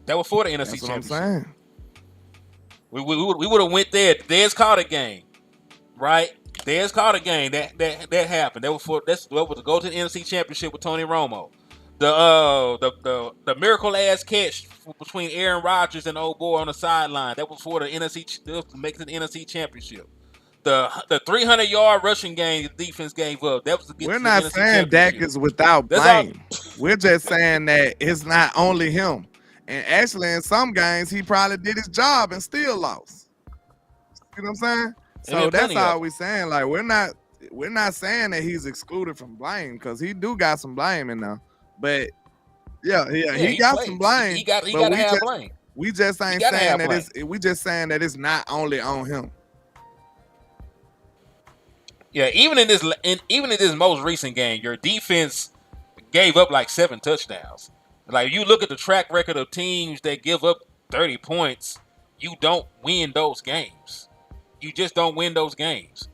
That was for the NFC Championship. That's what I'm saying. We would have went there. Dez Carter game, right? Dez Carter game that happened. That was to go to the NFC Championship with Tony Romo. The miracle ass catch between Aaron Rodgers and old boy on the sideline. That was for the NFC. That was to make it to the NFC Championship. The 300-yard rushing game the defense gave up. That was to get We're to not the NFC saying Dak is without blame. We're just saying that it's not only him. And actually, in some games, he probably did his job and still lost. You know what I'm saying? So that's all we're saying. Like, we're not saying that he's excluded from blame, because he do got some blame in there. But yeah, he got some blame. He got to have blame. We just ain't saying that we just saying that it's not only on him. Yeah, even in this most recent game, your defense gave up like 7 touchdowns. Like, you look at the track record of teams that give up 30 points, you don't win those games. You just don't win those games.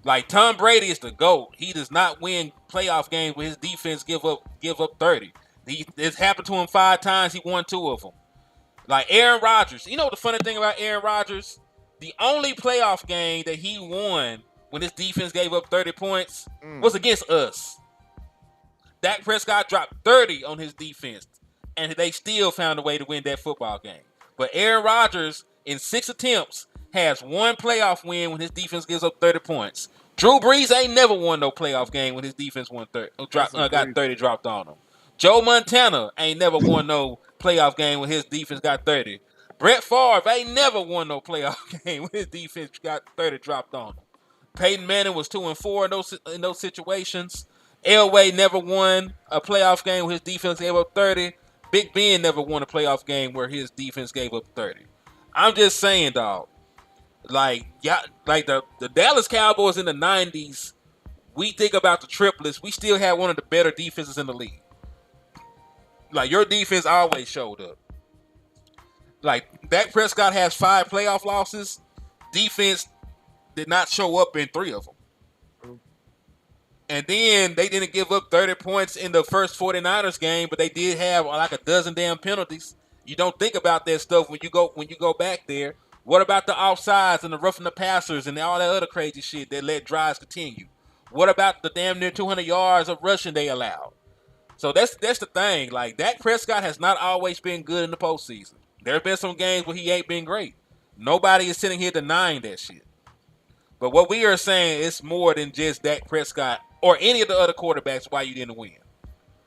Like, Tom Brady is the GOAT. He does not win playoff games where his defense give up 30. It's happened to him 5 times. He won 2 of them. Like, Aaron Rodgers. You know the funny thing about Aaron Rodgers? The only playoff game that he won when his defense gave up 30 points was against us. Dak Prescott dropped 30 on his defense, and they still found a way to win that football game. But Aaron Rodgers in 6 attempts has 1 playoff win when his defense gives up 30 points. Drew Brees ain't never won no playoff game when his defense got 30 dropped on him. Joe Montana ain't never won no playoff game when his defense got 30. Brett Favre ain't never won no playoff game when his defense got 30 dropped on him. Peyton Manning was 2-4 in those situations. Elway never won a playoff game where his defense gave up 30. Big Ben never won a playoff game where his defense gave up 30. I'm just saying, dog. Like the Dallas Cowboys in the 90s, we think about the triplets. We still had one of the better defenses in the league. Like, your defense always showed up. Like, Dak Prescott has 5 playoff losses. Defense did not show up in 3 of them. And then they didn't give up 30 points in the first 49ers game, but they did have like a dozen damn penalties. You don't think about that stuff when you go back there. What about the offsides and the roughing the passers and all that other crazy shit that let drives continue? What about the damn near 200 yards of rushing they allowed? So that's the thing. Like, Dak Prescott has not always been good in the postseason. There have been some games where he ain't been great. Nobody is sitting here denying that shit. But what we are saying is more than just Dak Prescott or any of the other quarterbacks why you didn't win.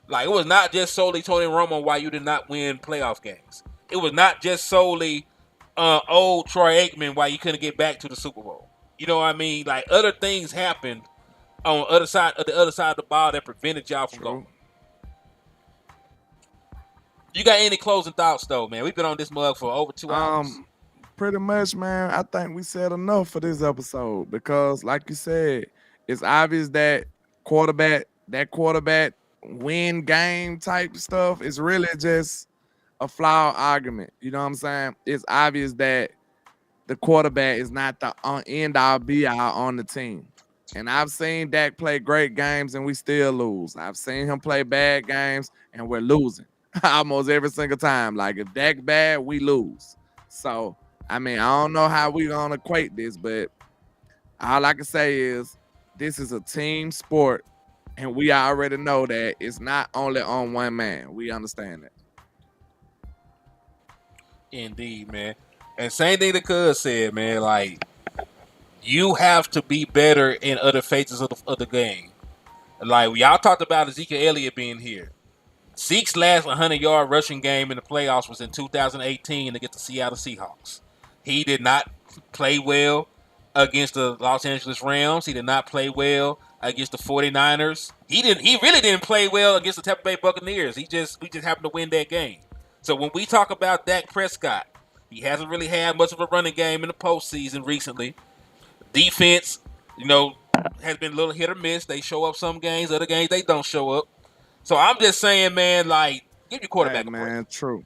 Like, it was not just solely Tony Romo why you did not win playoff games. It was not just solely old Troy Aikman why you couldn't get back to the Super Bowl. You know what I mean? Like, other things happened on the other side of the ball that prevented y'all from going. You got any closing thoughts, though, man? We've been on this mug for over 2 hours. Pretty much, man. I think we said enough for this episode because, like you said, it's obvious that quarterback win game type stuff is really just a flawed argument. You know what I'm saying? It's obvious that the quarterback is not the end all be all on the team. And I've seen Dak play great games and we still lose. I've seen him play bad games and we're losing almost every single time. Like, if Dak's bad, we lose. So, I mean, I don't know how we're going to equate this, but all I can say is this is a team sport, and we already know that it's not only on one man. We understand that. Indeed, man. And same thing that Cuz said, man. Like, you have to be better in other phases of the game. Like, y'all talked about Ezekiel Elliott being here. Zeke's last 100-yard rushing game in the playoffs was in 2018 against the Seattle Seahawks. He did not play well against the Los Angeles Rams. He did not play well against the 49ers. He really didn't play well against the Tampa Bay Buccaneers. We just happened to win that game. So when we talk about Dak Prescott, he hasn't really had much of a running game in the postseason recently. Defense, has been a little hit or miss. They show up some games, other games they don't show up. So I'm just saying, man, like, give your quarterback a break. Man, true.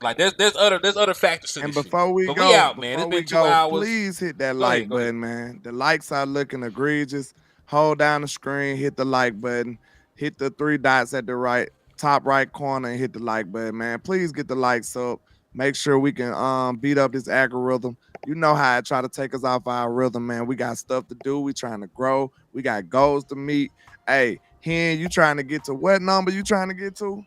Like, there's other factors to this. And before we shit. go, we out, man. It's been 2 hours. Please hit that like button, man. The likes are looking egregious. Hold down the screen, hit the like button, hit the 3 dots at the top right corner, and hit the like button, man. Please get the likes up. Make sure we can beat up this algorithm. You know how it try to take us off our rhythm, man. We got stuff to do. We trying to grow. We got goals to meet. Hey, Hen, you trying to get to what number you trying to get to?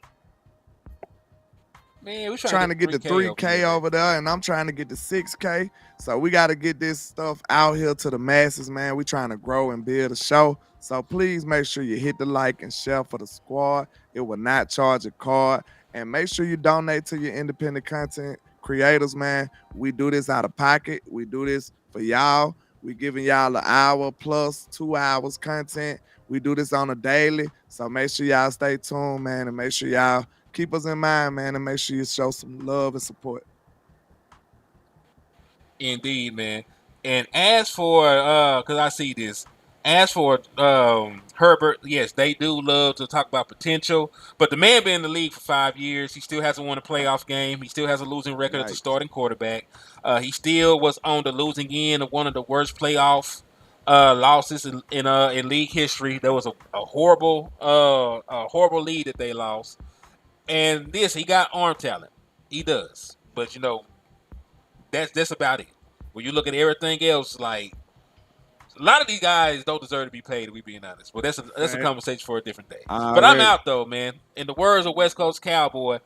Man, we're trying to get to 3K over there, and I'm trying to get to 6K. So we got to get this stuff out here to the masses, man. We trying to grow and build a show. So please make sure you hit the like and share for the squad. It will not charge a card. And make sure you donate to your independent content creators, man. We do this out of pocket. We do this for y'all. We giving y'all an hour plus 2 hours content. We do this on a daily. So make sure y'all stay tuned, man, and make sure y'all keep us in mind, man, and make sure you show some love and support. Indeed, man. And as for, because I see this, as for Herbert, yes, they do love to talk about potential, but the man been in the league for 5 years. He still hasn't won a playoff game. He still has a losing record as a starting quarterback. He still was on the losing end of one of the worst playoff losses in league history. There was a horrible lead that they lost. And he got arm talent. He does. But, that's about it. When you look at everything else, like, a lot of these guys don't deserve to be paid, if we being honest. But that's a conversation for a different day. But I'm out, though, man. In the words of West Coast Cowboy,